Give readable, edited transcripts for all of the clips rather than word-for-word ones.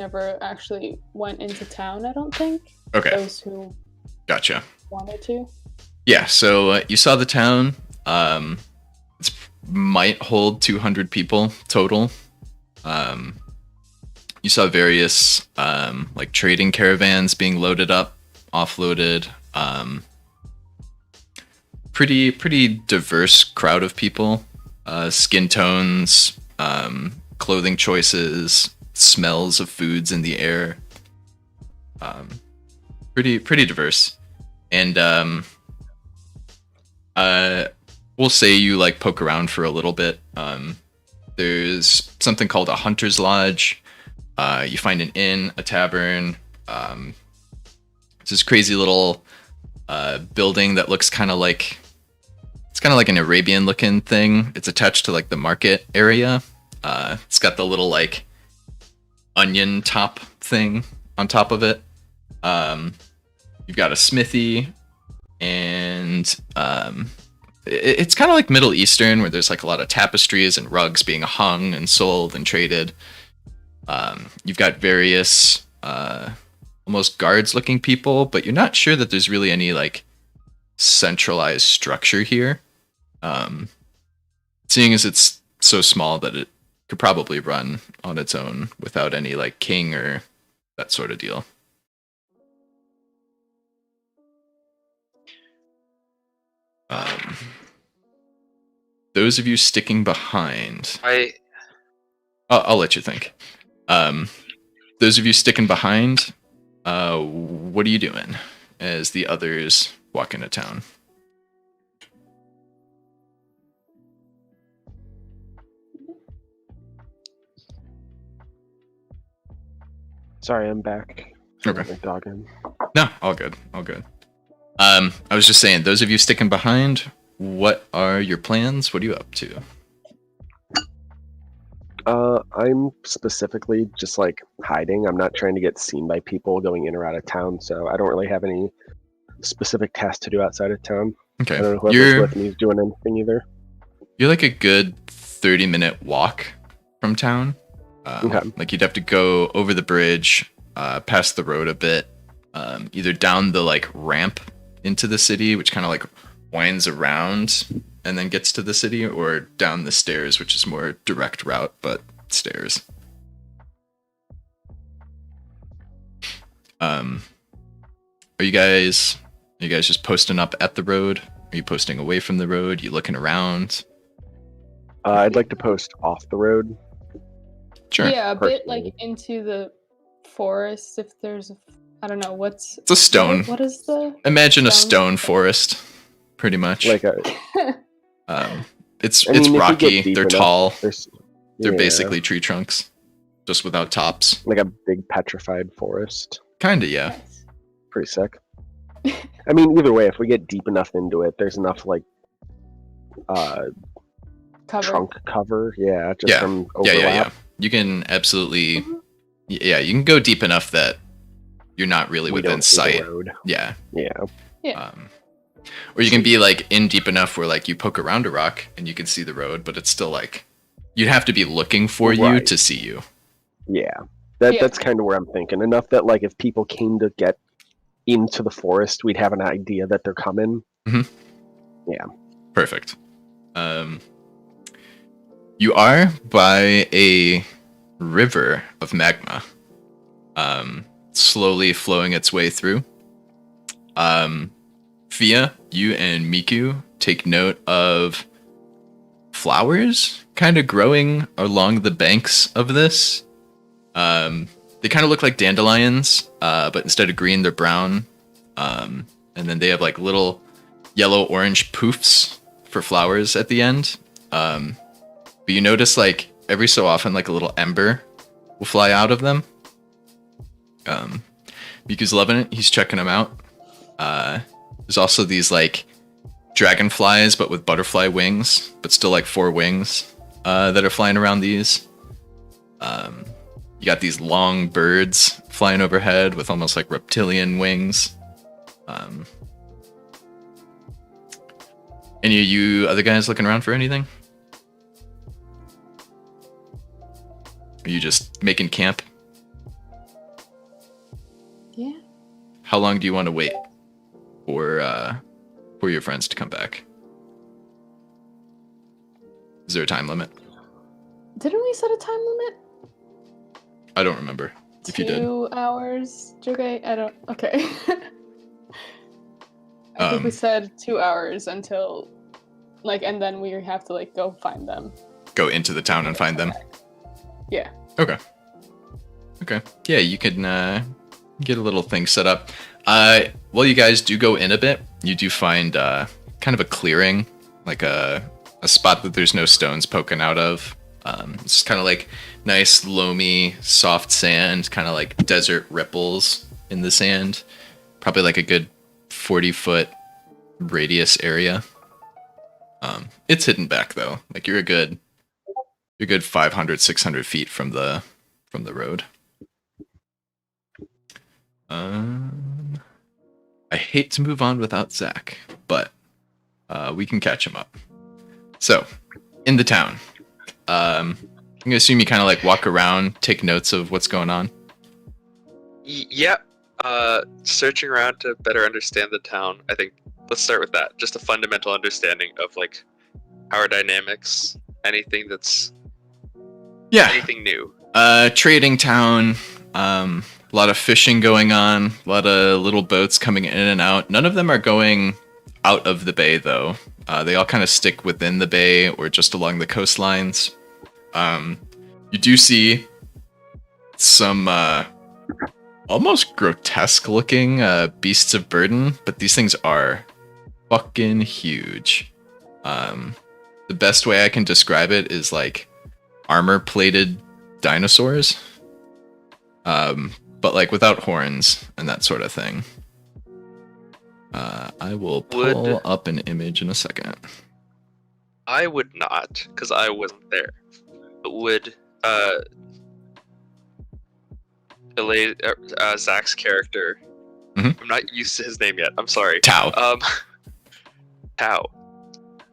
never actually went into town, I don't think. Okay. Those who Gotcha. wanted to. Yeah, so you saw the town. It might hold 200 people total. You saw various like trading caravans being loaded up, offloaded. Pretty diverse crowd of people. Skin tones, clothing choices, smells of foods in the air. Pretty diverse. And we'll say you like poke around for a little bit. There's something called a hunter's lodge. You find an inn, a tavern. It's this crazy little building that looks kind of like an Arabian looking thing. It's attached to like the market area. It's got the little like onion top thing on top of it. You've got a smithy, and it's kind of like Middle Eastern, where there's like a lot of tapestries and rugs being hung and sold and traded. You've got various almost guards looking people, but you're not sure that there's really any like centralized structure here. Seeing as it's so small that it could probably run on its own without any like king or that sort of deal. Those of you sticking behind, I'll let you think. Those of you sticking behind, what are you doing as the others walk into town? Sorry, I'm back. Okay. My dog in. No, all good. I was just saying, those of you sticking behind, what are your plans? What are you up to? I'm specifically just like hiding. I'm not trying to get seen by people going in or out of town, so I don't really have any specific tasks to do outside of town. Okay. I don't know whoever's with me is doing anything either. You're like a good 30-minute walk from town. Okay. Like you'd have to go over the bridge, past the road a bit, either down the like ramp into the city, which kind of like winds around and then gets to the city, or down the stairs, which is more direct route, but stairs. Are you guys just posting up at the road? Are you posting away from the road? You looking around? I'd like to post off the road. Sure. Yeah, a bit like into the forest. If there's, I don't know, it's a stone. What is the? Imagine a stone forest, pretty much. Like a. It's I mean, rocky. They're tall. They're yeah, basically tree trunks, just without tops. like a big petrified forest. Kinda, yeah. Nice. Pretty sick. I mean, either way, if we get deep enough into it, there's enough like Cover. trunk cover. Yeah, just from overlap. Yeah. You can absolutely, you can go deep enough that you're not really We within don't see the sight. road. Yeah. Yeah. Or you can be like in deep enough where like you poke around a rock and you can see the road, but it's still like you'd have to be looking for you Right. to see you. Yeah, that's kind of where I'm thinking. Enough that like if people came to get into the forest, we'd have an idea that they're coming. Mhm. Yeah. Perfect. You are by a river of magma, slowly flowing its way through. Fia, you and Miku take note of flowers kind of growing along the banks of this. They kind of look like dandelions, but instead of green, they're brown. And then they have like little yellow-orange poofs for flowers at the end. But you notice like every so often like a little ember will fly out of them. Miku's loving it. He's checking them out. There's also these like dragonflies, but with butterfly wings, but still like 4 wings that are flying around these. You got these long birds flying overhead with almost like reptilian wings. Any of you other guys looking around for anything? Are you just making camp? Yeah. How long do you want to wait for your friends to come back? Is there a time limit? Didn't we set a time limit? I don't remember if you did. 2 hours, Joge? I don't. Okay. I think we said 2 hours until, like, and then we have to like go find them. Go into the town and find them. Yeah. Okay. Yeah, you can get a little thing set up. Well, you guys do go in a bit. You do find kind of a clearing, like a spot that there's no stones poking out of. It's kind of like nice, loamy, soft sand, kind of like desert ripples in the sand. Probably like a good 40-foot radius area. It's hidden back though. Like you're a good 500, 600 feet from the road. I hate to move on without Zach, but we can catch him up. So, in the town, I'm gonna assume you kind of like walk around, take notes of what's going on. Yeah. Searching around to better understand the town. I think let's start with that. Just a fundamental understanding of like power dynamics. Anything that's anything new. Trading town. A lot of fishing going on. A lot of little boats coming in and out. None of them are going out of the bay though. They all kind of stick within the bay or just along the coastlines. You do see some almost grotesque looking beasts of burden, but these things are fucking huge. The best way I can describe it is like armor-plated dinosaurs, but like without horns and that sort of thing. I will pull up an image in a second. I would not, because I wasn't there. But would Zach's character? I'm not used to his name yet. I'm sorry. Tao. Tao.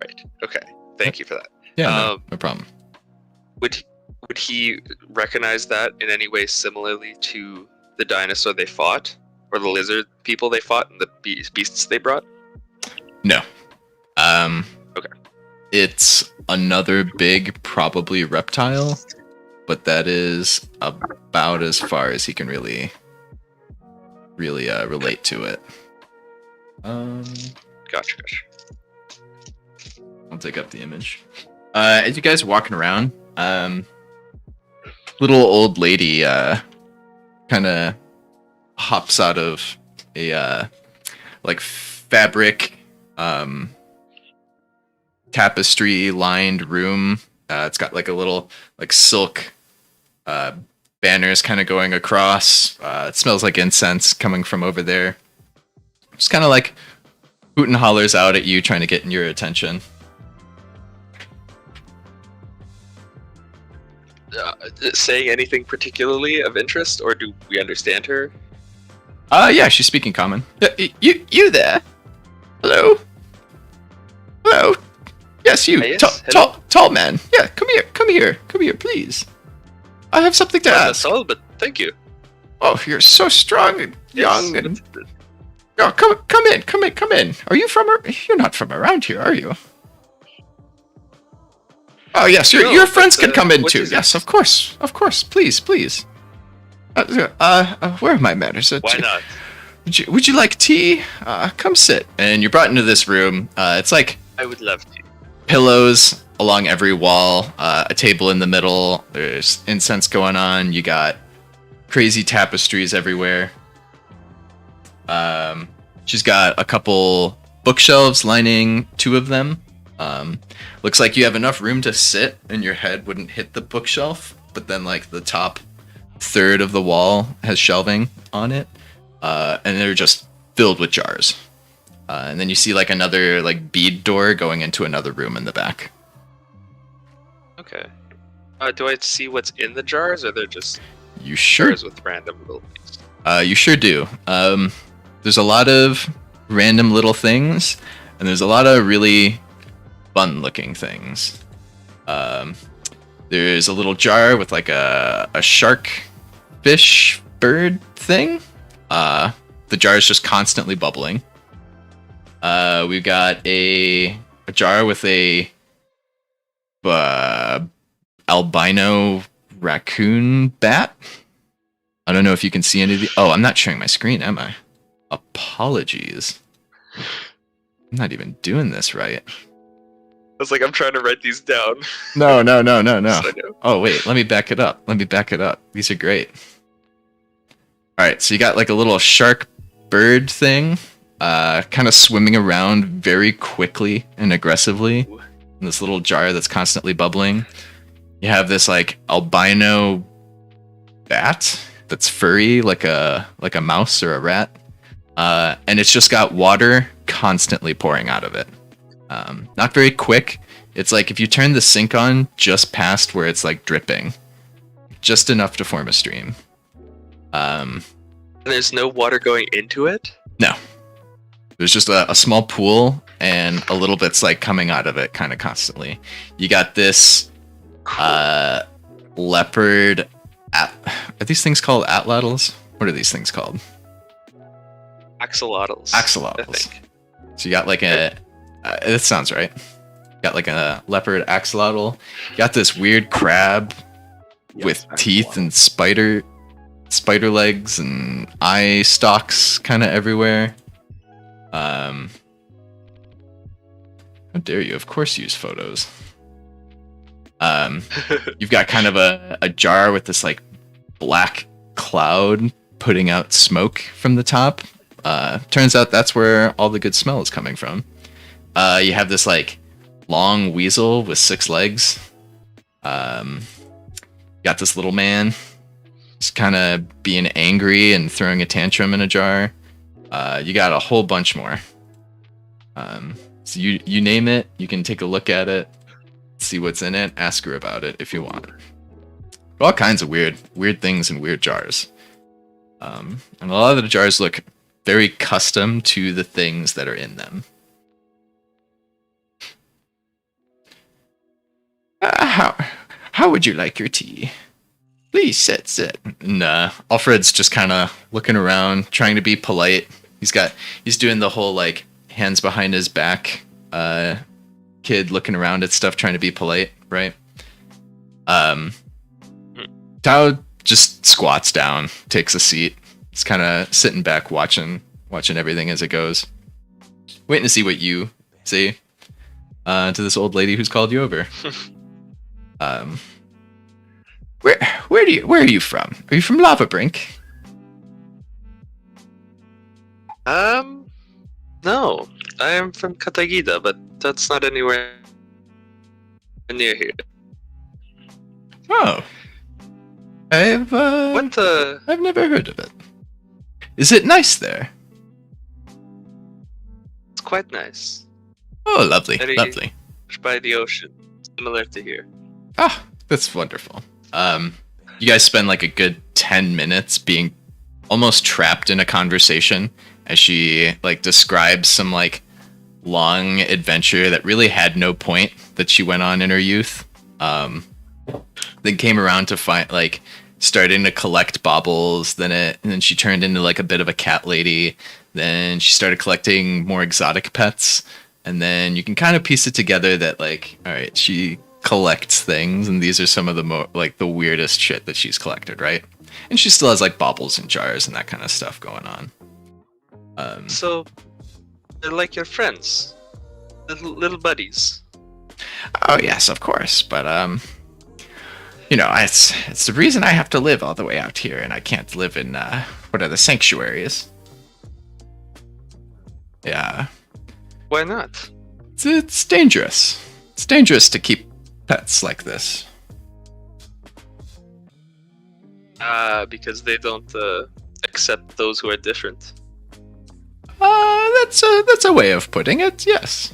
Right. Okay. Thank you for that. Yeah. No problem. Would he recognize that in any way similarly to the dinosaur they fought, or the lizard people they fought, and the beasts they brought? No. Okay. It's another big, probably reptile, but that is about as far as he can really relate to it. Gotcha. I'll take up the image. As you guys are walking around, little old lady kind of hops out of a like fabric tapestry lined room. It's got like a little like silk banners kind of going across. It smells like incense coming from over there. Just kind of like hoot and hollers out at you, trying to get in your attention. Saying anything particularly of interest, or do we understand her? Yeah, she's speaking common. You there? Hello? Yes, you. Yes, Tall man. Yeah, come here, please. I have something to ask. That's all, but thank you. Oh, you're so strong and young and... Oh, come in. Are you you're not from around here, are you? Oh, yes, your friends can come in too. Yes, of course. Please. Where are my manners? Why not? Would you like tea? Come sit. And you're brought into this room. It's like... I would love to. Pillows along every wall, a table in the middle. There's incense going on. You got crazy tapestries everywhere. She's got a couple bookshelves lining two of them. Looks like you have enough room to sit and your head wouldn't hit the bookshelf, but then like the top third of the wall has shelving on it, and they're just filled with jars. And then you see like another like bead door going into another room in the back. Okay. Do I see what's in the jars, or they're just you sure jars with random little things? You sure do. There's a lot of random little things, and there's a lot of really fun-looking things. There's a little jar with like a shark fish bird thing. The jar is just constantly bubbling. We've got a jar with a albino raccoon bat. I don't know if you can see any of the. Oh, I'm not sharing my screen, am I? Apologies. I'm not even doing this right. I was like, I'm trying to write these down. No. So I know. Oh, wait, let me back it up. These are great. All right, so you got like a little shark bird thing, kind of swimming around very quickly and aggressively in this little jar that's constantly bubbling. You have this like albino bat that's furry, like a mouse or a rat, and it's just got water constantly pouring out of it. Not very quick. It's like if you turn the sink on just past where it's like dripping, just enough to form a stream. And there's no water going into it? No. There's just a small pool and a little bit's like coming out of it kind of constantly. You got this leopard. Are these things called atlatls? What are these things called? Axolotls. I think. So you got like it sounds right. You got like a leopard axolotl. You got this weird crab with teeth and spider legs and eye stalks kind of everywhere. How dare you? Of course use photos. You've got kind of a jar with this like black cloud putting out smoke from the top. Turns out that's where all the good smell is coming from. You have this like long weasel with 6 legs. Got this little man just kind of being angry and throwing a tantrum in a jar. You got a whole bunch more. So you name it, you can take a look at it, see what's in it, ask her about it if you want. All kinds of weird things in weird jars. And a lot of the jars look very custom to the things that are in them. How would you like your tea? Please sit. And Alfred's just kind of looking around, trying to be polite. He's doing the whole like hands behind his back kid looking around at stuff trying to be polite, right? Tao just squats down, takes a seat. He's kind of sitting back watching everything as it goes. Waiting to see what you say to this old lady who's called you over. Where are you from? Are you from Lava Brink? No. I am from Katagida, but that's not anywhere near here. Oh. I've never heard of it. Is it nice there? It's quite nice. Oh, lovely. By the ocean, similar to here. Ah, that's wonderful. You guys spend like a good 10 minutes being almost trapped in a conversation as she like describes some like long adventure that really had no point that she went on in her youth. Then came around to find like starting to collect baubles, and then she turned into like a bit of a cat lady. Then she started collecting more exotic pets, and then you can kind of piece it together that like, all right, she collects things, and these are some of the like the weirdest shit that she's collected, right? And she still has like baubles and jars and that kind of stuff going on. So they're like your friends, little buddies. Oh yes, of course, but it's the reason I have to live all the way out here, and I can't live in what are the sanctuaries? Yeah. Why not? It's dangerous. It's dangerous to keep pets like this. Because they don't accept those who are different. That's a way of putting it. Yes.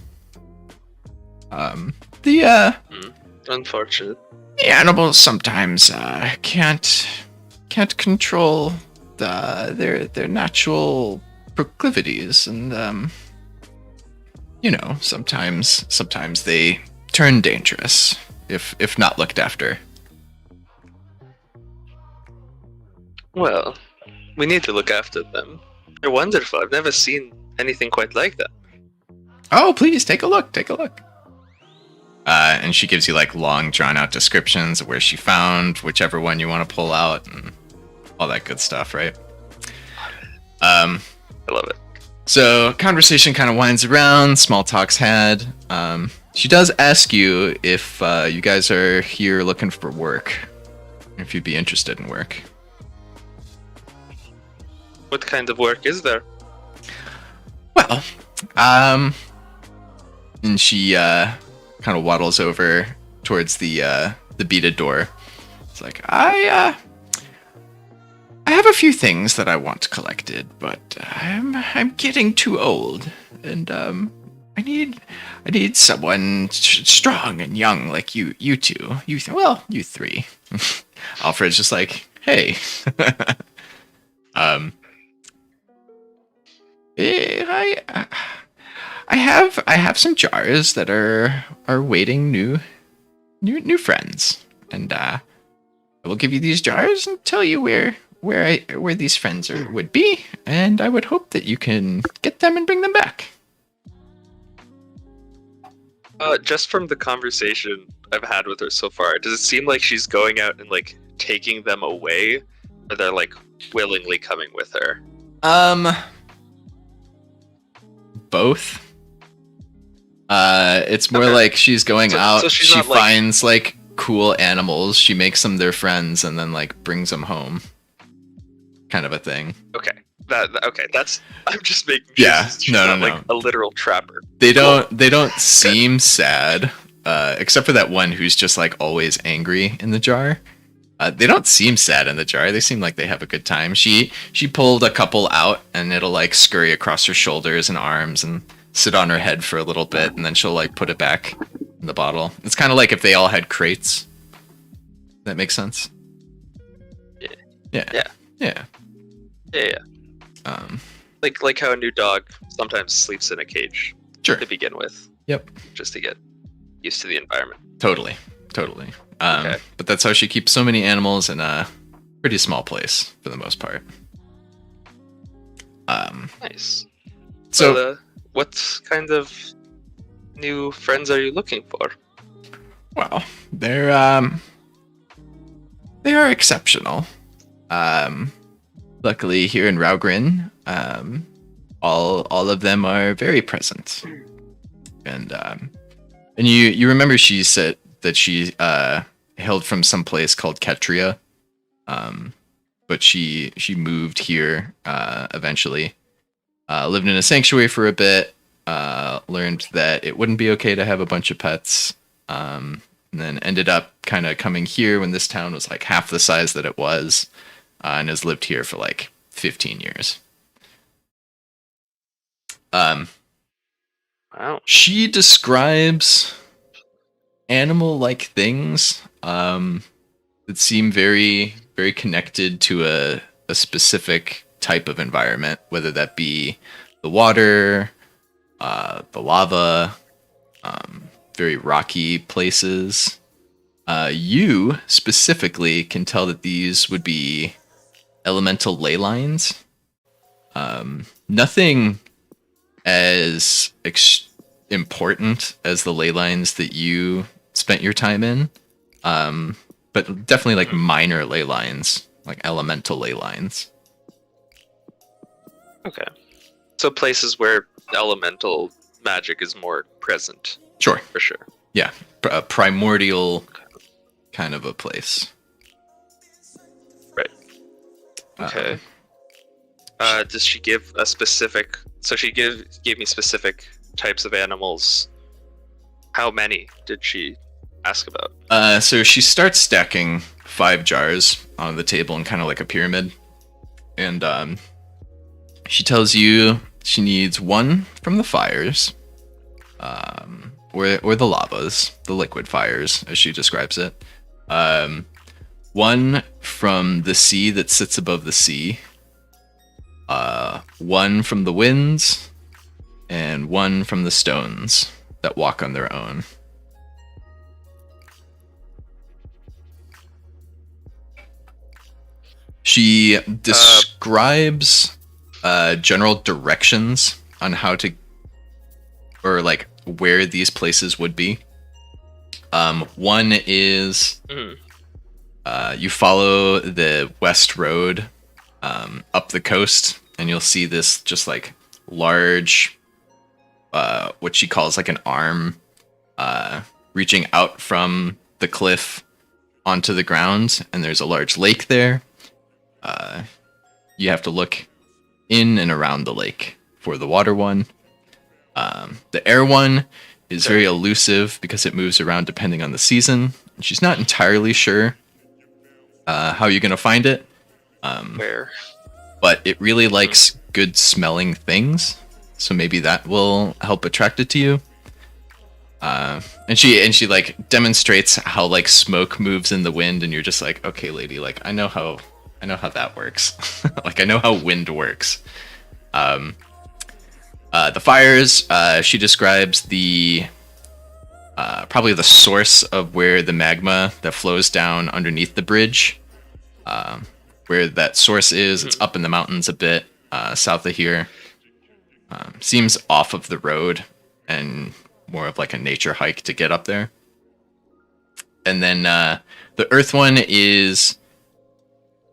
Unfortunate. The animals sometimes can't control their natural proclivities, and sometimes they turn dangerous if not looked after. Well, We need to look after them. They're wonderful. I've never seen anything quite like that. Oh, please take a look. Take a look. And she gives you like long, drawn-out descriptions of where she found whichever one you want to pull out and all that good stuff, right? I love it. So conversation kind of winds around. Small talk's had. She does ask you if you guys are here looking for work, if you'd be interested in work. What kind of work is there? Well, and she kind of waddles over towards the beaded door. It's like, I have a few things that I want collected, but I'm getting too old, and I need someone strong and young like you two. You three. Alfred's just like, hey. I have some jars that are waiting new friends, and I will give you these jars and tell you where these friends would be, and I would hope that you can get them and bring them back. Just from the conversation I've had with her so far, does it seem like she's going out and like taking them away, or they're like willingly coming with her? Both. It's more like she's going out. So she finds like cool animals. She makes them their friends and then like brings them home. Kind of a thing. Okay. That's. I'm just making sure. Yeah. She's no. Like a literal trapper. They don't seem sad, except for that one who's just like always angry in the jar. They don't seem sad in the jar. They seem like they have a good time. She pulled a couple out, and it'll like scurry across her shoulders and arms and sit on her head for a little bit, and then she'll like put it back in the bottle. It's kind of like if they all had crates. That makes sense. Yeah. Like how a new dog sometimes sleeps in a cage. Sure. To begin with. Yep. Just to get used to the environment. Totally. Okay. But that's how she keeps so many animals in a pretty small place for the most part. Nice. So, what kind of new friends are you looking for? Well, they are exceptional. Luckily, here in Raugrin, all of them are very present. And you remember she said that she hailed from some place called Ketria, but she moved here eventually. Lived in a sanctuary for a bit. Learned that it wouldn't be okay to have a bunch of pets. And then ended up kind of coming here when this town was like half the size that it was, and has lived here for like 15 years. Wow. She describes animal-like things that seem very, very connected to a specific type of environment, whether that be the water, the lava, very rocky places. You specifically can tell that these would be elemental ley lines. Nothing as important as the ley lines that you spent your time in, but definitely like minor ley lines, like elemental ley lines. Okay. So places where elemental magic is more present. Sure. For sure. Yeah. A primordial kind of a place. Right. Okay. Does she give a specific... So she gave me specific types of animals. How many did she ask about? So she starts stacking 5 jars on the table in kind of like a pyramid. And she tells you she needs 1 from the fires, or the lavas, the liquid fires, as she describes it. 1 from the sea that sits above the sea. 1 from the winds, and 1 from the stones that walk on their own. She describes general directions on how to, or like where these places would be. One is you follow the west road up the coast, and you'll see this just like large, what she calls like an arm, reaching out from the cliff onto the ground, and there's a large lake there. You have to look in and around the lake for the water one. The air one is very elusive because it moves around depending on the season. And she's not entirely sure how you're going to find it. Where? But it really likes good smelling things. So maybe that will help attract it to you. And she like demonstrates how like smoke moves in the wind, and you're just like, okay, lady, like I know how that works. Like I know how wind works. The fires, she describes the probably the source of where the magma that flows down underneath the bridge. Where that source is, it's up in the mountains a bit, south of here. Seems off of the road and more of like a nature hike to get up there. And then the earth one is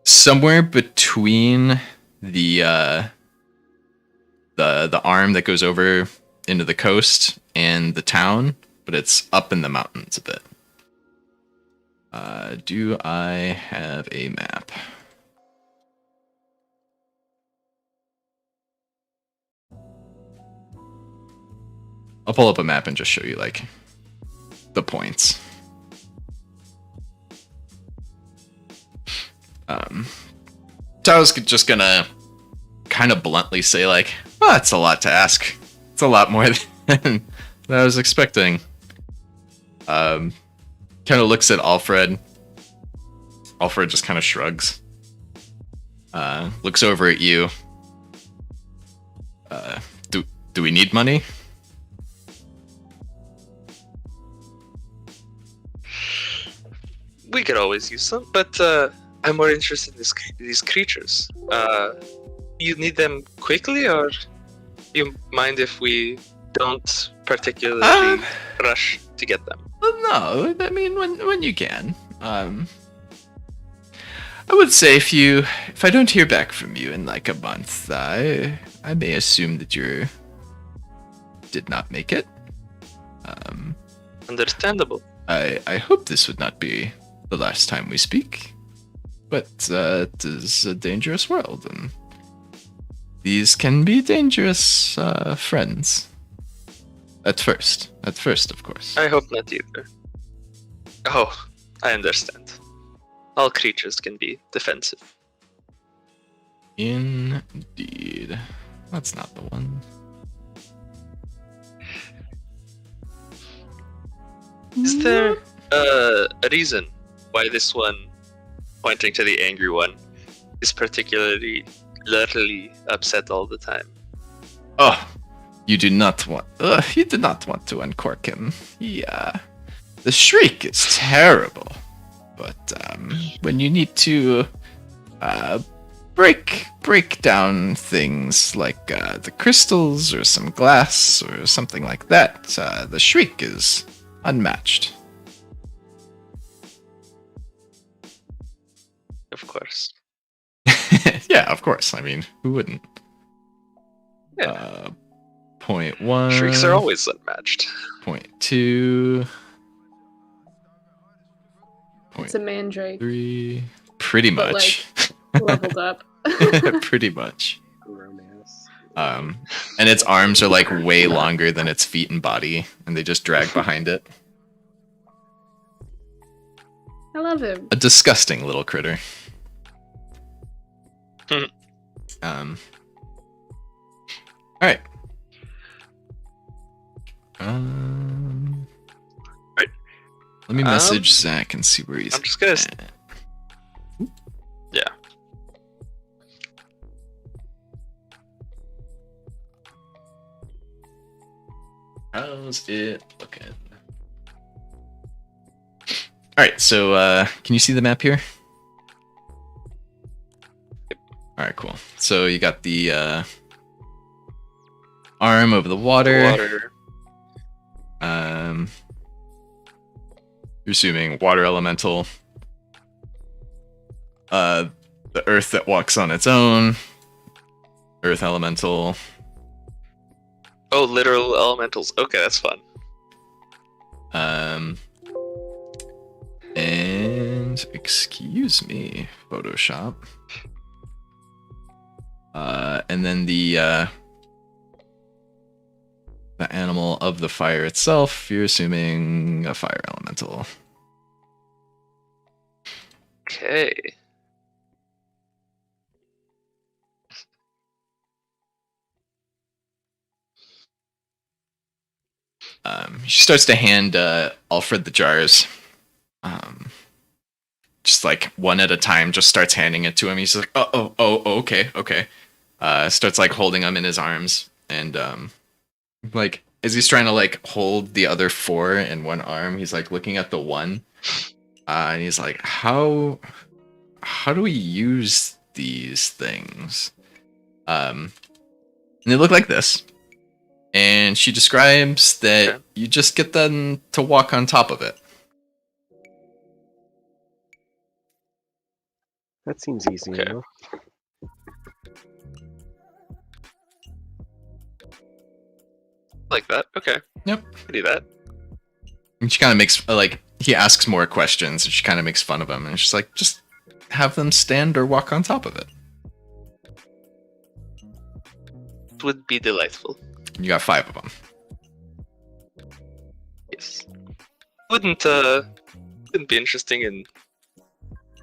somewhere between the arm that goes over into the coast and the town, but it's up in the mountains a bit. Do I have a map? I'll pull up a map and just show you like the points. So I was just gonna kind of bluntly say like, well, that's a lot to ask. It's a lot more than I was expecting. Kind of looks at Alfred. Alfred just kind of shrugs. Looks over at you. Do we need money? We could always use some, but I'm more interested in these creatures. You need them quickly, or you mind if we don't particularly rush to get them? Well, no, I mean when you can. I would say if I don't hear back from you in like a month, I may assume that you did not make it. Understandable. I hope this would not be the last time we speak, but it is a dangerous world, and these can be dangerous friends. At first, of course. I hope not either. Oh, I understand. All creatures can be defensive. Indeed. That's not the one. Is there a reason why this one, pointing to the angry one, is particularly upset all the time? Oh, you do not want to uncork him. Yeah, the shriek is terrible, but when you need to break down things like the crystals or some glass or something like that, the shriek is unmatched. Of course. Yeah, of course. I mean, who wouldn't? Yeah. 0.1. Shrieks are always unmatched. 0.2. It's a mandrake, 3. Pretty but, much. leveled up. Pretty much. Romance. And its arms are like way longer than its feet and body, and they just drag behind it. I love him. A disgusting little critter. All right. Right. Let me message Zach and see where he's I'm just gonna. at. Yeah. How's it looking? All right. So, can you see the map here? So you got the arm over the water. You're assuming water elemental. The earth that walks on its own. Earth elemental. Oh, literal elementals. Okay, that's fun. And excuse me, Photoshop. And then the animal of the fire itself, you're assuming a fire elemental. Okay. She starts to hand Alfred the jars. Just like one at a time, just starts handing it to him. He's like, oh, okay. Starts like holding them in his arms. And like, as he's trying to like hold the other 4 in one arm, he's like looking at the one. And he's like, how do we use these things? And they look like this. And she describes that you just get them to walk on top of it. That seems easy Okay. enough. Like that. Okay. Yep. I do that. And she kind of makes, like, he asks more questions, and she kind of makes fun of him. And she's like, just have them stand or walk on top of it. It would be delightful. You got 5 of them. Yes. Wouldn't be interesting in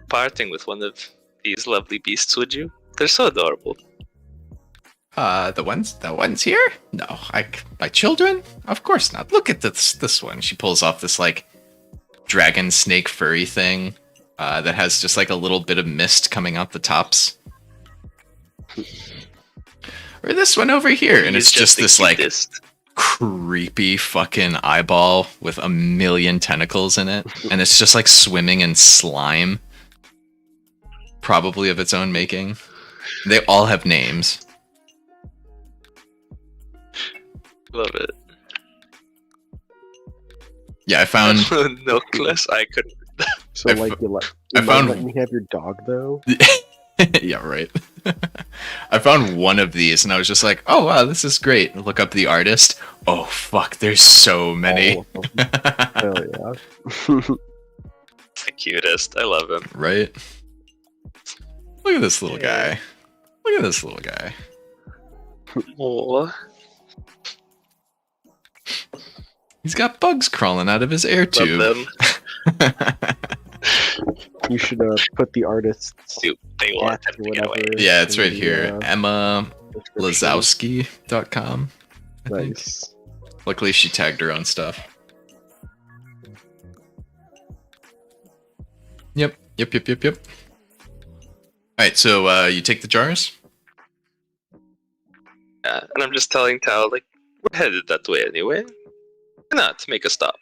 parting with one of these lovely beasts, would you? They're so adorable. The ones here? No, my children? Of course not. Look at this one. She pulls off this like dragon snake furry thing that has just like a little bit of mist coming out the tops. Or this one over here, and it's just this like creepy fucking eyeball with a million tentacles in it, and it's just like swimming in slime, probably of its own making. They all have names. Love it. Yeah, I found. No class, I couldn't. So, like, you I found. let me have your dog, though? Yeah, right. I found one of these, and I was just like, "Oh wow, this is great." Look up the artist. Oh fuck, there's so many. All of them. Hell yeah. It's the cutest. I love him. Right. Look at this little guy. Look at this little guy. Oh. He's got bugs crawling out of his air tube. Love them. You should put the artist's Dude, they want at them or to get away. whatever Yeah, it's in right the, here. description. EmmaLazowski.com. I think. Nice. Luckily, she tagged her own stuff. Yep. Alright, so you take the jars? Yeah, and I'm just telling Tal, like, we're headed that way anyway. Why not make a stop?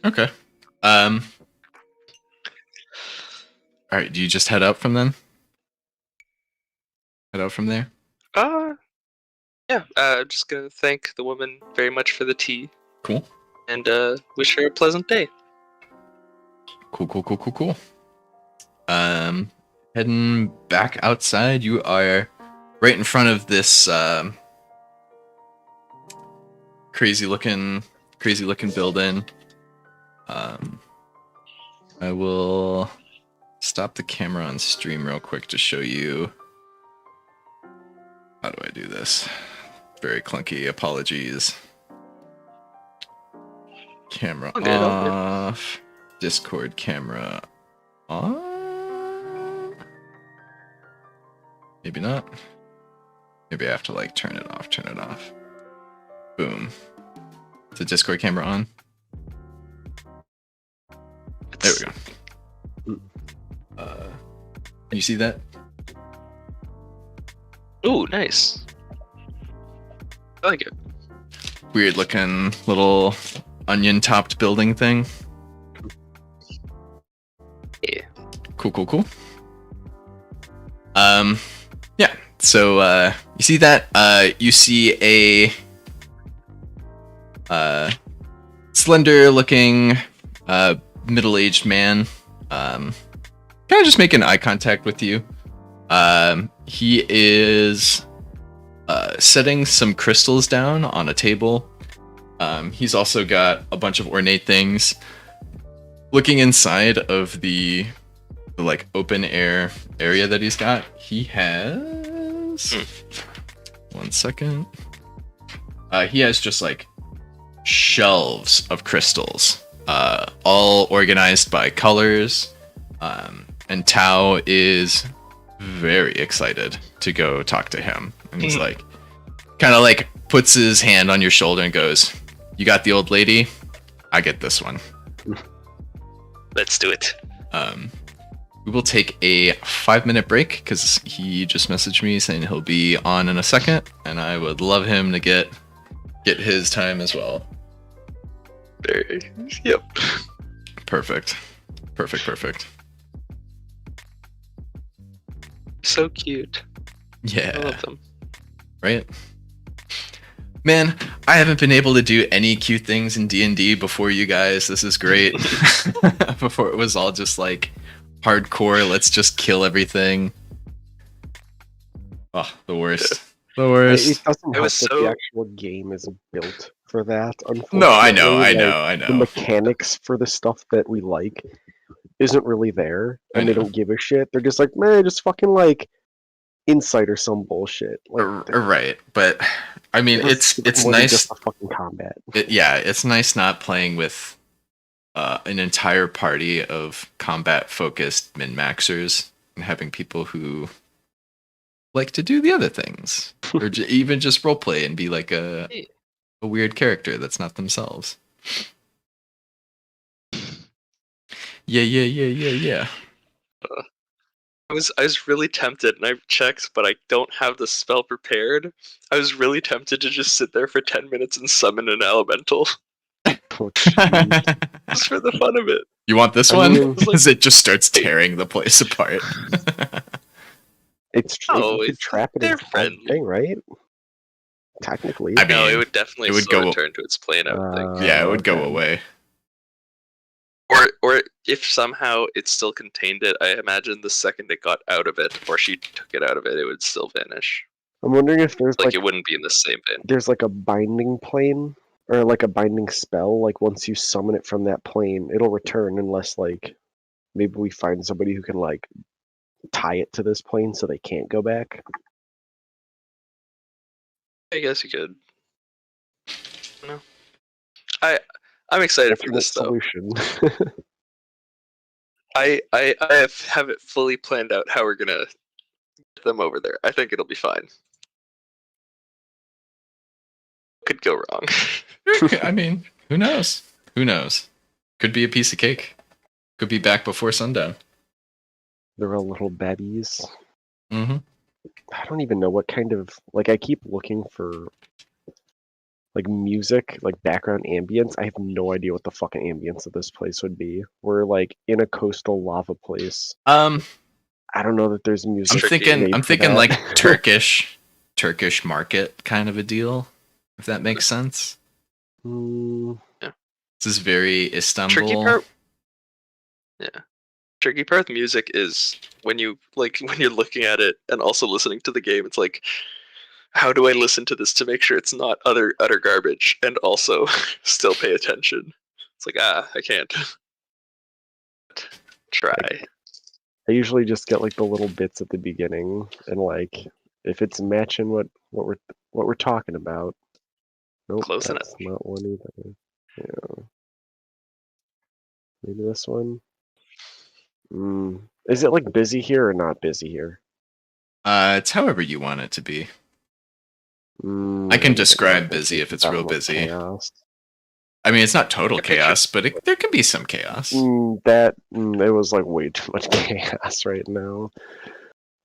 Okay. Alright, do you just head out from then? Head out from there? Yeah, just gonna thank the woman very much for the tea. Cool. And wish her a pleasant day. Cool. Heading back outside, you are right in front of this crazy looking building. I will stop the camera on stream real quick to show you. How do I do this? Very clunky. Apologies. Camera All good, all good. off. Discord camera on. Maybe not. Maybe I have to like turn it off. Boom. Is the Discord camera on? There we go. You see that? Ooh, nice. I like it. Weird looking little onion topped building thing. Yeah. Cool. Yeah. So you see that? You see a slender-looking, middle-aged man, kind of just making eye contact with you. He is setting some crystals down on a table. He's also got a bunch of ornate things. Looking inside of the like open air area that he's got, he has 1 second. He has just like shelves of crystals, all organized by colors. And Tao is very excited to go talk to him. And he's like, kind of like puts his hand on your shoulder and goes, "You got the old lady? I get this one." Let's do it. We will take a 5-minute break because he just messaged me saying he'll be on in a second, and I would love him to get his time as well. Yep. Perfect. So cute. Yeah. I love them. Right? Man, I haven't been able to do any cute things in D&D before you guys. This is great. Before it was all just like hardcore, let's just kill everything. Oh, the worst. The worst. It doesn't It help was that so- the actual game is built for that, unfortunately. No, I know. Like, The The mechanics for the stuff that we like isn't really there, I and they know. don't give a shit. They're just like, man, just fucking like Insight or some bullshit. Like, Right, but I mean, it's more than nice. just a fucking combat. It's nice not playing with an entire party of combat-focused min-maxers and having people who like to do the other things, or even just roleplay and be like a weird character that's not themselves. Yeah. I was really tempted, and I checked, but I don't have the spell prepared. I was really tempted to just sit there for 10 minutes and summon an elemental, Oh, jeez. just for the fun of it. You want this I one? mean- Because it just starts tearing the place apart. Oh, you could it's trap it in their the friendly. thing, right? Technically. I No, mean, it would definitely it would go- return to its plane, I would think. Yeah, it would go okay. away. Or if somehow it still contained it, I imagine the second it got out of it, or she took it out of it, it would still vanish. I'm wondering if there's Like like it wouldn't be in the same vein. there's like a binding plane or like a binding spell. Like once you summon it from that plane, it'll return unless like maybe we find somebody who can like tie it to this plane so they can't go back. I guess you could. No. I'm excited for this though. Solution. I have it fully planned out how we're gonna get them over there. I think it'll be fine. Could go wrong. I mean, who knows? Who knows? Could be a piece of cake. Could be back before sundown. They're all little baddies. Mm-hmm. I don't even know what kind of like I keep looking for like music, like background ambience. I have no idea what the fucking ambience of this place would be. We're like in a coastal lava place. I don't know that there's music. I'm for thinking that. like Turkish market kind of a deal, if that makes sense. Mm, This is very Istanbul. Tricky part with music is when you're looking at it and also listening to the game, it's like, how do I listen to this to make sure it's not utter garbage and also still pay attention? It's like, I can't. Try. I usually just get like the little bits at the beginning, and like if it's matching what we're talking about. Nope, Close that's enough. not one either. Yeah, maybe this one. Is it like busy here or not busy here? It's however you want it to be. I can describe busy if it's real busy. Chaos. I mean, it's not total I picture- chaos, but there can be some chaos. It was like way too much chaos right now.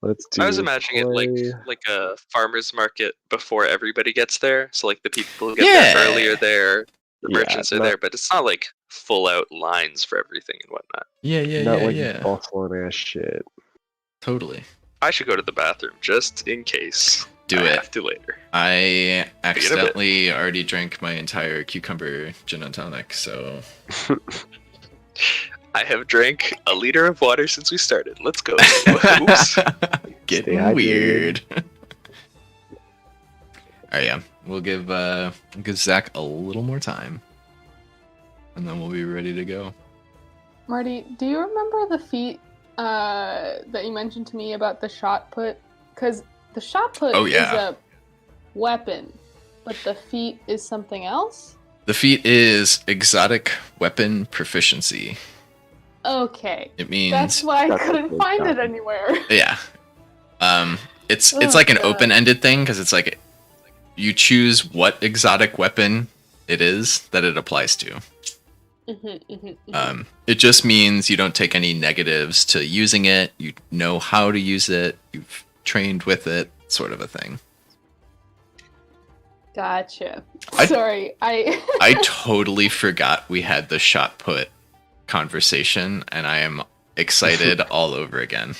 Let's do. I was imagining play. it like a farmer's market before everybody gets there. So like the people who get Yeah. there earlier there, the Yeah, merchants are not- there, but it's not like full out lines for everything and whatnot. Yeah, not like bustling ass shit. Totally. I should go to the bathroom just in case. Do I it. have to later. I accidentally already drank my entire cucumber gin and tonic, so I have drank a liter of water since we started. Let's go. Oops. getting Stay weird. Alright, yeah. We'll give Zach a little more time. And then we'll be ready to go. Marty, do you remember the feat that you mentioned to me about the shot put? Because the shot put Oh, is yeah. a weapon, but the feat is something else? The feat is exotic weapon proficiency. Okay. It means That's why I That's couldn't what find it done. anywhere. yeah. It's Oh, like an God. open-ended thing because it's like you choose what exotic weapon it is that it applies to. It just means you don't take any negatives to using it. You know how to use it. You've trained with it, sort of a thing. Gotcha. I- Sorry, I totally forgot we had the shot put conversation, and I am excited all over again.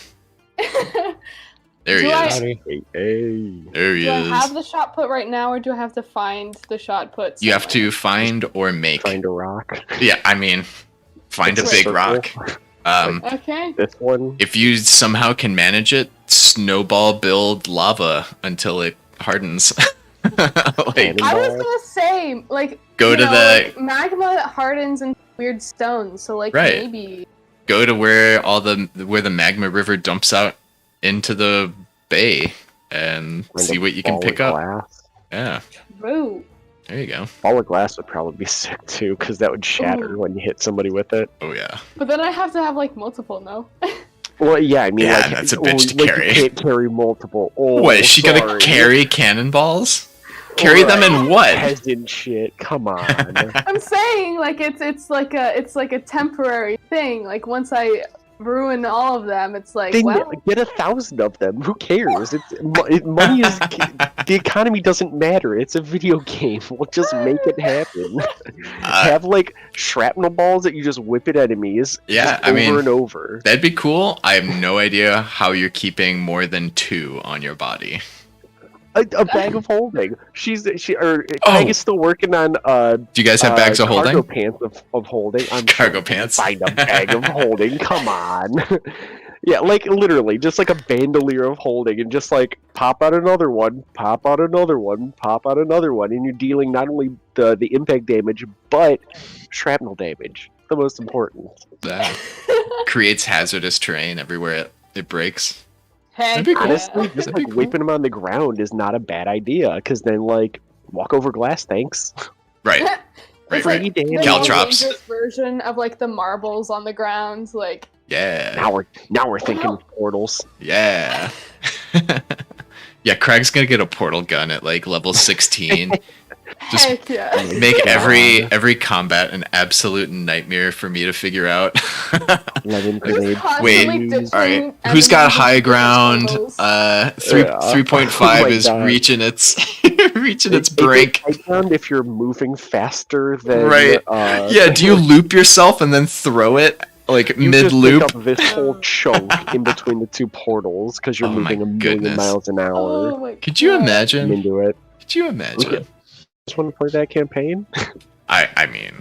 There he Do I- is. Hey. There he Do I is. have the shot put right now, or do I have to find the shot put? You have somewhere? to find or make. Find a rock. Yeah, I mean, find a It's big circle. rock. Okay. This one. If you somehow can manage it, snowball build lava until it hardens. Like, I was gonna say, like, Go you to know, the- like, magma that hardens into weird stones. So, like, Right. maybe. go to where the magma river dumps out into the bay and Find see a what you can ball pick of up. glass. Yeah, True. there you go. Ball of glass would probably be sick too, because that would shatter Ooh. when you hit somebody with it. Oh yeah. But then I have to have like multiple, no? Well, yeah, I mean, Yeah, like, that's a bitch to like, carry. You can't carry multiple. Oh, What is she sorry. gonna carry cannonballs? Carry them in what? Peasant shit. Come on. I'm saying like it's like a temporary thing. Like once I ruin all of them, it's like Then well, get 1,000 of them. Who cares? Money is the economy doesn't matter. It's a video game. We'll just make it happen. Have like shrapnel balls that you just whip at enemies. Yeah, just I mean- over and over. That'd be cool. I have no idea how you're keeping more than 2 on your body. A bag of holding. Craig Oh. is still working on Do you guys have bags of cargo holding? pants of holding. I'm Cargo sure we can pants. Find a bag of holding. Come on. Yeah, like literally, just like a bandolier of holding, and just like pop out another one, pop out another one, pop out another one, and you're dealing not only the impact damage but shrapnel damage. The most important. That creates hazardous terrain everywhere it breaks. heck That'd be cool. yeah. Honestly, just That'd be like cool. whipping them on the ground is not a bad idea, because then like walk over glass, thanks. Right. It's Right, like right. the Damn. Caltrops. dangerous version of like the marbles on the ground. Like Yeah. Now we're thinking Wow. portals. Yeah. Yeah, Craig's gonna get a portal gun at like level 16. Just heck yeah. Make God. every combat an absolute nightmare for me to figure out. Lemon Just grenade. constantly Wait, ditching Alright. Who's got enemies high into ground? portals. 3.5 Oh my is God. reaching its reaching its It brink. gets high ground if you're moving faster than Right. Yeah, do you loop yourself and then throw it like you mid just loop? pick up this whole chunk in between the two portals because you're Oh my moving a million goodness. miles an hour. Oh my Could you God. I'm imagine? into it. Could you imagine? Just want to play that campaign. I mean,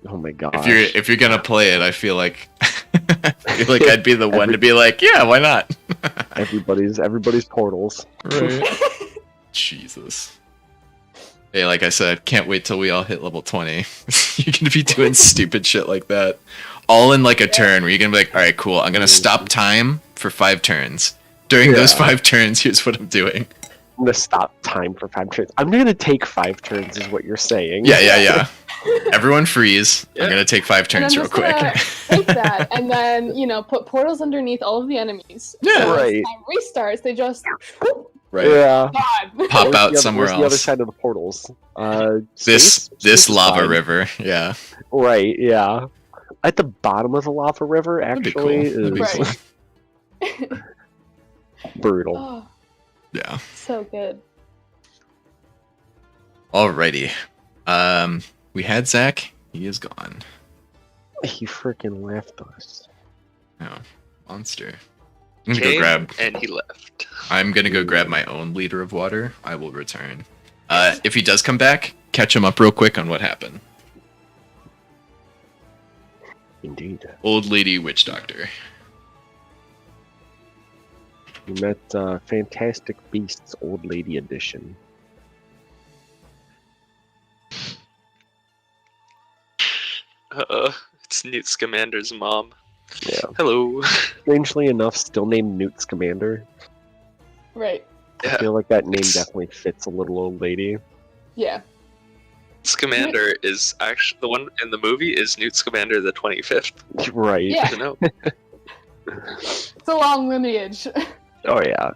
Oh my god. if you're gonna play it, I feel like I'd be the one to be like, yeah, why not? everybody's portals. Right. Jesus. Hey, like I said, can't wait till we all hit level 20. You're gonna be doing stupid shit like that. All in like a turn where you're gonna be like, alright, cool, I'm gonna stop time for 5 turns. During those Yeah. 5 turns, here's what I'm doing. I'm gonna stop time for 5 turns. I'm gonna take 5 turns, is what you're saying. Yeah. Everyone freeze. Yeah. I'm gonna take 5 And I'm turns real just quick. gonna take that and then put portals underneath all of the enemies. Yeah. So Right. as time restarts, they just Right. Yeah. God. Pop Where's out the other- somewhere where's the other else. side of the portals. This Space is lava fine. river, yeah. Right. Yeah. At the bottom of the lava river, That'd be actually, cool. That'd be is Right. brutal. Oh, Yeah. so good. Alrighty. We had Zach. He is gone. He freaking left us. Oh, monster. I'm gonna go came grab. and he left. I'm gonna go grab my own liter of water. I will return. If he does come back, catch him up real quick on what happened. Indeed. Old lady witch doctor. You met Fantastic Beasts Old Lady Edition. It's Newt Scamander's mom. Yeah. Hello. Strangely enough, still named Newt Scamander. Right. I Yeah. feel like that name It's- definitely fits a little old lady. Yeah. Scamander is actually the one in the movie is Newt Scamander the 25th. Right. Yeah. You know? It's a long lineage. Oh yeah.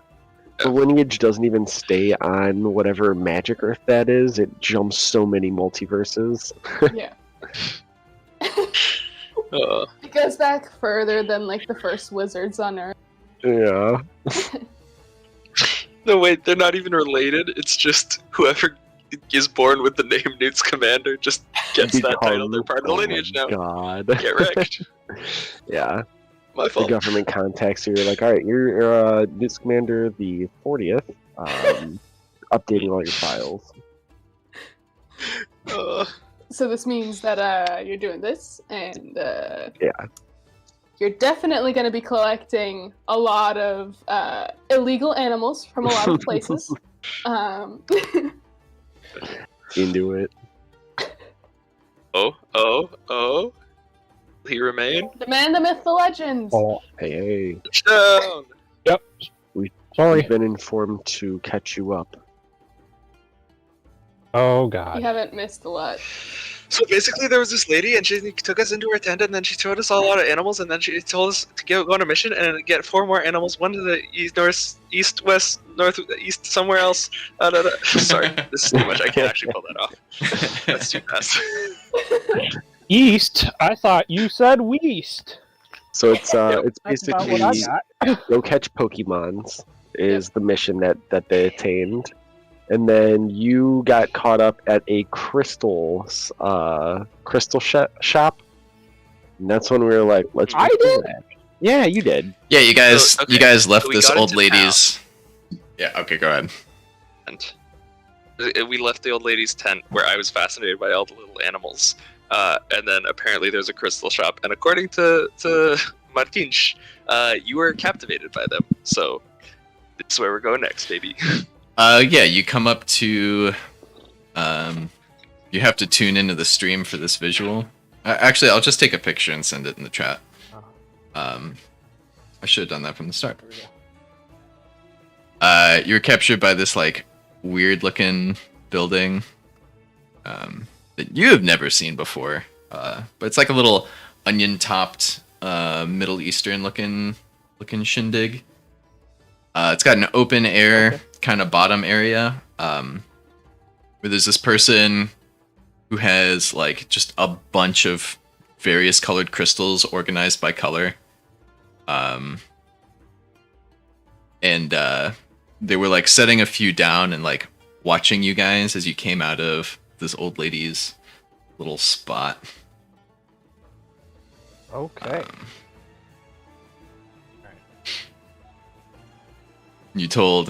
The lineage doesn't even stay on whatever magic earth that is. It jumps so many multiverses. Yeah. It It goes back further than like the first wizards on Earth. Yeah. No, wait, they're not even related. It's just whoever is born with the name Newt Scamander just gets that title. They're part of the lineage now. God. Get wrecked. Yeah. My The fault. government contacts you. You're like, all right, you're Newt Scamander the 40th. Updating all your files. Uh, So this means that you're doing this, and Yeah. you're definitely going to be collecting a lot of illegal animals from a lot of places. Into it. oh. He remain. The man, the myth, the legend. Oh, Hey. Down. sorry. We've been informed to catch you up. Oh, You God. haven't missed a lot. So basically, there was this lady, and she took us into her tent, and then she showed us all a lot of animals, and then she told us to go on a mission and get 4 more animals, one to the east, north, east, west, north, east, somewhere else. Sorry, this is too much. I can't actually pull that off. That's too fast. East? I thought you said Weast. So it's it's That's about what I basically got. go catch Pokemons is the mission that they attained. And then you got caught up at a crystal shop. And that's when we were like, let's I do did? that. Yeah, you did. Yeah, you guys. So, okay, You guys left so we this got old into lady's. Yeah. Okay. Go ahead. And we left the old lady's tent where I was fascinated by all the little animals. And then apparently there's a crystal shop, and according to Martins, you were captivated by them. So this is where we're going next, baby. Yeah, you come up to. You have to tune into the stream for this visual. Actually, I'll just take a picture and send it in the chat. I should have done that from the start. You're captured by this like weird-looking building that you have never seen before, but it's like a little onion-topped, Middle Eastern-looking shindig. It's got an open air kind of bottom area where there's this person who has like just a bunch of various colored crystals organized by color. And they were like setting a few down and like watching you guys as you came out of this old lady's little spot. Okay. You told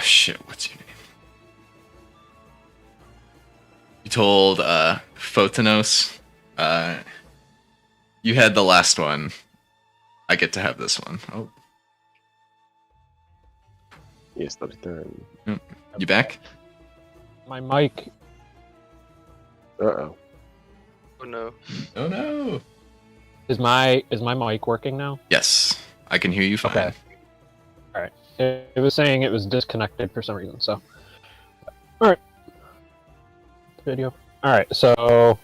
shit, what's your name? You told Photonos you had the last one. I get to have this one. Oh, Yes, that's done. you back? My mic. Uh-oh. Oh no. Oh no. Is my mic working now? Yes, I can hear you fine. Okay. Alright. It was saying it was disconnected for some reason, so. Alright. Video. Alright, so.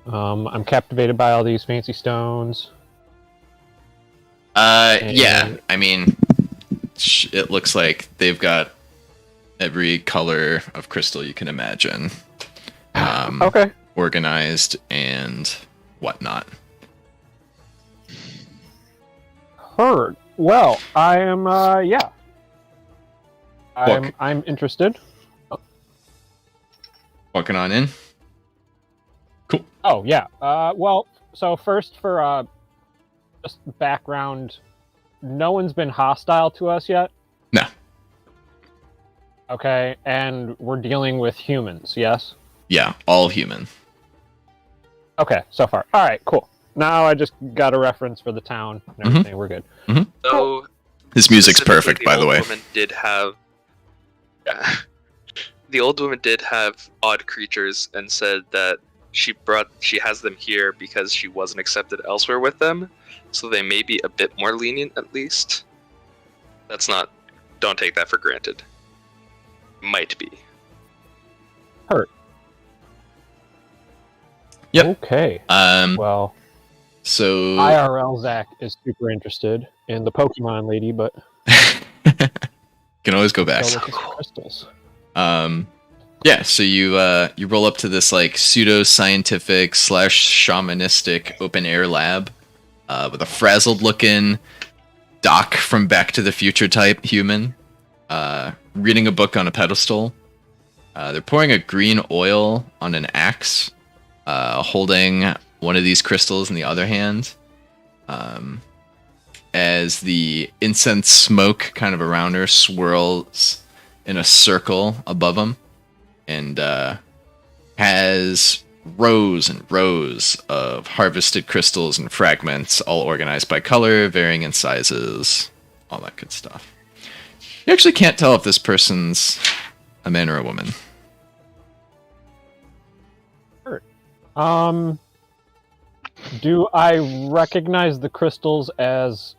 I'm captivated by all these fancy stones. Yeah. I mean, it looks like they've got every color of crystal you can imagine. Okay. Organized and whatnot. Heard. Well, I am, yeah. Walk. I'm interested. Walking on in. Cool. Oh yeah. Well, so first for just background, no one's been hostile to us yet. No. Okay, and we're dealing with humans. Yes. Yeah, all human. Okay, so far. All right, cool. Now I just got a reference for the town and everything. We're good. So His music's specifically, perfect, by the way. old woman did have, the old woman did have odd creatures and said that she has them here because she wasn't accepted elsewhere with them, so they may be a bit more lenient at least. That's not. Don't take that for granted. Might be. Yep. Okay. Well, So IRL Zach is super interested in the Pokemon lady, but can always go back. so look at some crystals. Yeah, so you roll up to this like pseudo-scientific / shamanistic open air lab with a frazzled looking Doc from Back to the Future type human reading a book on a pedestal. They're pouring a green oil on an axe, holding one of these crystals in the other hand. As the incense smoke kind of around her swirls in a circle above them, and has rows and rows of harvested crystals and fragments, all organized by color, varying in sizes, all that good stuff. You actually can't tell if this person's a man or a woman. Do I recognize the crystals as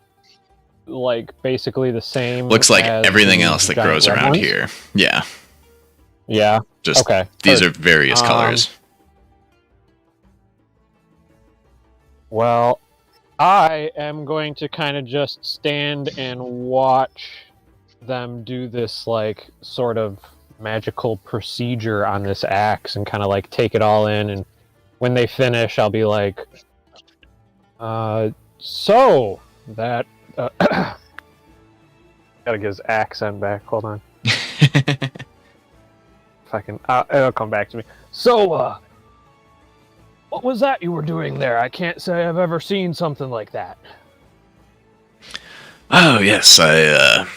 like basically the same? Looks like as everything the else that giant grows red around ones? here. Yeah, Yeah. just Okay. these Heard. are various colors. Well, I am going to kind of just stand and watch them do this like sort of magical procedure on this axe and kind of like take it all in, and when they finish I'll be like, so that gotta get his accent back, hold on. If I can, it'll come back to me. So what was that you were doing there? I can't say I've ever seen something like that. Oh yes, I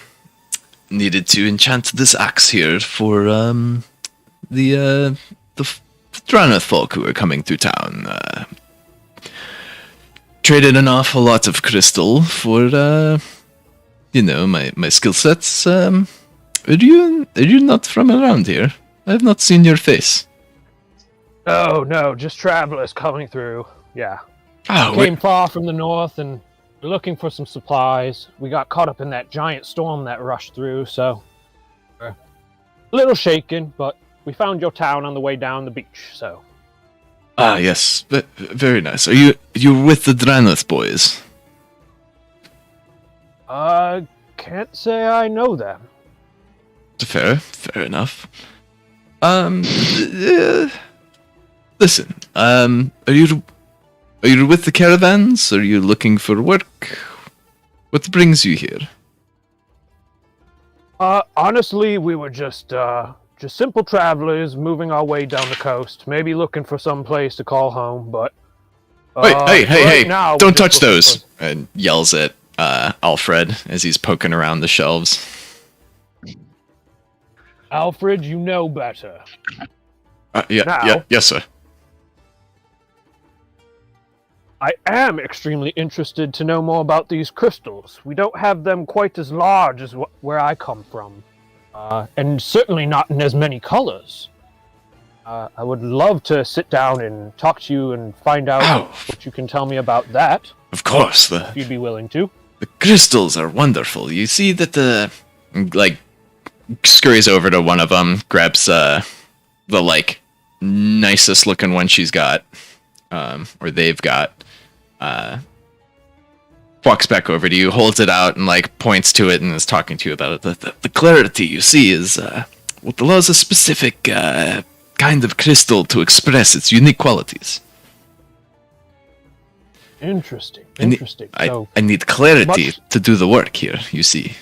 needed to enchant this axe here for the Drana folk who are coming through town. Traded an awful lot of crystal for my skill sets. Are you not from around here? I have not seen your face. Oh no, just travelers coming through. Yeah. Oh, Came far from the north and we're looking for some supplies. We got caught up in that giant storm that rushed through, so we're a little shaken, but we found your town on the way down the beach, so. Ah, yes, very nice. Are you with the Dranoth boys? Can't say I know them. Fair enough. Listen, are you with the caravans? Are you looking for work? What brings you here? Honestly, we were just simple travelers moving our way down the coast, maybe looking for some place to call home, but... Hey, now we're don't just touch looking those! And yells at Alfred as he's poking around the shelves. Alfred, you know better. Yes, sir. I am extremely interested to know more about these crystals. We don't have them quite as large as where I come from, and certainly not in as many colors. I would love to sit down and talk to you and find out what you can tell me about that. Of course, If you'd be willing to. the crystals are wonderful. You see that scurries over to one of them, grabs the nicest looking one she's got, or they've got. Walks back over to you, holds it out, and points to it, and is talking to you about it. The clarity you see is what allows a specific kind of crystal to express its unique qualities. Interesting. I need clarity to do the work here. You see.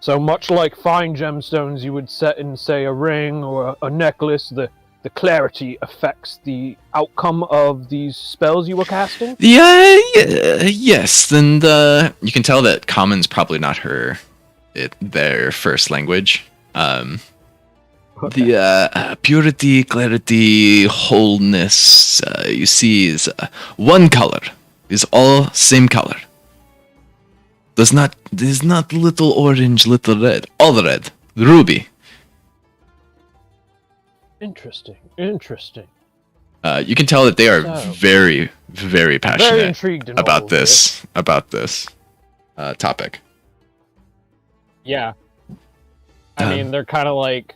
So much like fine gemstones you would set in, say, a ring or a necklace, the the clarity affects the outcome of these spells you were casting? Yes, and you can tell that Common's probably not their first language. Okay. The purity, clarity, wholeness, you see, is one color. Is all same color. There's not little orange, little red. All red. Ruby. Interesting. You can tell that they are So- very, very passionate Very intrigued in all about of this topic. Yeah. I mean, they're kind of like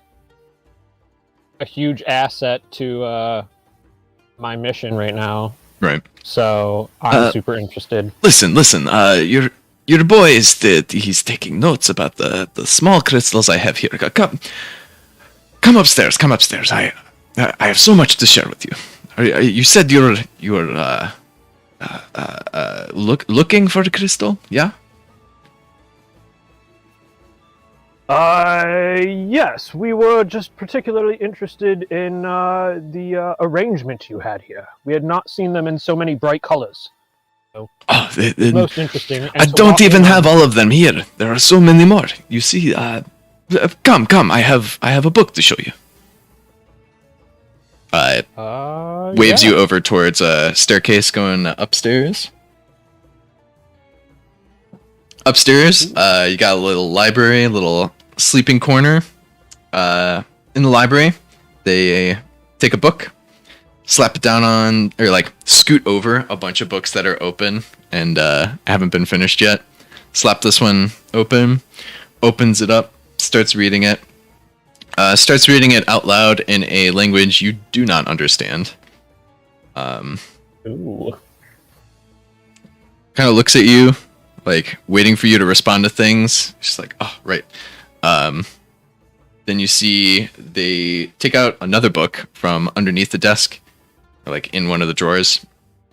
a huge asset to my mission right now. Right. So I'm super interested. Listen. Your boy he's taking notes about the small crystals I have here. Come upstairs. I have so much to share with you. You said you're looking for a crystal, yeah? Yes, we were just particularly interested in the arrangement you had here. We had not seen them in so many bright colors. Oh, Most interesting. I don't even have all of them here. There are so many more. You see, come. I have a book to show you. Waves you over towards a staircase going upstairs. Upstairs, you got a little library, a little sleeping corner. In the library, they take a book, slap it down on, or like scoot over a bunch of books that are open and haven't been finished yet. Slap this one open, opens it up, starts reading it. Starts reading it out loud in a language you do not understand. Ooh. Kind of looks at you, like waiting for you to respond to things. Just like, oh, right. Then you see they take out another book from underneath the desk, or like in one of the drawers,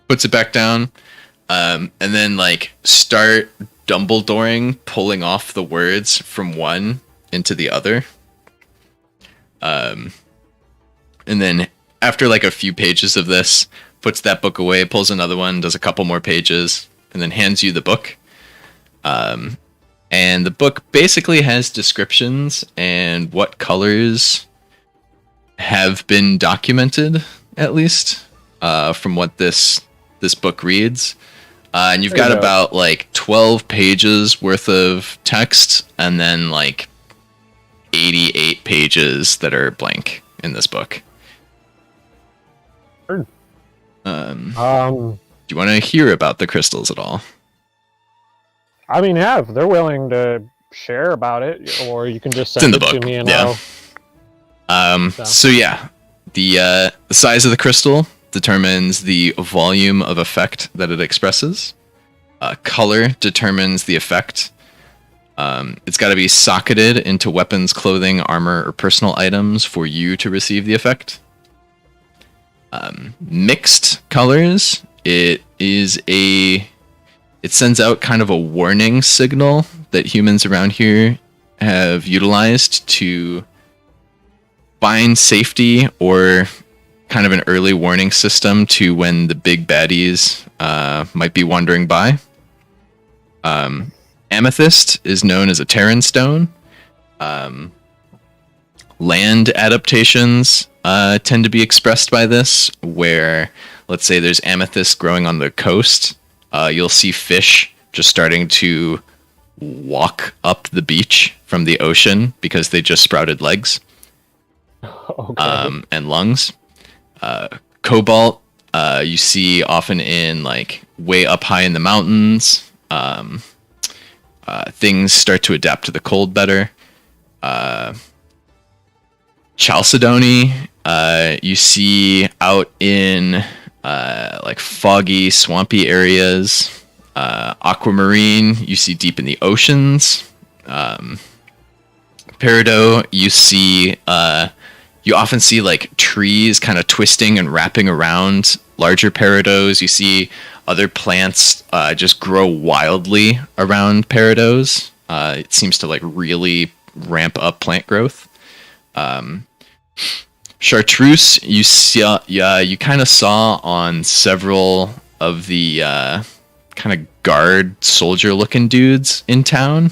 puts it back down, and then like start Dumbledoring, pulling off the words from one into the other. And then after like a few pages of this, puts that book away, pulls another one, does a couple more pages, and then hands you the book. And the book basically has descriptions and what colors have been documented, at least, from what this book reads. And you've got about like 12 pages worth of text, and then like 88 pages that are blank in this book. Sure. Do you want to hear about the crystals at all? I mean, yeah, if they're willing to share about it, or you can just It's in send the it book, to me and yeah. So yeah, the size of the crystal determines the volume of effect that it expresses. Color determines the effect. It's got to be socketed into weapons, clothing, armor, or personal items for you to receive the effect. Mixed colors, it sends out kind of a warning signal that humans around here have utilized to find safety, or kind of an early warning system to when the big baddies might be wandering by. Amethyst is known as a Terran stone. Land adaptations tend to be expressed by this, where, let's say there's amethyst growing on the coast, you'll see fish just starting to walk up the beach from the ocean because they just sprouted legs. Okay. And lungs. Cobalt, you see often in like way up high in the mountains. Things start to adapt to the cold better. Chalcedony, you see out in like foggy, swampy areas. Aquamarine, you see deep in the oceans. Peridot, you often see like trees kind of twisting and wrapping around larger peridots. You see other plants just grow wildly around peridots. It seems to like really ramp up plant growth. Chartreuse, you see, you kind of saw on several of the kind of guard soldier-looking dudes in town.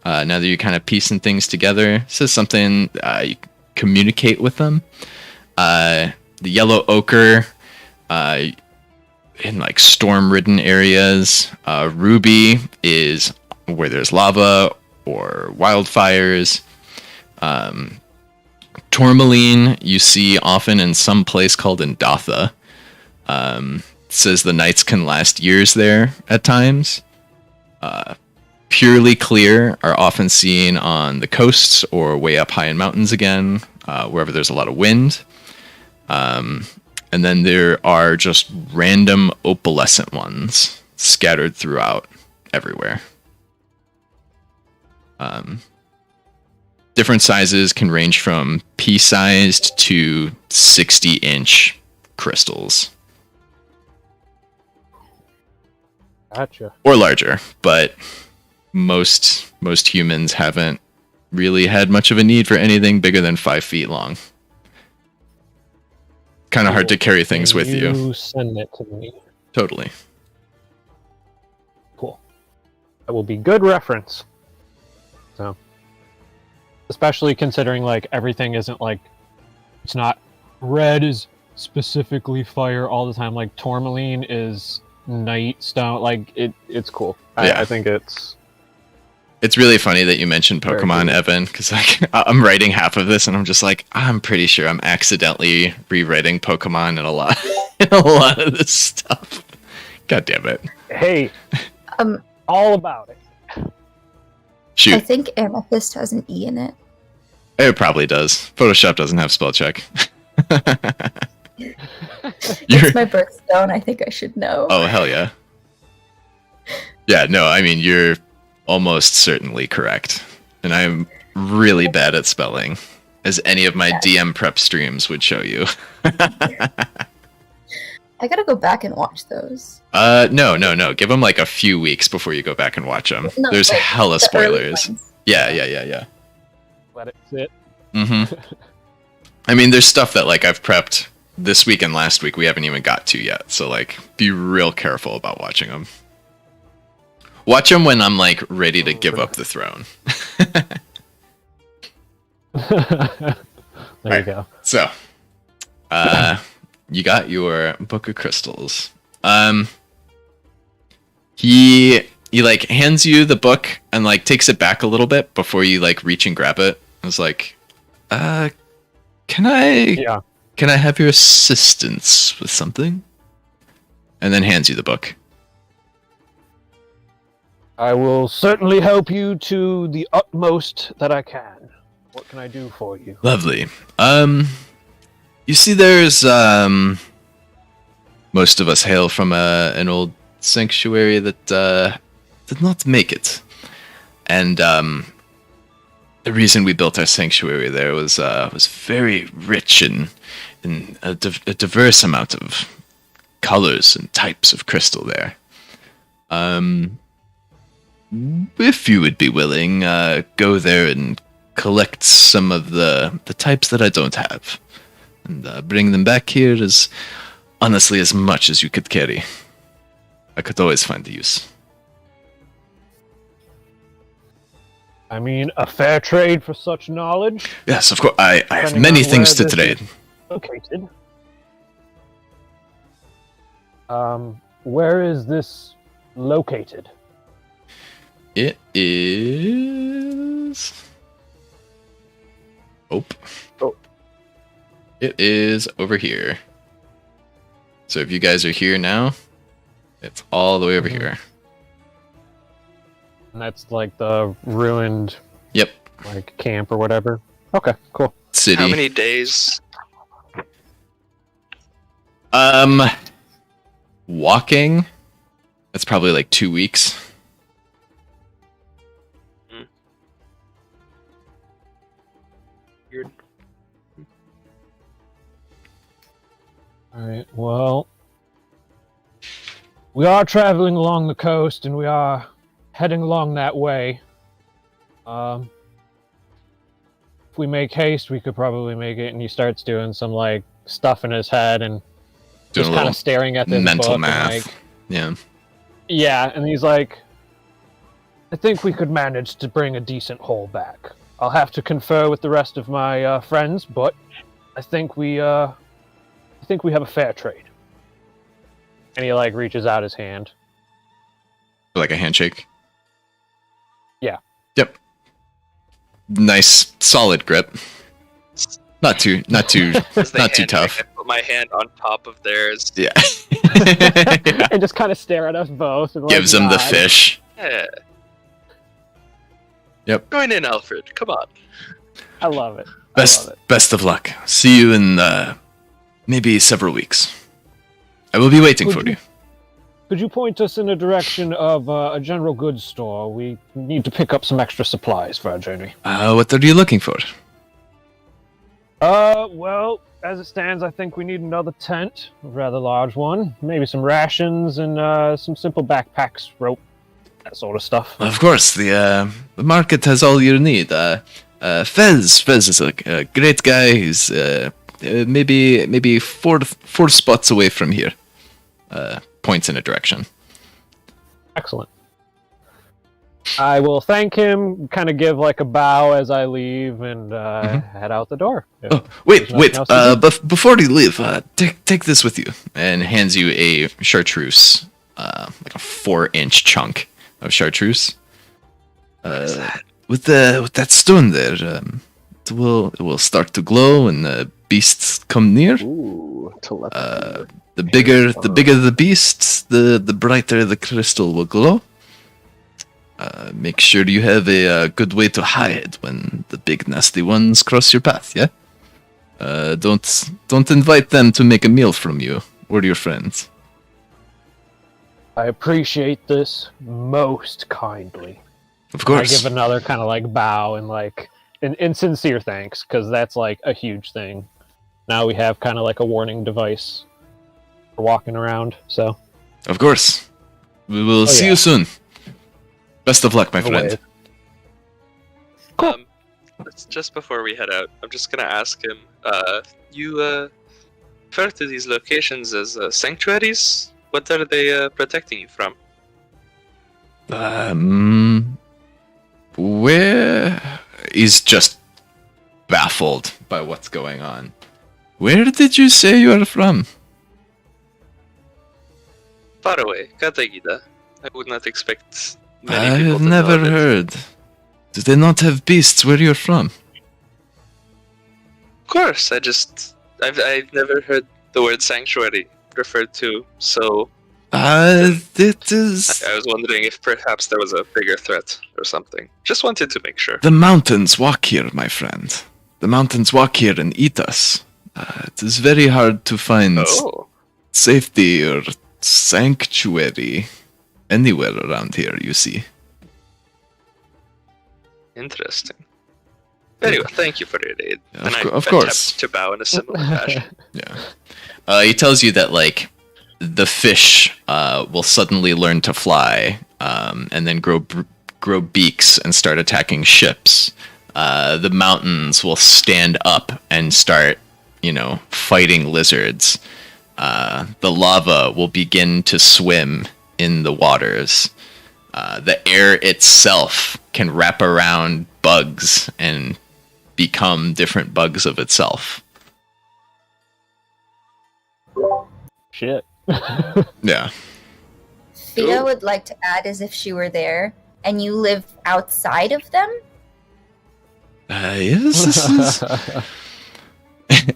Now that you're kind of piecing things together, this is something you communicate with them. The yellow ochre, in like storm-ridden areas. Ruby is where there's lava or wildfires. Tourmaline you see often in some place called Indatha. Says the nights can last years there at times. Purely clear are often seen on the coasts or way up high in mountains again, wherever there's a lot of wind. And then there are just random opalescent ones scattered throughout everywhere. Different sizes can range from pea-sized to 60-inch crystals. Gotcha. Or larger, but most humans haven't really had much of a need for anything bigger than 5 feet long. Kind of hard to carry things with you. You send it to me. Totally. Cool. That will be good reference. So, especially considering like everything isn't like, it's not red is specifically fire all the time. Like tourmaline is night stone. Like it's cool. Yeah. I think it's really funny that you mentioned Very Pokemon, good. Evan, because like I'm writing half of this and I'm just like, I'm pretty sure I'm accidentally rewriting Pokemon in a lot of this stuff. God damn it. hey, Um, all about it. I Shoot. think amethyst has an E in it. It probably does. Photoshop doesn't have spell check. You're- It's my birthstone. I think I should know. Oh, hell yeah. Yeah, no, I mean, you're almost certainly correct. And I'm really bad at spelling, as any of my DM prep streams would show you. I gotta go back and watch those. No. Give them like a few weeks before you go back and watch them. No, There's like, hella the early spoilers. ones. Yeah. Let it sit. Mm-hmm. I mean, there's stuff that like I've prepped this week and last week we haven't even got to yet. So like, be real careful about watching them. Watch them when I'm like ready to give up the throne. There you go. So, you got your book of crystals. He like hands you the book and like takes it back a little bit before you like reach and grab it. I was like, can I have your assistance with something? And then hands you the book. I will certainly help you to the utmost that I can. What can I do for you? Lovely. You see, there's most of us hail from an old sanctuary that did not make it, and the reason we built our sanctuary there was very rich in a diverse amount of colors and types of crystal there. If you would be willing, go there and collect some of the types that I don't have, and bring them back here as honestly as much as you could carry. I could always find the use. I mean, a fair trade for such knowledge. Yes, of course. I have Depending many on things where to this trade. is Located. Where is this located? It is. Oh. It is over here. So if you guys are here now, it's all the way over here. And that's like the ruined, Yep. like camp or whatever. Okay, cool. City. How many days? Walking. That's probably like 2 weeks. Weird. Alright, well, we are traveling along the coast and we are heading along that way. if we make haste, we could probably make it. And he starts doing some like stuff in his head and Doing just a kind little of staring at this mental book math. and like, Yeah. yeah, and he's like, I think we could manage to bring a decent haul back. I'll have to confer with the rest of my friends, but I think we have a fair trade. And he like reaches out his hand. Like a handshake. Yeah. Yep. Nice, solid grip. Not too As they not too hand tough. me, I put my hand on top of theirs. Yeah. And just kind of stare at us both. And, like, Gives him the nod. fish. Yeah. Yep. Join in, Alfred. Come on. I love it. I love it. Best of luck. See you in maybe several weeks. I will be waiting for you. Could you point us in the direction of a general goods store? We need to pick up some extra supplies for our journey. What are you looking for? Well, as it stands, I think we need another tent, a rather large one. Maybe some rations and some simple backpacks, rope, that sort of stuff. Of course, the market has all you need. Fez is a great guy. He's maybe four spots away from here. Points in a direction. Excellent. I will thank him, kind of give like a bow as I leave, and head out the door. Oh, wait! There's nothing else to do. Before you leave, take this with you, and hands you a chartreuse, like a 4-inch chunk of chartreuse. With that stone there, it will start to glow, and the beasts come near. Ooh, telepathy. The bigger the beasts, the brighter the crystal will glow. Make sure you have a good way to hide when the big nasty ones cross your path. Yeah. Don't invite them to make a meal from you or your friends. I appreciate this most kindly. Of course. I give another kind of like bow and like in sincere thanks, because that's like a huge thing. Now we have kind of like a warning device for walking around. So. Of course. We will see you soon. Best of luck, my friend. Cool. Just before we head out, I'm just gonna ask him. You refer to these locations as sanctuaries. What are they protecting you from? Where? He's just baffled by what's going on. Where did you say you are from? Far away, Katagida. I would not expect I many people have to never know that. heard. Do they not have beasts where you're from? Of course, I've never heard the word sanctuary referred to, so It is... I was wondering if perhaps there was a bigger threat or something. Just wanted to make sure. The mountains walk here, my friend. The mountains walk here and eat us. It is very hard to find Oh, safety or sanctuary anywhere around here, you see. interesting. Anyway, thank you for your aid. Yeah, And of I course. attempt to bow in a similar fashion. Yeah. He tells you that, like, the fish will suddenly learn to fly and then grow beaks and start attacking ships. The mountains will stand up and start, fighting lizards. The lava will begin to swim in the waters. The air itself can wrap around bugs and become different bugs of itself. Shit. Yeah. Thea would like to add as if she were there, and you live outside of them? Yes, this is...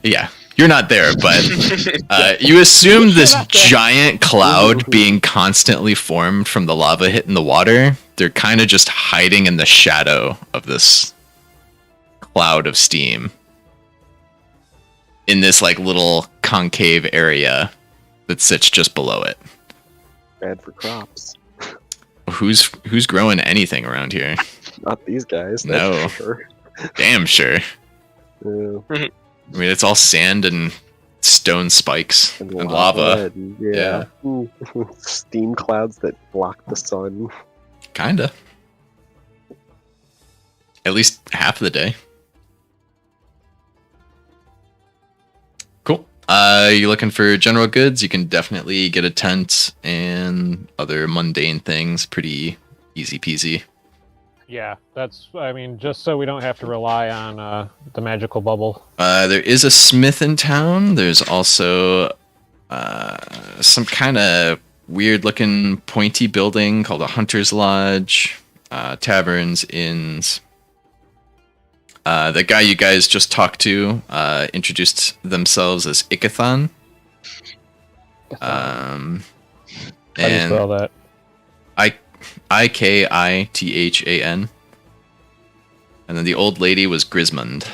Yeah, you're not there, but you assume this giant cloud being constantly formed from the lava hitting the water. They're kind of just hiding in the shadow of this cloud of steam in this like little concave area that sits just below it. Bad for crops. Who's growing anything around here? Not these guys. That's No. for sure. Damn sure. Yeah. I mean, it's all sand and stone spikes and lava. And, yeah. Ooh, steam clouds that block the sun. Kinda. At least half of the day. You looking for general goods? You can definitely get a tent and other mundane things. Pretty easy peasy. Yeah, I mean, just so we don't have to rely on the magical bubble. There is a smith in town. There's also some kind of weird-looking pointy building called a hunter's lodge. Taverns, inns. The guy you guys just talked to introduced themselves as Ikathon. How do you spell that? Ikithan. And then the old lady was Grismond.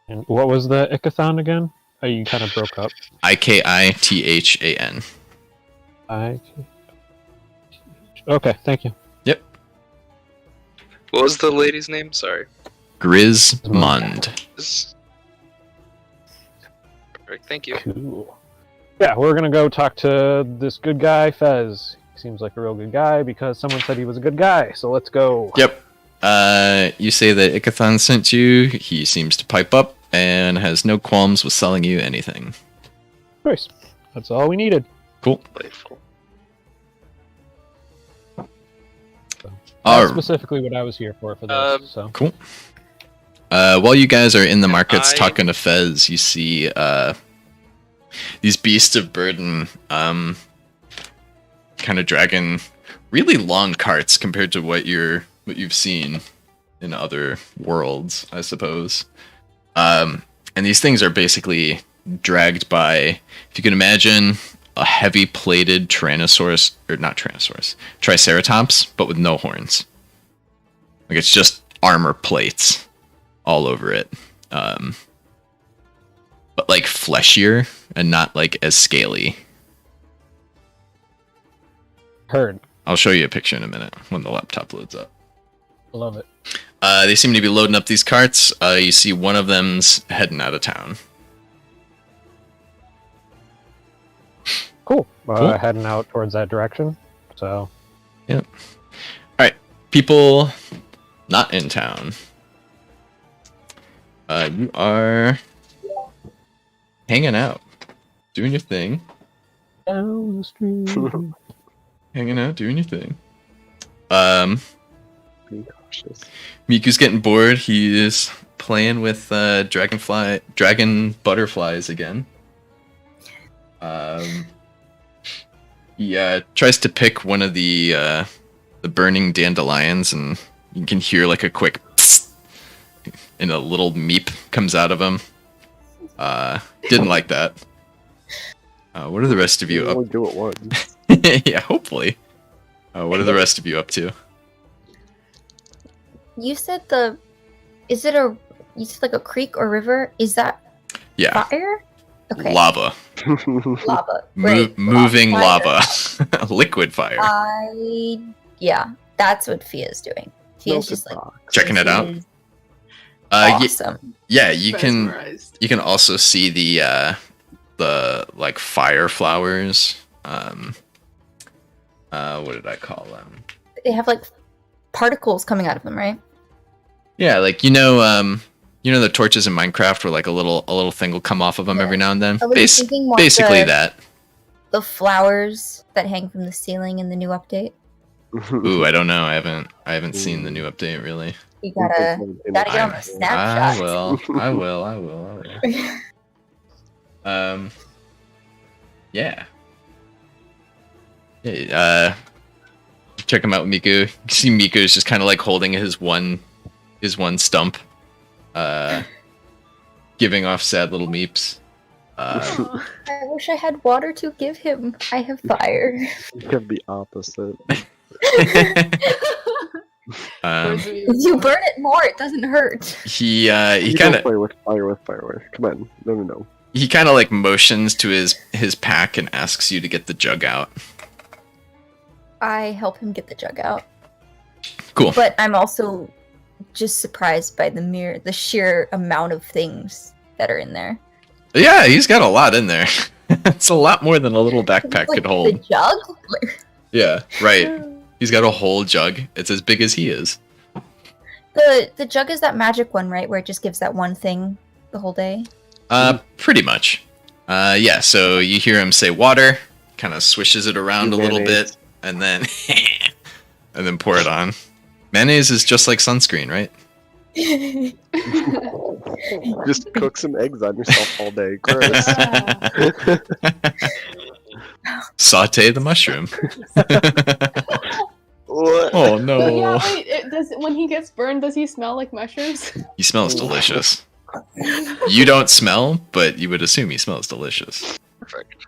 And what was the Ikathon again? Oh, you kind of broke up. Ikithan. Okay, thank you. Yep. What was the lady's name? Sorry. Grismond. Perfect. Thank you. Cool. Yeah, we're gonna go talk to this good guy, Fez. He seems like a real good guy because someone said he was a good guy. So let's go. Yep. You say that Ikathon sent you. He seems to pipe up and has no qualms with selling you anything. Nice. That's all we needed. Cool. Delightful. That's specifically what I was here for this. So Cool. While you guys are in the Can markets I- talking to Fez, you see these beasts of burden kind of dragging really long carts compared to what you've seen in other worlds, I suppose. And these things are basically dragged by, if you can imagine, a heavy plated Tyrannosaurus, or not Tyrannosaurus, Triceratops, but with no horns. Like it's just armor plates all over it. But like fleshier and not like as scaly. heard. I'll show you a picture in a minute when the laptop loads up. Love it. They seem to be loading up these carts. You see one of them's heading out of town. Cool. Cool. Heading out towards that direction. So Yep. Alright, people not in town. You are hanging out, doing your thing. down the street. Hanging out, doing your thing. Be cautious. Miku's getting bored. He is playing with dragon butterflies again. He tries to pick one of the burning dandelions, and you can hear like a quick psst, and a little meep comes out of him. Didn't like that. What are the rest of you up? Only do it once. Yeah, hopefully. What are the rest of you up to? You said you said like a creek or river? Is that Yeah, fire? Okay. lava. Lava. Right. Moving Fire. lava. Liquid fire. Yeah, that's what Fia's doing. Fia's just like Checking it out? this is Ye- awesome. yeah, you can Mesmerized. also see the like fire flowers. What did I call them? They have like particles coming out of them, right? Yeah, like the torches in Minecraft where like a little thing will come off of them Yeah. every now and then. I was thinking more Basically the- that. The flowers that hang from the ceiling in the new update. Ooh, I don't know. I haven't seen the new update really. You gotta get on the I Snapchat. will. I will. Yeah. Yeah, check him out, Miku. You see Miku is just kind of like holding his one stump, giving off sad little meeps. Aw. I wish I had water to give him. I have fire. You have the opposite. Where's If the- you burn it more, it doesn't hurt. he You kind don't of play with fire. Come on. No. he kind of like motions to his pack and asks you to get the jug out. I help him get the jug out. Cool. But I'm also just surprised by the sheer amount of things that are in there. Yeah, he's got a lot in there. It's a lot more than a little backpack Like, could hold. The jug? Like, Yeah, right. He's got a whole jug. It's as big as he is. The jug is that magic one, right? Where it just gives that one thing the whole day? Pretty much. Yeah, so you hear him say water, kind of swishes it around a little bit, and then and then pour it on. Mayonnaise is just like sunscreen, right? Just cook some eggs on yourself all day. Gross. Saute the mushroom. What? Oh no. But yeah, wait, when he gets burned, does he smell like mushrooms? He smells delicious. You don't smell, but you would assume he smells delicious. Perfect.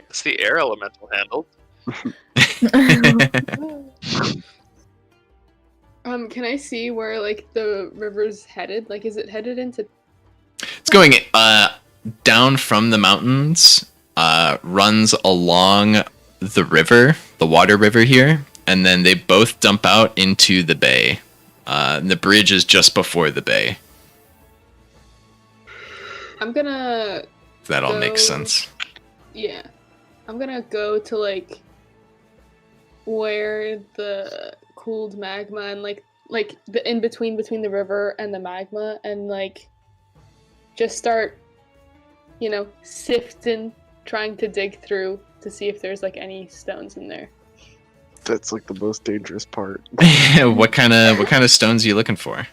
It's the air elemental handled. Can I see where like the river's headed? Like, is it headed into? It's going down from the mountains, runs along the river, the water river here, and then they both dump out into the bay. And the bridge is just before the bay. I'm gonna. If that all makes So- sense. Yeah, I'm gonna go to like where the cooled magma and like the in between the river and the magma, and like just start, sifting, trying to dig through to see if there's like any stones in there. That's like the most dangerous part. What kind of stones are you looking for?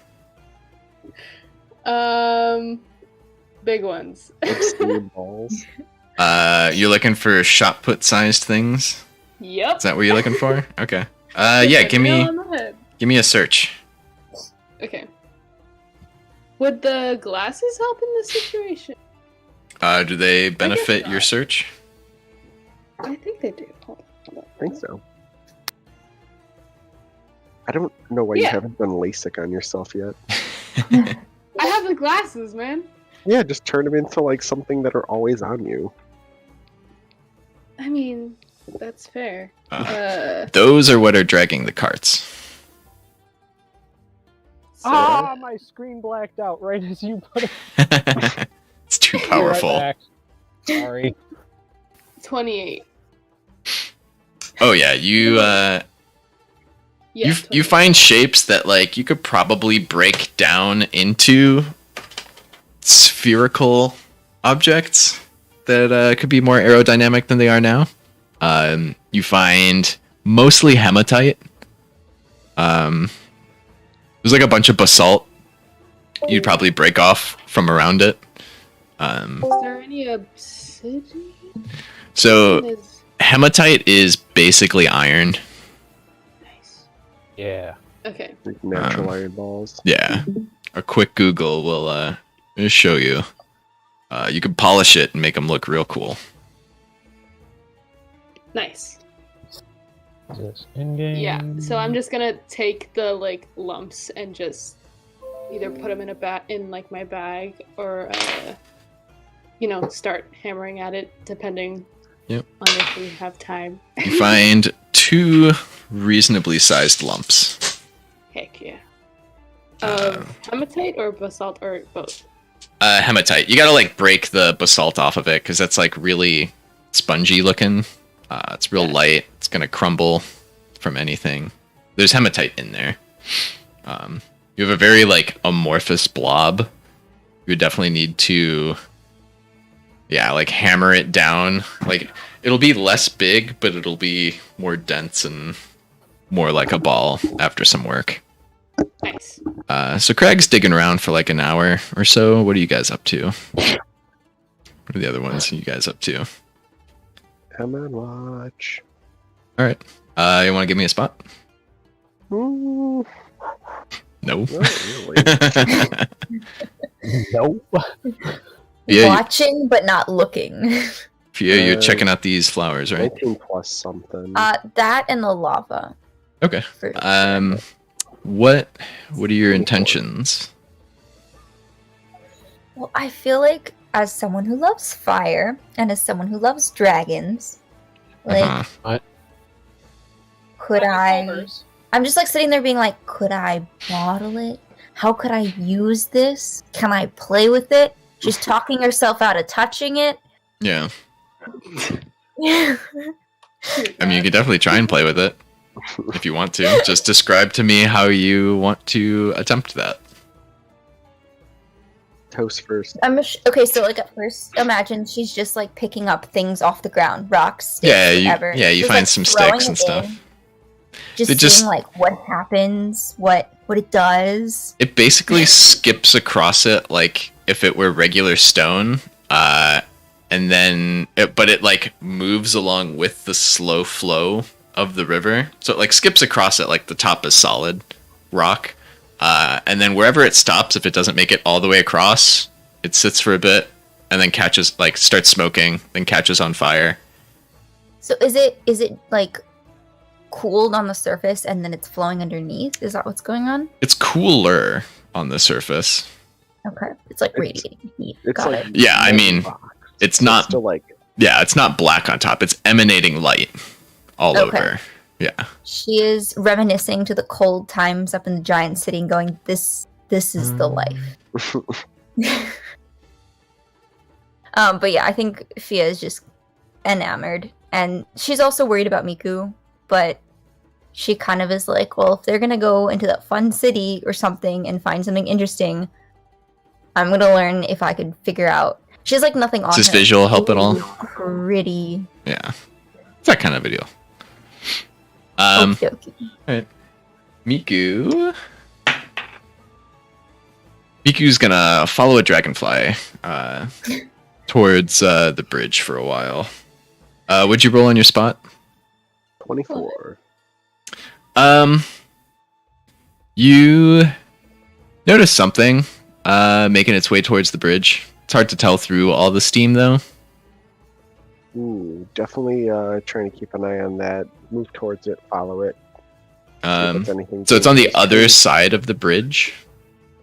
Big ones. Obsidian balls. You're looking for shot put sized things? Yep. Is that what you're looking for? Okay. Yeah, give Nail on the head. me a search. Okay. Would the glasses help in this situation? Do they benefit not. your search? I think they do. Hold on. I think so. I don't know why you Yeah. haven't done LASIK on yourself yet. I have the glasses, man. Yeah, just turn them into like something that are always on you. I mean, that's fair. Those are what are dragging the carts. Ah, my screen blacked out right as you put it. It's too Right powerful. back. Sorry. 28. Oh yeah, you Yeah, you 28. find shapes that like you could probably break down into spherical objects that could be more aerodynamic than they are now. You find mostly hematite. There's like a bunch of basalt you'd probably break off from around it. Is there any obsidian? So Is hematite is basically iron. nice. Yeah. Okay. Like natural iron balls. Yeah. A quick Google will show you. You can polish it and make them look real cool. Nice. Is this in-game? Yeah. So I'm just gonna take the like lumps and just either put them in like my bag or start hammering at it depending Yep. on if we have time. You find 2 reasonably sized lumps. Heck yeah. Uh, Hematite or basalt or both? Hematite. You gotta like break the basalt off of it because that's like really spongy looking. It's real Yeah. light. It's gonna crumble from anything. There's hematite in there. You have a very like amorphous blob. You would definitely need to, like hammer it down. Like it'll be less big, but it'll be more dense and more like a ball after some work. Nice. So Craig's digging around for like an hour or so. What are you guys up to? What are the other ones you guys up to? Come on, watch. All right. You want to give me a spot? Ooh, No. not really. Nope. Yeah, Watching but not looking. you're checking out these flowers, right? 19 plus something. That and the lava. Okay. For What are your intentions? Well, I feel like as someone who loves fire and as someone who loves dragons, like, Uh-huh. could I? I'm just like sitting there being like, could I bottle it? How could I use this? Can I play with it? She's talking herself out of touching it. Yeah. I mean, you could definitely try and play with it. if you want to. Just describe to me how you want to attempt that. Toast first. Okay, so like at first, imagine she's just like picking up things off the ground, rocks, sticks, Yeah, whatever. you Just, find like, some throwing sticks and it stuff. in, They just just- seeing like what happens, what it does. It basically skips across it like if it were regular stone, and then but it like moves along with the slow flow of the river. So it like skips across it like the top is solid rock, and then wherever it stops, if it doesn't make it all the way across, it sits for a bit and then starts smoking, then catches on fire. So is it like cooled on the surface and then it's flowing underneath? Is that what's going on? It's cooler on the surface. Okay, it's like radiating heat. It's Got like it. Yeah, I mean, it's not still like it's not black on top. It's emanating light all Okay. over. Yeah. She is reminiscing to the cold times up in the giant city and going, This is the life. But yeah, I think Fia is just enamored. And she's also worried about Miku, but she kind of is like, well, if they're gonna go into that fun city or something and find something interesting, I'm gonna learn if I could figure out. She has like nothing on Does her. visual help at all? Pretty. Yeah. It's that kind of video. Um, Okey-dokey. Miku's gonna follow a dragonfly towards the bridge for a while. Would you roll on your spot? 24. You notice something making its way towards the bridge. It's hard to tell through all the steam, though. Ooh, definitely trying to keep an eye on that. Move towards it, follow it. See if it's anything So it's on the dangerous. other side of the bridge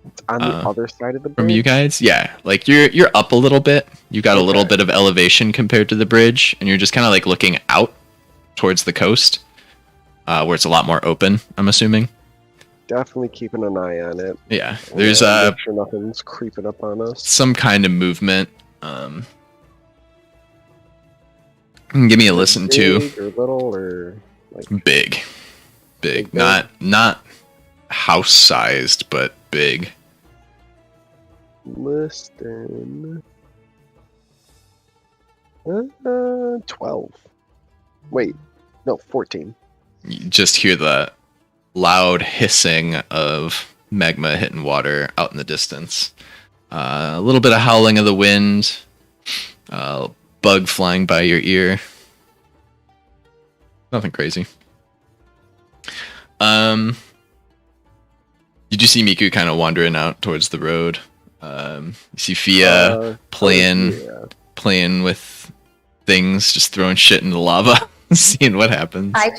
It's on the other side of the bridge. from you guys. Yeah, like you're up a little bit. You got a little Okay. bit of elevation compared to the bridge, and you're just kind of like looking out towards the coast, where it's a lot more open. I'm assuming. Definitely keeping an eye on it. Yeah, there's make sure nothing's creeping up on us. some kind of movement. Give me a listen to. Big or little or like Big. Big. Not house sized, but big. listen. 12. Wait, no, 14. You just hear the loud hissing of magma hitting water out in the distance. A little bit of howling of the wind. Bug flying by your ear. Nothing crazy. You just see Miku kind of wandering out towards the road. You see Fia playing with things, just throwing shit in the lava, seeing what happens. I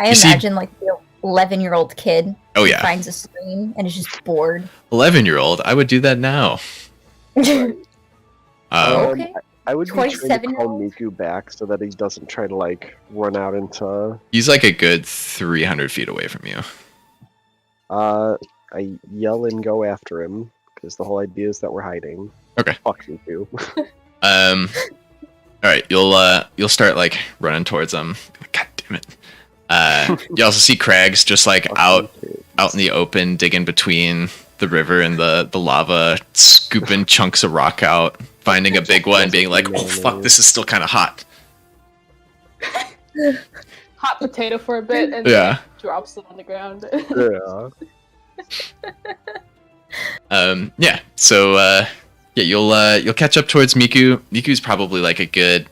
You see- imagine like the 11-year-old kid Oh who yeah, finds a stream and is just bored. 11-year-old. I would do that now. Okay. I would be trying to 27-year-old? call Miku back so that he doesn't try to like run out into. He's like a good 300 feet away from you. I yell and go after him because the whole idea is that we're hiding. Okay. Fuck Miku. All right, you'll start like running towards them. God damn it. You also see Craigs just like out in the open, digging between the river and the lava, scooping chunks of rock out, finding a big one, being like, "Oh fuck, this is still kind of hot." Hot potato for a bit and Yeah. then drops it on the ground. Yeah. Yeah. So yeah, you'll catch up towards Miku. Miku's probably like a good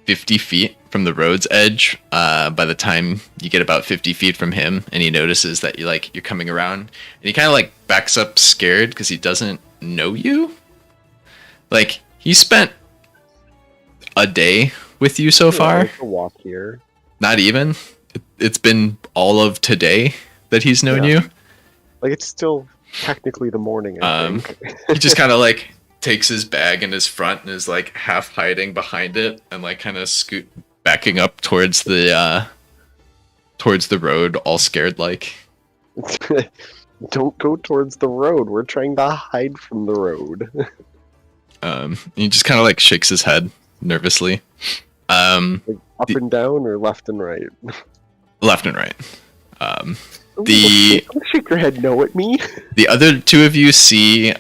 50 feet from the road's edge. By the time you get about 50 feet from him, and he notices that you're coming around, and he kind of like backs up scared because he doesn't know you. Like he spent a day with you so far. It's a walk here. Not even. It's been all of today that he's known Yeah. you. Like it's still technically the morning. I think. He just kind of like takes his bag in his front and is like half hiding behind it and like kind of backing up towards the road, all scared like. Don't go towards the road. We're trying to hide from the road. He just kind of like shakes his head nervously. Like up and down or left and right. Left and right. Don't shake your head no at me. The other two of you see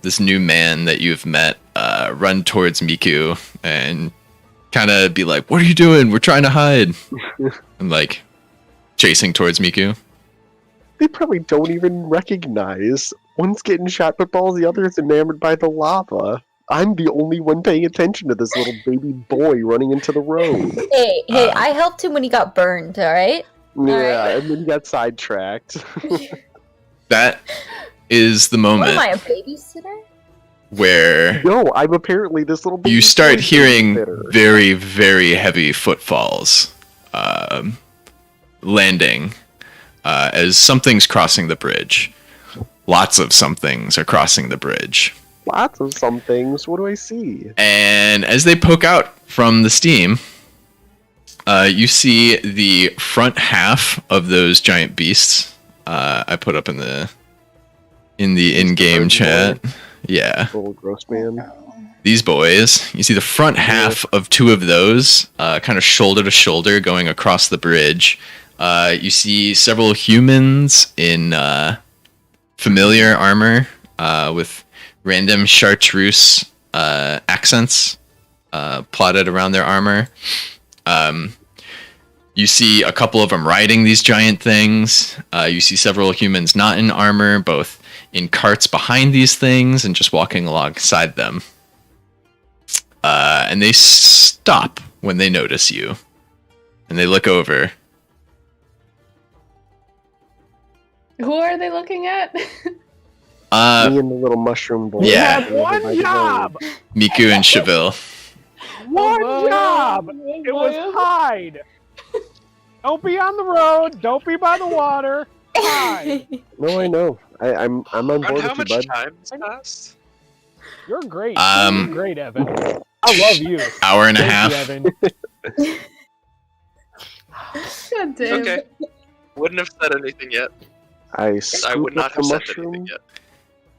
this new man that you've met run towards Miku and kind of be like, "What are you doing? We're trying to hide." And like chasing towards Miku. They probably don't even recognize. One's getting shot by balls, the other is enamored by the lava. I'm the only one paying attention to this little baby boy running into the road. Hey, I helped him when he got burned, alright? Yeah, and then he got sidetracked. That is the What moment am I, a babysitter? where No, I'm apparently this little baby you start boy hearing babysitter. very, very heavy footfalls landing as something's crossing the bridge. Lots of somethings are crossing the bridge. Lots of some things. What do I see? And as they poke out from the steam, you see the front half of those giant beasts. I put up in the in-game chat. Yeah. Little gross man. These boys, you see the front half of two of those, kind of shoulder to shoulder going across the bridge. You see several humans in familiar armor with random chartreuse accents plotted around their armor. You see a couple of them riding these giant things. You see several humans not in armor, both in carts behind these things and just walking alongside them. And they stop when they notice you. And they look over. Who are they looking at? Me and the little mushroom boy. Yeah. You had one job! Miku and Cheville. One boy. job! Oh, It was boy. hide! Don't be on the road, don't be by the water, hide! No, I know. I'm on board Around how with much you, bud. time has passed? You're great. Um, You're great, Evan. I love you. Hour and a Thank half. you, Evan. God damn. Okay. Wouldn't have said anything yet. I I scoop would not up the have said mushroom anything yet.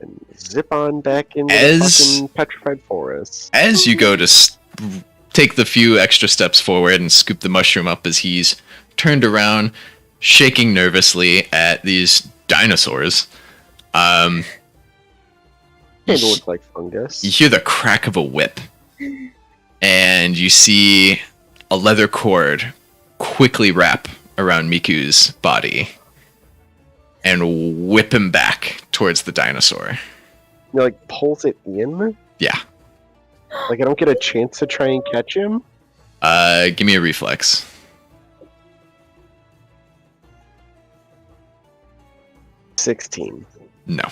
and zip on back into As- the fucking petrified forest. As you go to take the few extra steps forward and scoop the mushroom up as he's turned around, shaking nervously at these dinosaurs, Kind of look like fungus. you hear the crack of a whip. And you see a leather cord quickly wrap around Miku's body and whip him back towards the dinosaur. You like pulls it in. Yeah. Like I don't get a chance to try and catch him. Give me a reflex. 16. No.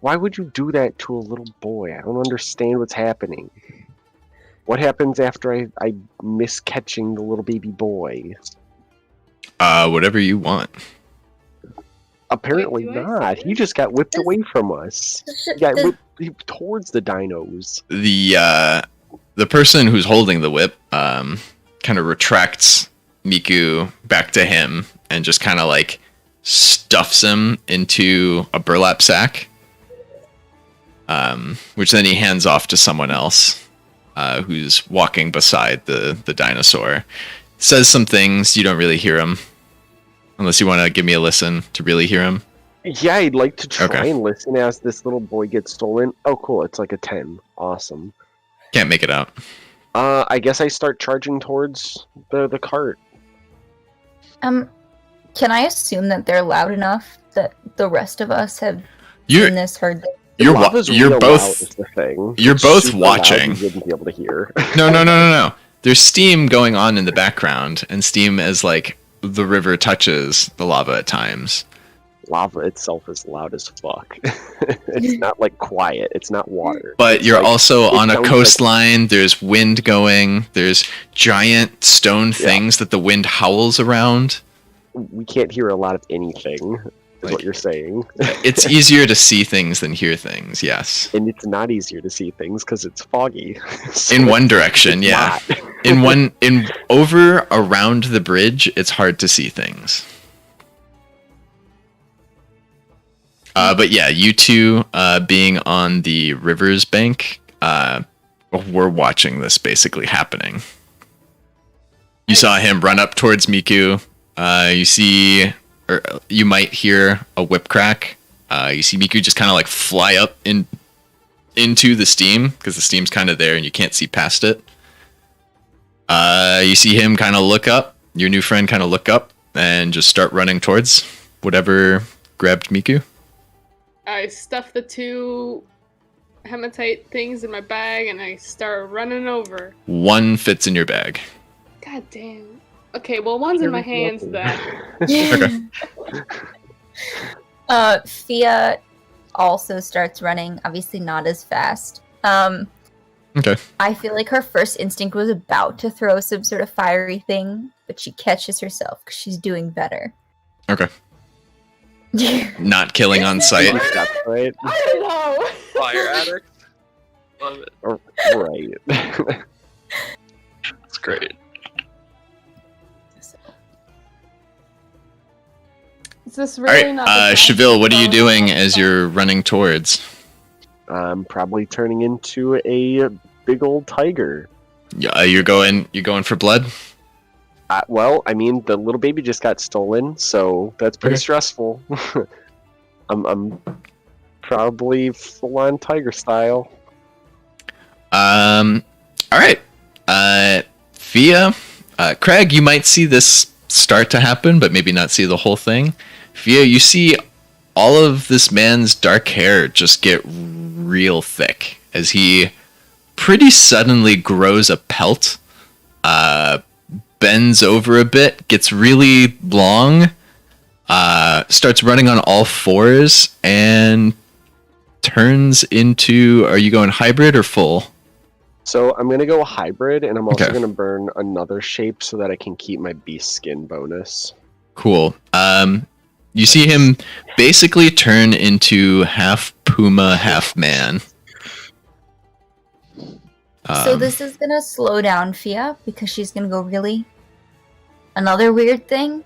Why would you do that to a little boy? I don't understand what's happening. What happens after I miss catching the little baby boy? Whatever you want. Apparently Wait, do I not. see He it? just got whipped away from us. He got whipped towards the dinos. The person who's holding the whip kind of retracts Miku back to him and just kind of like stuffs him into a burlap sack, which then he hands off to someone else who's walking beside the dinosaur. Says some things, you don't really hear him unless you want to give me a listen to really hear him. Yeah, I'd like to try Okay. and listen as this little boy gets stolen. Oh, cool. It's like a 10. Awesome. Can't make it out. I guess I start charging towards the cart. Can I assume that they're loud enough that the rest of us have You're seen this, heard this? you're Lava's you're real both loud is the thing. you're It's both super loud, watching. You wouldn't be able to hear. No. There's steam going on in the background, and steam as like the river touches the lava at times. Lava itself is loud as fuck. It's not like quiet. It's not water. But It's you're like- also it on a sounds like- coastline. There's wind going. There's giant stone things that the wind howls around. We can't hear a lot of anything, is Like- what you're saying. It's easier to see things than hear things. Yes, And it's not easier to see things because it's foggy. So in one direction, it's yeah. not. In over around the bridge, it's hard to see things. But yeah, you two being on the river's bank, we're watching this basically happening. You saw him run up towards Miku. You see, or you might hear a whip crack. You see Miku just kind of like fly up into the steam because the steam's kind of there and you can't see past it. You see him kind of look up. Your new friend kind of look up and just start running towards whatever grabbed Miku. I stuff the 2 hematite things in my bag and I start running over. 1 fits in your bag. God damn. Okay, well, one's in my hands then. Okay. Fia also starts running, obviously not as fast. Okay. I feel like her first instinct was about to throw some sort of fiery thing, but she catches herself because she's doing better. Okay. Not killing on sight. That's right. I don't know. Fire addict. Love it. Right. That's great. Is this All really right, not? the time Cheville, to what are you go? doing as you're running towards? I'm probably turning into a big old tiger. You're going for blood? Well, I mean, the little baby just got stolen, so that's pretty Okay. stressful. I'm probably full on tiger style. All right. Fia, Craig, you might see this start to happen, but maybe not see the whole thing. Fia, you see all of this man's dark hair just get real thick as he pretty suddenly grows a pelt, bends over a bit, gets really long, starts running on all fours, and turns into... Are you going hybrid or full? So I'm gonna go hybrid, and I'm also Okay. gonna burn another shape so that I can keep my beast skin bonus. Cool. You see him basically turn into half puma, half man. So this is gonna slow down Fia because she's gonna go, really? Another weird thing?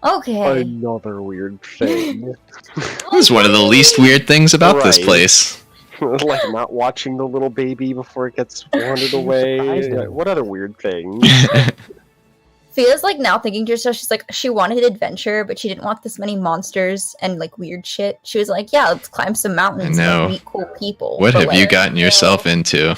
Okay. Another weird thing. This is one of the least weird things about this Right. place. Like not watching the little baby before it gets wandered away. surprised Yeah, him. what other weird thing? Fia's like now thinking to herself, she's like, she wanted adventure, but she didn't want this many monsters and like weird shit. She was like, yeah, let's climb some mountains I know. and meet cool people. What But, have you like, gotten yourself into?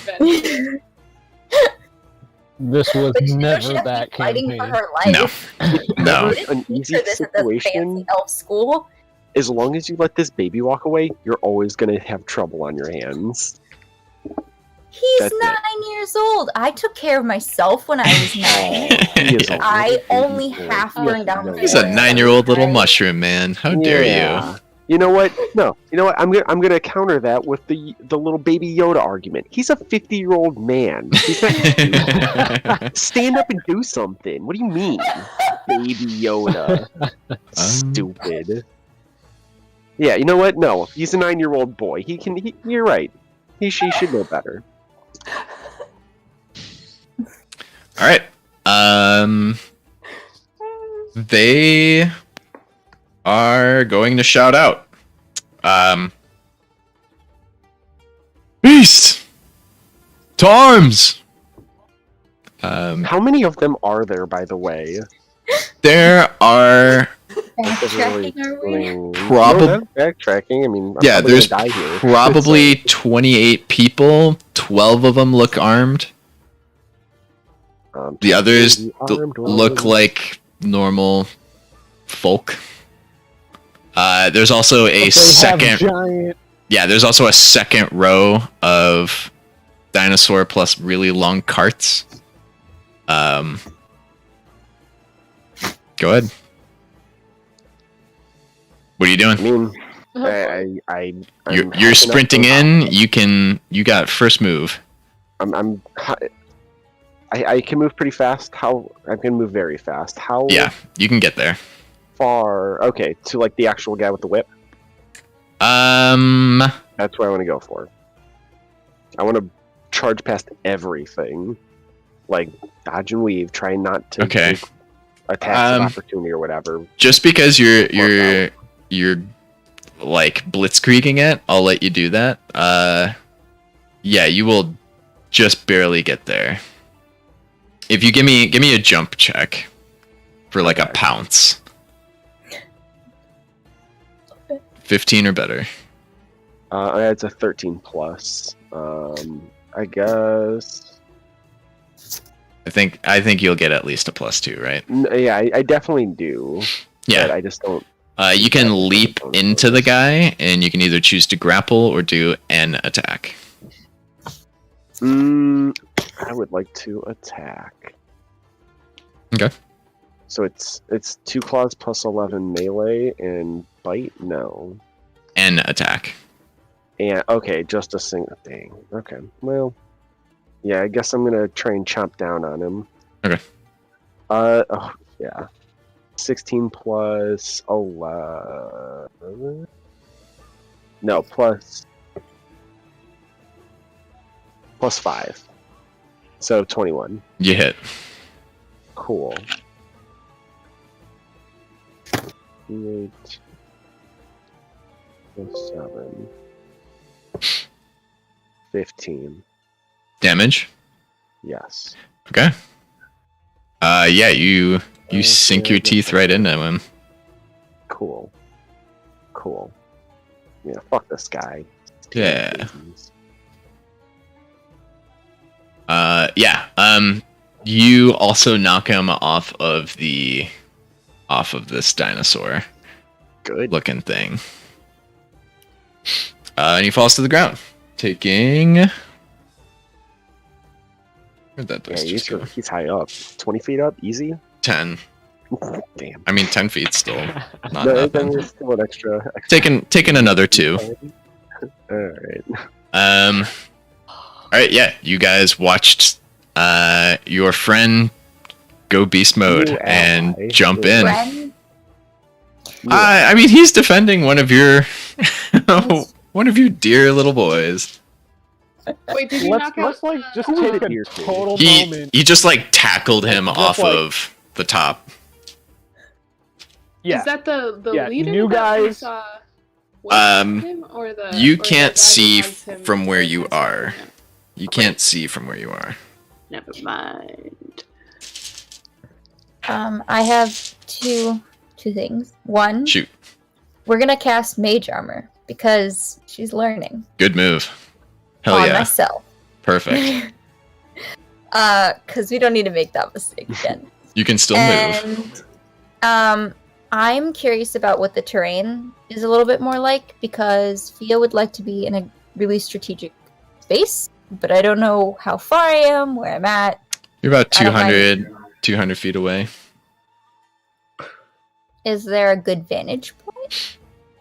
This was But she knows never she'd have to that be fighting for campaign. her life. No. We didn't An teach easy her this at the fancy situation. elf school. As long as you let this baby walk away, you're always gonna have trouble on your hands. He's That's it. 9 years old. I took care of myself when I was 9. He is a I little baby only boy. half He has burned down no the He's a forest. 9-year-old little Right? mushroom, man. How dare Yeah. You know what? No. You know what? I'm gonna counter that with the little baby Yoda argument. He's a 50-year-old man. He's not you? stand up and do something. What do you mean, baby Yoda? Stupid. Yeah. You know what? No. He's a 9-year-old boy. He can. You're right. She should know better. All right. They are going to shout out. Beast! To arms! How many of them are there, by the way? There are Backtracking, are we? Backtracking. I mean, I'm Yeah, probably there's gonna die here. probably 28 people. 12 of them look armed. The others look like normal folk. There's also a They have second... giant. Yeah, there's also a second row of dinosaur plus really long carts. Go ahead. What are you I doing? mean, I'm You're hopping up sprinting the- in. You got first move. I can move pretty fast. I can move very fast. How Yeah, you can get there. far? Okay, to like the actual guy with the whip. That's what I want to go for. I want to charge past everything, like dodge and weave, try not to Okay. take attacks of opportunity or whatever. Just because you're like blitzkrieging it, I'll let you do that. Yeah, you will just barely get there. If you give me a jump check for like a pounce. 15 or better. It's a 13 plus. I guess. I think you'll get at least a +2, right? Yeah, I definitely do. Yeah. But I just don't. You can leap into the guy, and you can either choose to grapple or do an attack. I would like to attack. Okay. So it's 2 claws plus 11 melee and bite. No. An attack. And okay, just a single thing. Okay, well, yeah, I guess I'm gonna try and chomp down on him. Okay. Oh yeah, 16 plus 11. No, plus 5. So 21. You hit. Cool. 8 plus 7. 15. Damage. Yes. Okay. Yeah, you sink your teeth right into him. Cool. Yeah, fuck this guy. Yeah. You also knock him off of this dinosaur Good. looking thing. And he falls to the ground, taking. Where'd that Yeah, dice just go? he's high up. 20 feet up, easy. 10. Damn. I mean, 10 feet still. Not No, nothing. there's still an extra. Taking another 2. All right. All right, yeah. You guys watched your friend go beast mode New and ally. jump Yeah. in. Friend? I mean, he's defending one of your dear little boys. Wait, did you knock out? Let's like just Who take is it a here? total He moment. just like tackled him Just off like- of the top. Yeah. Is that the Yeah, leader? new that guys- was, him, or the You or the can't guy see who has him from where in you his are. hand? You can't see from where you are. Never mind. I have two things. One, Shoot. we're gonna cast Mage Armor because she's learning Good move. Hell on yeah. myself. Perfect. Because we don't need to make that mistake again. You can still move. And I'm curious about what the terrain is a little bit more like because Fia would like to be in a really strategic space, but I don't know how far I am, where I'm at. You're about I don't mind. 200 feet away. Is there a good vantage point?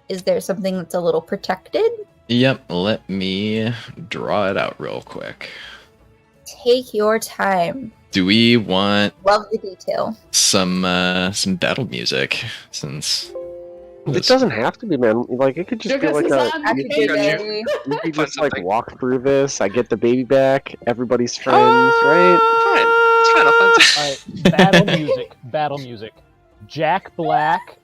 Is there something that's a little protected? Yep, let me draw it out real quick. Take your time. Do we want Love the detail. some battle music since It doesn't have to be, man. Like it could just be like a. Happy You birthday. could just Find like something. walk through this. I get the baby back. Everybody's friends, right? Fine. It's fine. I'll find some. Alright, battle music. Jack Black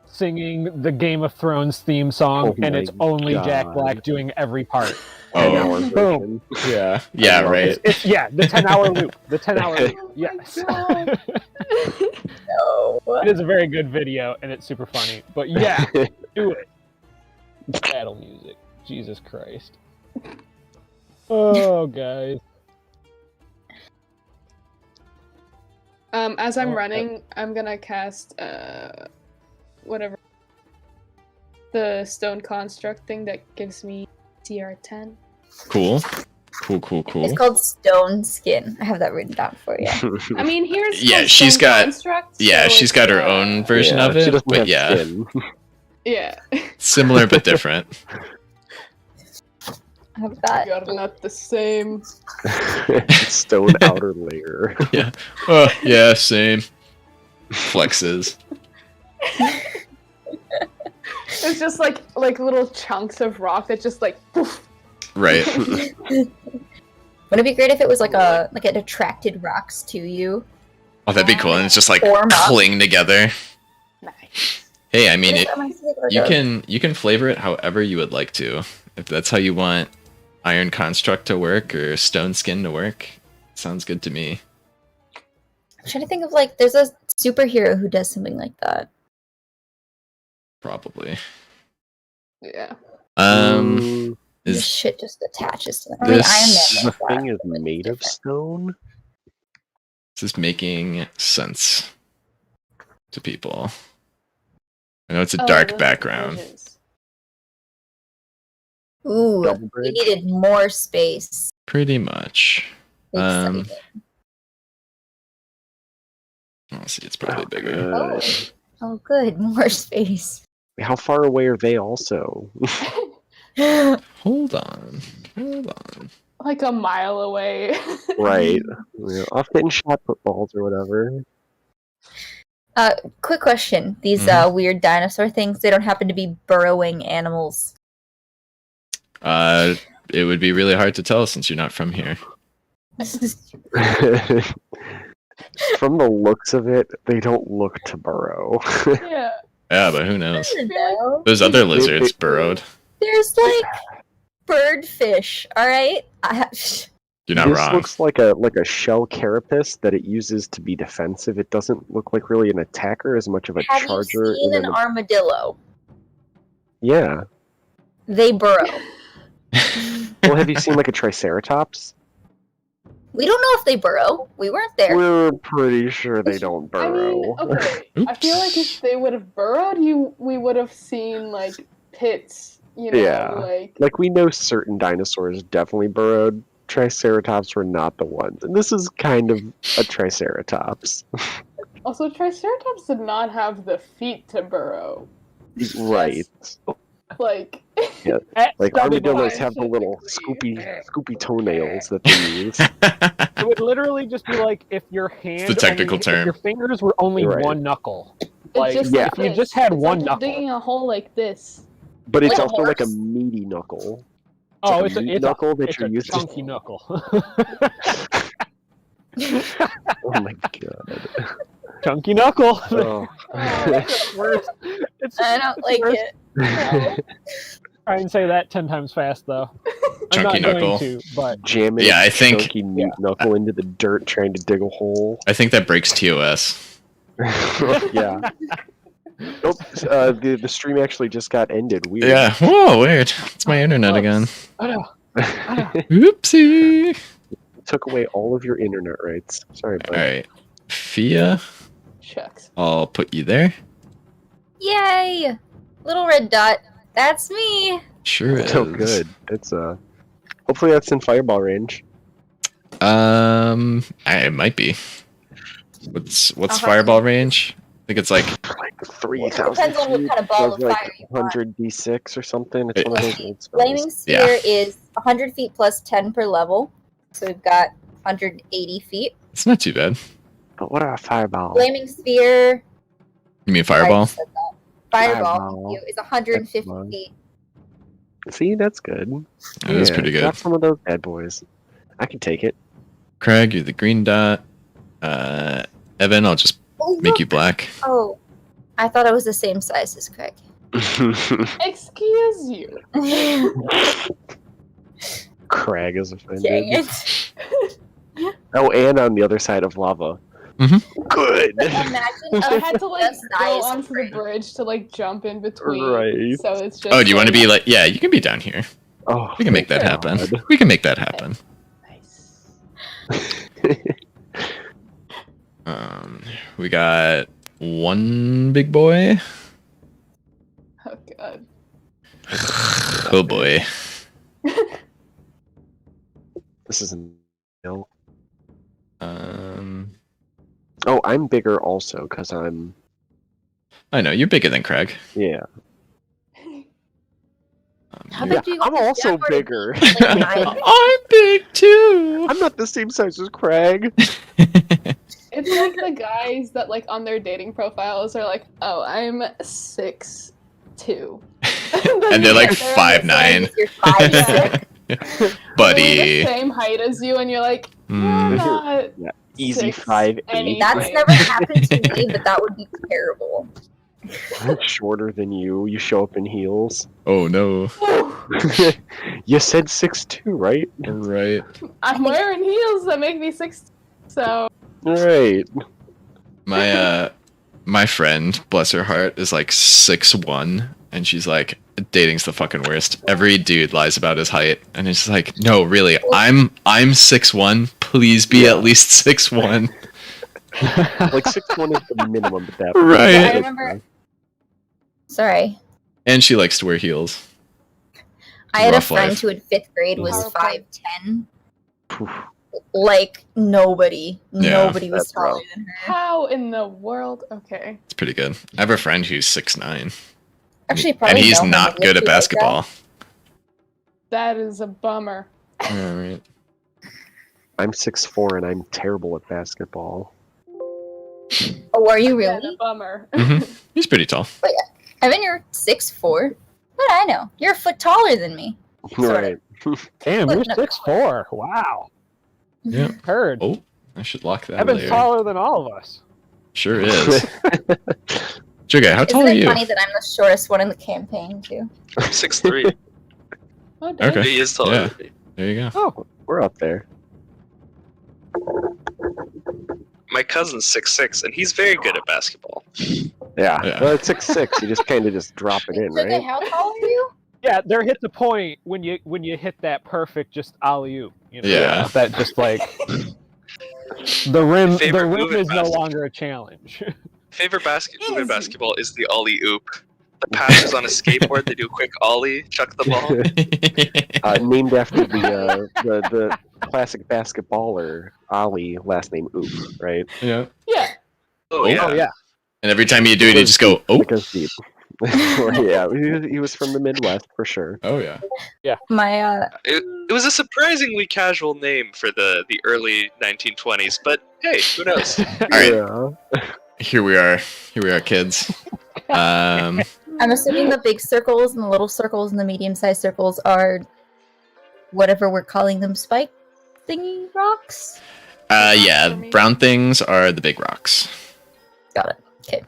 singing the Game of Thrones theme song, Oh and my it's only Jack God. Black doing every part. 10-hour Boom. version. yeah, I love right. it. It's the 10-hour loop. The 10-hour loop. Yes. God. No. It is a very good video, and it's super funny. But yeah, do it. Battle music. Jesus Christ. Oh, guys. As I'm Oh, running, I'm gonna cast whatever the stone construct thing that gives me CR10. Cool. It's called Stone Skin. I have that written down for you. I mean, here's Yeah, called she's stone got- construct, Yeah, so she's it's, got her own version of She it, doesn't but have yeah, skin. Yeah, similar but different. I have that. God, not the same. Stone outer layer. Oh, yeah, same. Flexes. It's just like little chunks of rock that just like poof. Right. Wouldn't it be great if it was like it attracted rocks to you? Oh, that'd be cool. And it's just like Form up. cling together. Nice. Hey, I mean, Where's my cigarette you go? can flavor it however you would like to. If that's how you want iron construct to work or stone skin to work. Sounds good to me. I'm trying to think of like, there's a superhero who does something like that. Probably. Yeah. Is This shit just attaches to them. I this- mean, Iron Man The does that, thing is but it's made of different. stone. this making sense to people? I know it's a Oh, dark those background. bridges. Ooh, Double we bridge. needed more space. Pretty much. Exciting. Let's see, it's probably bigger. Good. Oh, good, more space. How far away are they also? Hold on. Hold on. Like a mile away. Right. Yeah, off getting shot footballs or whatever. Quick question. These weird dinosaur things, they don't happen to be burrowing animals. It would be really hard to tell since you're not from here. From the looks of it, they don't look to burrow. Yeah. Yeah, but who knows? No. Those other lizards burrowed. There's like birdfish, alright? You're not This wrong. looks like a shell carapace that it uses to be defensive. It doesn't look like really an attacker as much of a Have you charger. seen an armadillo? Yeah. They burrow. Well, have you seen like a triceratops? We don't know if they burrow. We weren't there. We're pretty sure they don't I mean, burrow. okay. I feel like if they would have burrowed, we would have seen like pits. You know, Yeah. like We know certain dinosaurs definitely burrowed. Triceratops were not the ones. And this is kind of a triceratops. also Triceratops did not have the feet to burrow. Right. Like Like Stubby armadillos boy. have the little scoopy toenails that they use. It would literally just be like if your hand, the technical only, term. If your fingers were only Right. one knuckle. it's Like, just yeah. like if you this. just had It's one like knuckle. digging a hole like this. But it's Like a also like a horse? meaty knuckle. Oh, like it's a a, meat it's knuckle a, that it's you're a used to- chunky knuckle. Oh my god. Chunky knuckle. Oh. It's worse. It's, I don't it's like worse. it. Try and say that 10 times fast, though. I'm Chunky not knuckle. going to, but Jamming Yeah, a I think- chunky meat knuckle into the dirt trying to dig a hole. I think that breaks TOS. Yeah. Nope. The stream actually just got ended. Weird. Yeah. Whoa, weird. It's my internet Whoops. again. I know. Oopsie. Took away all of your internet rights. Sorry, bud. All right, Fia, Shucks. I'll put you there. Yay! Little red dot. That's me. Sure is. So good. It's hopefully that's in fireball range. It might be. What's I'll have fireball to- range? I think it's like Like 3,000. Depends on what kind of ball of like fire you want. 100 d6 or something. It's one of those old Flaming spells. sphere is 100 feet plus 10 per level. So we've got 180 feet. it's not too bad. But what are a fireball? Flaming sphere. You mean I fireball? just said that. Fireball, Fireball. thank you, is 150 That's fun. feet. See, that's good. That is pretty good. Got some of those bad boys. I can take it. Craig, you're the green dot. Evan, I'll just Oh, make look. you black. Oh, I thought I was the same size as Craig. Excuse you. Crag is offended. Dang it. Oh, and on the other side of lava. Mhm. Good. Imagine I had to like the go size of onto the Craig. bridge to like jump in between. Right. So it's just. Oh, do you want to like, be like? Yeah, you can be down here. Oh, We can make that thank happen. God. We can make that happen. Nice. We got one big boy. Oh god. Oh boy. This isn't. No. Um, Oh, I'm bigger also because I'm. I know you're bigger than Craig. Yeah. How Yeah, big do you I'm want this also jaguar to be? bigger. Like 9? I'm big too. I'm not the same size as Craig. It's like the guys that like on their dating profiles are like, oh, I'm 6'2". And they're like They're 5'9". You're 5'6". They're Buddy. the same height as you, and you're like, Hmm. you're not. Easy 6 5'8". anything. That's never happened to me, but that would be terrible. I'm shorter than you. You show up in heels. Oh no. You said 6'2", right? Right. I'm wearing heels that make me 6. So Right. My friend, bless her heart, is like 6'1", and she's like, dating's the fucking worst. Every dude lies about his height, and it's like, no, really, I'm 6'1". Please be at least 6'1". Like 6'1" is the minimum at that. Right. Yeah, I remember. Sorry. And she likes to wear heels. I had a Rough friend life. who in 5th grade was Okay. 5'10". Like nobody Yeah, was that's taller rough. than her. how in the world? Okay. It's pretty good. I have a friend who's 6'9", Actually, and probably he's know him, not but good he at like basketball. That is a bummer. Yeah, right. I'm 6'4", and I'm terrible at basketball. that. Oh, are you Again, really? a bummer. He's pretty tall. Evan, you're 6'4". What do I know? You're a foot taller than me. Sort Right. Damn, you're No. 6'4". Wow. Yeah. Heard. Oh, I should lock that Evan's later. taller than all of us. Sure is. Jugay, how tall Isn't are it you? funny that I'm the shortest one in the campaign too? I'm 6'3". Oh, damn. Okay. He is taller Yeah. than me. There you go. Oh, we're up there. My cousin's 6'6", and he's very good at basketball. Yeah. Yeah. Well, it's 6'6". You just kind of just drop it in, Okay, right? how tall are you? Yeah, there hits a point when you hit that perfect just alley-oop. You know? Yeah. That just like the rim Favorite move in is no basketball. longer a challenge. Favorite move in Easy. basketball is the ollie oop. The passers on a skateboard, they do a quick ollie, chuck the ball. Named after the classic basketballer Ali, last name Oop, right? Yeah. Yeah. Oh, Oh, yeah. Oh yeah. And every time you do it, you just go, oh. It goes deep. Yeah, he was from the Midwest for sure. Oh, yeah. My It was a surprisingly casual name for the early 1920s, but hey, who knows? All right. Yeah. Here we are, kids. I'm assuming the big circles and the little circles and the medium-sized circles are whatever we're calling them, spike thingy rocks. Yeah, brown things are the big rocks. Got it. Okay.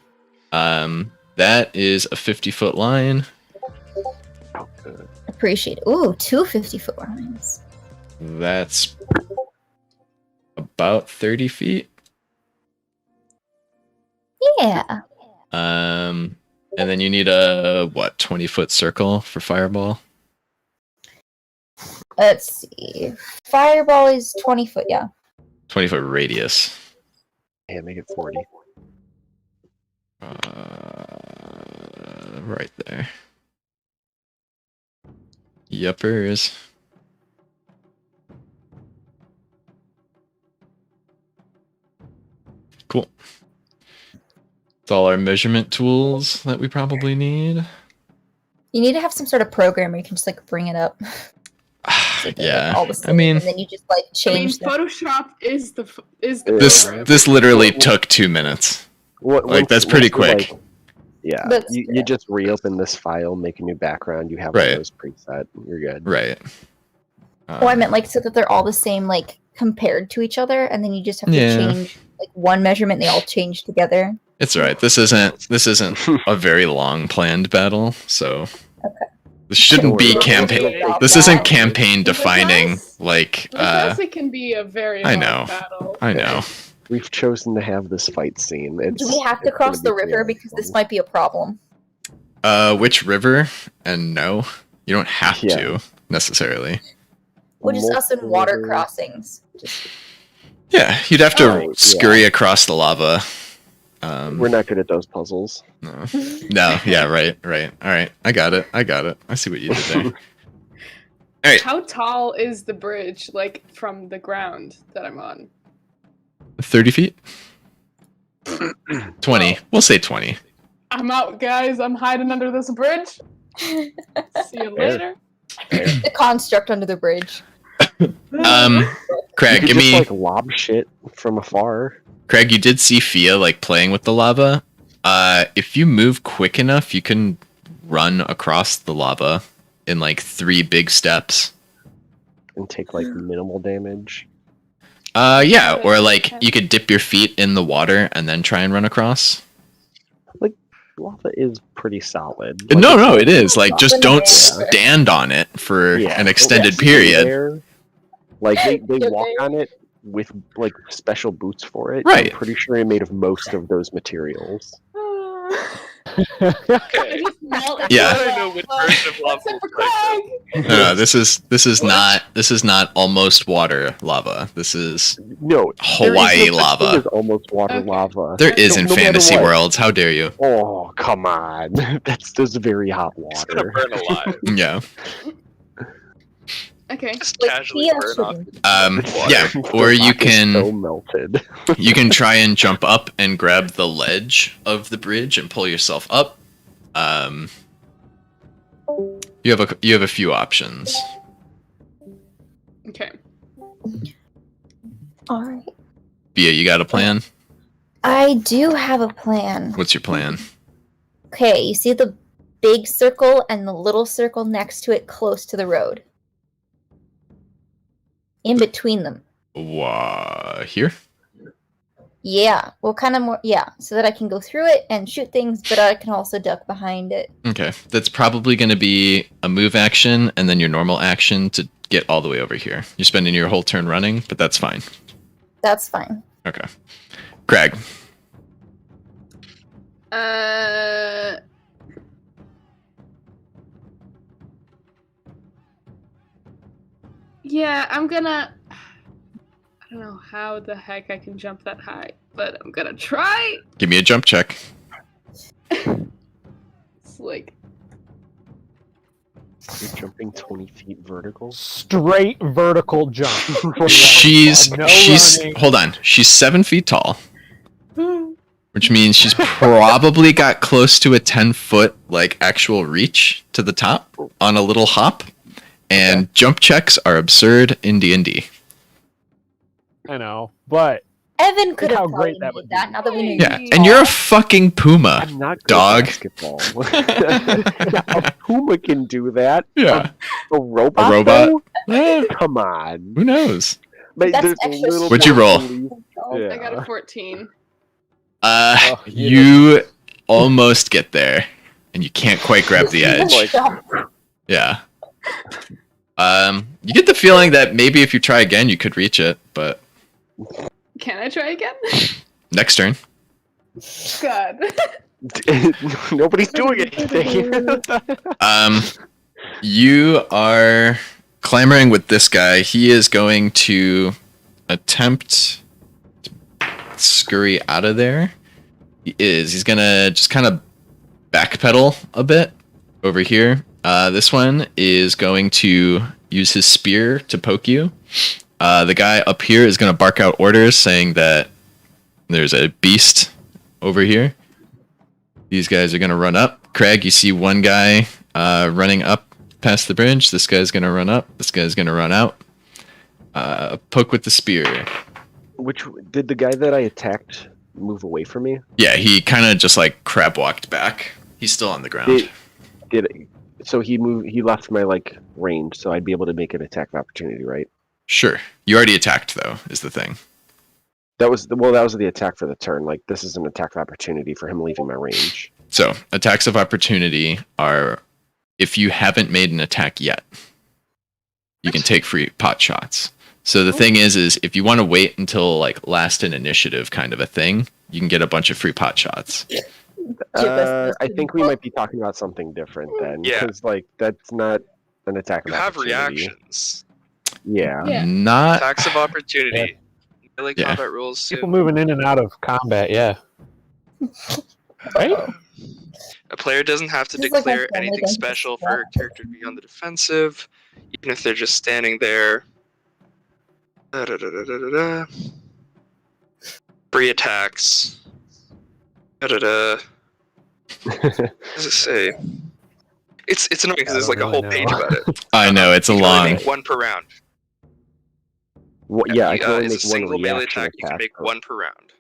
That is a 50-foot line. Oh, good. Appreciate it. Ooh, 2 50-foot lines. That's about 30 feet. Yeah. And then you need a 20-foot circle for fireball. Let's see. Fireball is 20 foot, yeah. 20-foot radius. Yeah, make it 40. Right there. Yuppers. Cool. It's all our measurement tools that we probably need. You need to have some sort of program where you can just like bring it up. So they're, Yeah. like, all the I same, mean, and then you just like I mean, change them. Photoshop is the this program. this literally took 2 minutes. That's pretty quick. Yeah, That's you fair. just reopen this file, make a new background. You have Right. all those preset. You're good. Right. Oh, I meant like so that they're all the same, like compared to each other, and then you just have to Yeah. change like one measurement. And they all change together. It's all right. This isn't a very long planned battle, so this shouldn't be Sure. campaign. About This that. isn't campaign defining. Nice. Like, This honestly can be a very I long know. battle. I know. We've chosen to have this fight scene. Do we have to cross the river because this might be a problem? Which river? And no, you don't have Yeah. to necessarily. What is us in water River. crossings? Just Yeah, you'd have to Oh, yeah. scurry across the lava. We're not good at those puzzles. No. No. Yeah. Right. All right. I got it. I see what you did there. All right. How tall is the bridge, like from the ground that I'm on? 30 feet. 20. We'll say 20. I'm out, guys. I'm hiding under this bridge. See you later. the construct under the bridge. You Craig, could give just, me. like lob shit from afar. Craig, you did see Fia like playing with the lava. If you move quick enough, you can run across the lava in like 3 big steps. And take like minimal damage. Yeah, or like you could dip your feet in the water and then try and run across. lava is pretty solid. No, it's it is. Like, just Solid don't there. stand on it for Yeah, an don't extended stay period. there. Like they You're walk there. on it with like special boots for it. Right. I'm pretty sure I'm made of most of those materials. Okay. Yeah. I know which version of lava Except for looks like Craig. No, this is What? not almost water lava. This is No, Hawaii there is no such thing lava. as almost water Okay. lava. There is in No matter fantasy what. worlds. How dare you? Oh, come on. That's just very hot It's gonna water. burn alive. Yeah. Okay. Just Like, casually Tia burn off. shouldn't. Yeah. The Or you rock is so can melted. you can try and jump up and grab the ledge of the bridge and pull yourself up. You have a few options. Okay. All right. Bia, you got a plan? I do have a plan. What's your plan? Okay, you see the big circle and the little circle next to it close to the road. In between them. Here? Yeah. Well, kind of more. Yeah. So that I can go through it and shoot things, but I can also duck behind it. Okay. That's probably going to be a move action and then your normal action to get all the way over here. You're spending your whole turn running, but that's fine. That's fine. Okay. Craig. Yeah, I'm gonna. I don't know how the heck I can jump that high, but I'm gonna try. Give me a jump check. It's like You're jumping 20 feet vertical. Straight vertical jump. She's No running. hold on. She's 7 feet tall, which means she's probably got close to a 10-foot like actual reach to the top on a little hop. And jump checks are absurd in D&D. I know, but Evan could how have great probably that made would that. be. Now that we know Yeah, you're and you're a tall. fucking puma. I'm not good Dog. at basketball. A puma can do that. Yeah. A robot? A robot? though? Eh, Come on. who knows? But That's there's a extra little What'd you more roll? belief. I got a Yeah. 14. Oh, You almost get there, and you can't quite grab the edge. Like, Yeah. You get the feeling that maybe if you try again, you could reach it, but Can I try again? next turn. God. Nobody's doing anything. You are clamoring with this guy. He is going to attempt to scurry out of there. He's gonna just kind of backpedal a bit over here. This one is going to use his spear to poke you. The guy up here is going to bark out orders saying that there's a beast over here. These guys are going to run up. Craig, you see one guy running up past the bridge. This guy's going to run up. This guy's going to run out. Poke with the spear. Which did the guy that I attacked move away from me? Yeah, he kind of just like crab walked back. He's still on the ground. So he moved. He left my like range, so I'd be able to make an attack of opportunity, right? Sure. You already attacked, though, is the thing. That was the attack for the turn. Like this is an attack of opportunity for him leaving my range. So, attacks of opportunity are if you haven't made an attack yet, you can take free pot shots. So the thing is if you want to wait until like last in initiative kind of a thing, you can get a bunch of free pot shots. I think we might be talking about something different then. Yeah. Because like that's not an attack of You have opportunity. reactions. Yeah. Yeah. Not Attacks of opportunity. Melee Yeah. combat rules. people moving in and out of combat, yeah. Right? A player doesn't have to This is like my declare family anything dentist special stuff. for a character to be on the defensive, even if they're just standing there. Da-da-da-da-da-da. Free attacks. Da-da-da. What does it say? It's annoying because I there's like a don't whole really page know. about it. I know it's a You can only long. make one per round. Yeah, I can only It's a make one single melee reaction attack. You can make per- one per round.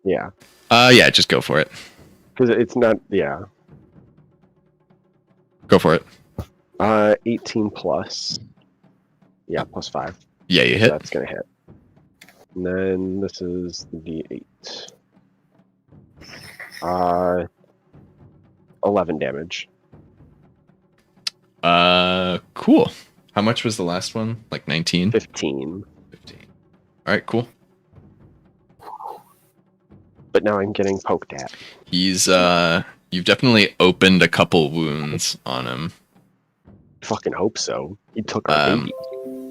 Yeah, Yeah, just go for it. because it's not. Yeah, Go for it. 18 plus. Yeah, plus 5. Yeah, you So hit. that's gonna hit. And then this is the D8. 11 damage. Cool. How much was the last one? Like 19? 15. 15. All right, cool. But now I'm getting poked at. He's you've definitely opened a couple wounds on him. Fucking hope so. He took our baby.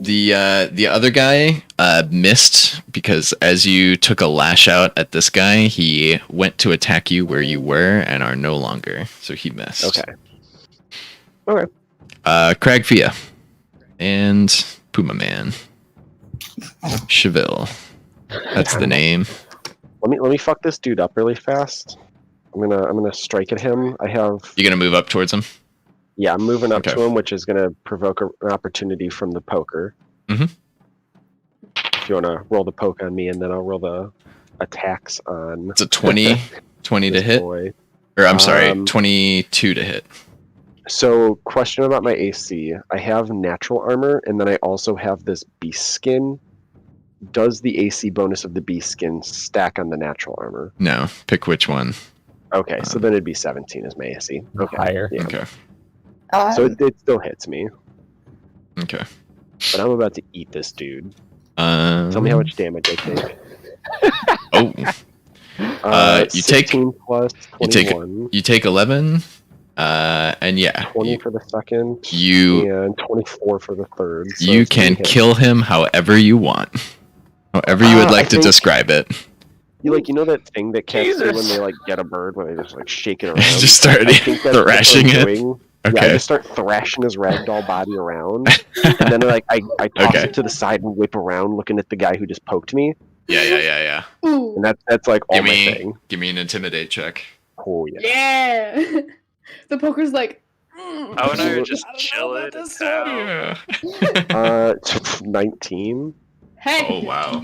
The other guy missed because as you took a lash out at this guy, he went to attack you where you were and are no longer. So he missed. Okay. Okay. Cragfia and Puma Man. Cheville. That's the name. Let me fuck this dude up really fast. I'm gonna strike at him. I have. You gonna move up towards him? Yeah, I'm moving up Okay. to him, which is gonna provoke an opportunity from the poker. Mhm. If you wanna roll the poke on me, and then I'll roll the attacks on. It's a 20, 20 to this hit. boy. Or I'm sorry, Um, 22 to hit. So, question about my AC. I have natural armor, and then I also have this beast skin. Does the AC bonus of the beast skin stack on the natural armor? No, pick which one. Okay, so then it'd be 17 as my AC. Okay. Higher. Yeah. Okay. So it still hits me, Okay. but I'm about to eat this dude. Tell me how much damage I take. Oh, you take 16 plus you take 21. you take 11. And yeah, 20 for the second. you and 24 for the third. So you it's can 3 hits. kill him however you want, however you would I like to think- describe it. You know that thing that cats do when Jesus. they like get a bird, when they just like shake it around. Just start I think that's what thrashing I'm it. doing. Yeah, I Okay. just start thrashing his ragdoll body around, and then like I toss Okay. it to the side and whip around, looking at the guy who just poked me, Yeah. Ooh. and that's like all Give my me thing. give me an intimidate check. Oh yeah. Yeah. The poker's like. Oh, and I are just I don't know chilling about in this town. Yeah. 19. Hey. Oh wow.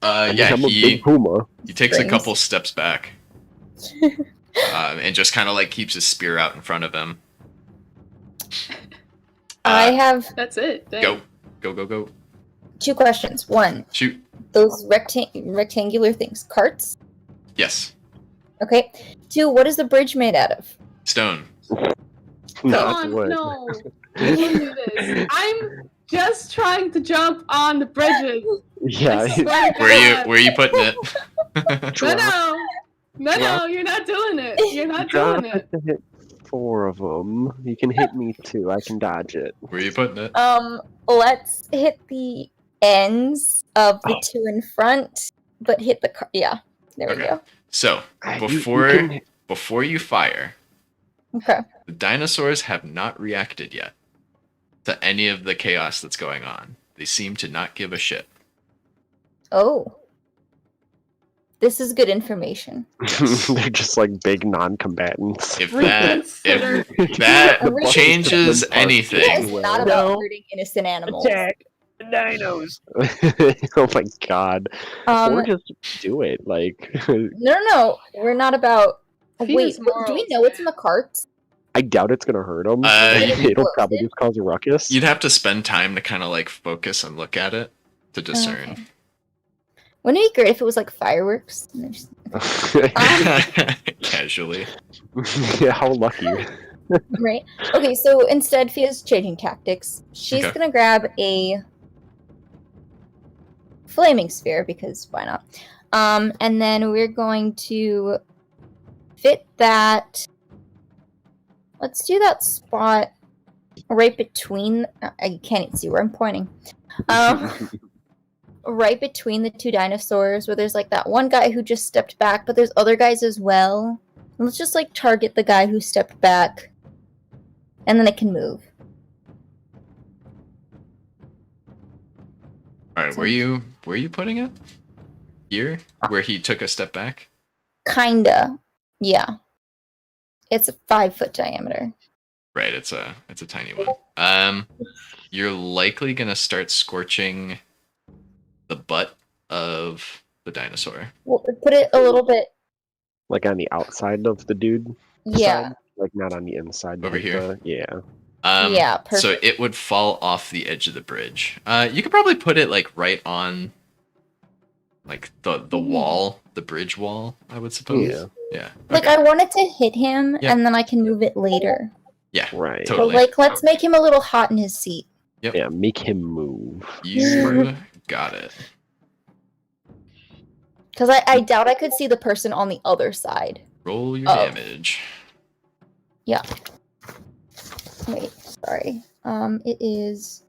And Yeah, I'm a he big puma. takes a Brings. couple steps back. And just kind of like keeps his spear out in front of him. I have That's it. Dang. Go. 2 questions. 1, Shoot. those rectangular things, carts. Yes. Okay. 2, what is the bridge made out of? Stone. Come No, on, wood. no. You don't do this. I'm just trying to jump on the bridges. Yeah. I swear to Where God. you putting it? No, you're not doing it. You're not Drop doing it it. to hit 4 of them. You can hit me too. I can dodge it. Where you putting it? Let's hit the ends of the 2 in front, but hit the car. Yeah, there we Okay. go. So You before you fire, Okay. the dinosaurs have not reacted yet to any of the chaos that's going on. They seem to not give a shit. Oh. This is good information. They're just like big non-combatants. If that Reconsider. if that The bus is changes the park. It anything, is Well. not about No. hurting innocent animals. Attack the dinos. Oh my god. Or Um, just do it. Like, no. We're not about. Feed Wait, us do we morals, know what's in man. the carts? I doubt it's gonna hurt them. you- It'll probably just cause a ruckus. you'd have to spend time to kind of like focus and look at it to discern. Okay. Wouldn't it be great if it was like fireworks? Casually. Yeah, how lucky. Right. Okay, so instead, Fia's changing tactics. She's Okay. gonna grab a flaming sphere because why not? And then we're going to fit that. Let's do that spot right between. I can't even see where I'm pointing. Right between the 2 dinosaurs, where there's like that one guy who just stepped back, but there's other guys as well. And let's just like target the guy who stepped back, and then it can move. All right, where you putting it? Here, where he took a step back. Kinda, yeah. It's a 5-foot diameter. Right, it's a tiny one. You're likely gonna start scorching the butt of the dinosaur. We'll put it a little bit. Like on the outside of the dude. Yeah, side, like not on the inside. Over like here? Yeah. Yeah, So perfect. it would fall off the edge of the bridge. You could probably put it like right on, like the wall, the bridge wall. I would suppose. Yeah. Yeah. Like, okay. I wanted to hit him, Yep. and then I can move it later. Yeah. Right. Totally. But, like, let's make him a little hot in his seat. Yep. Yeah, make him move. You got it. Because I doubt I could see the person on the other side. Roll your Oh. damage. Yeah. Wait, sorry. It is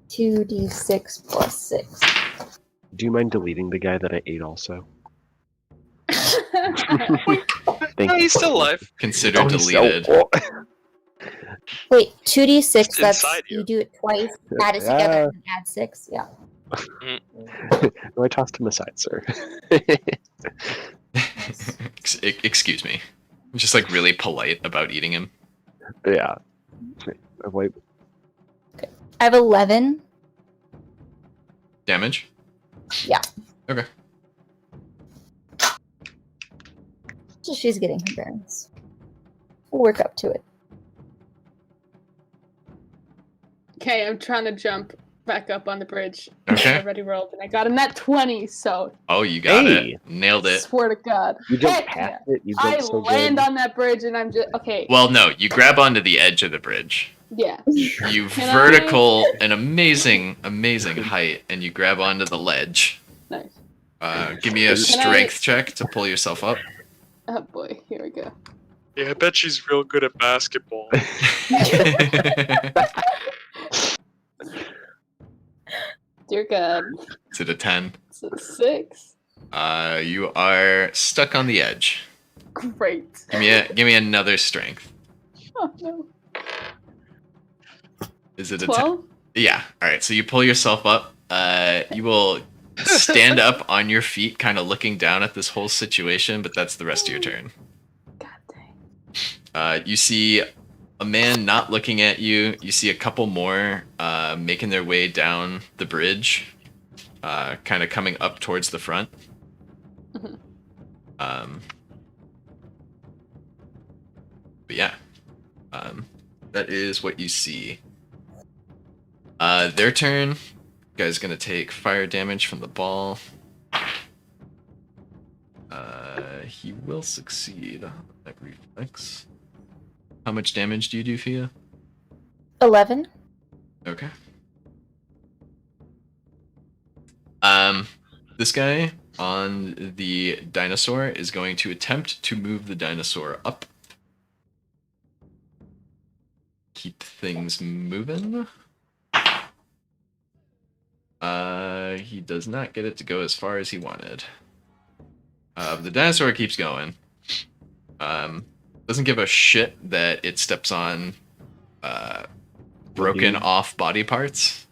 2d6 plus 6. Do you mind deleting the guy that I ate also? Thank No, you. he's still alive. Consider Oh, he's so- deleted. Wait, 2d6, It's that's, inside you. you do it twice, add it together, and add 6, yeah. No, I tossed him aside, sir. Excuse me. I'm just like really polite about eating him. Yeah. Wait, I have 11. Damage? Yeah. Okay. So she's getting her bearings. We'll work up to it. Okay, I'm trying to jump back up on the bridge. Okay. I already rolled, and I got a net 20, so Oh, you got Hey! it. Nailed it. swear to God. you jumped Heck past yeah. it. You I jumped so land good. on that bridge, and I'm just... Okay, Well, no, you grab onto the edge of the bridge. yeah. You Can vertical an amazing height, and you grab onto the ledge. Nice. Give me a Can strength check to pull yourself up. Oh boy, here we go. Yeah, I bet she's real good at basketball. Dear God. Is it a 10? It's a 6. You are stuck on the edge. Great. Give me another strength. Oh no. Is it a 10? 12? Yeah. All right. So you pull yourself up. You will stand up on your feet, kind of looking down at this whole situation, but that's the rest of your turn. God dang. You see a man not looking at you. You see a couple more making their way down the bridge, kind of coming up towards the front. Mhm. But yeah, that is what you see. Their turn. Guy's gonna take fire damage from the ball. He will succeed on that reflex. How much damage do you do, Fia? 11. Okay. This guy on the dinosaur is going to attempt to move the dinosaur up. Keep things moving. He does not get it to go as far as he wanted. The dinosaur keeps going. Doesn't give a shit that it steps on broken off body parts.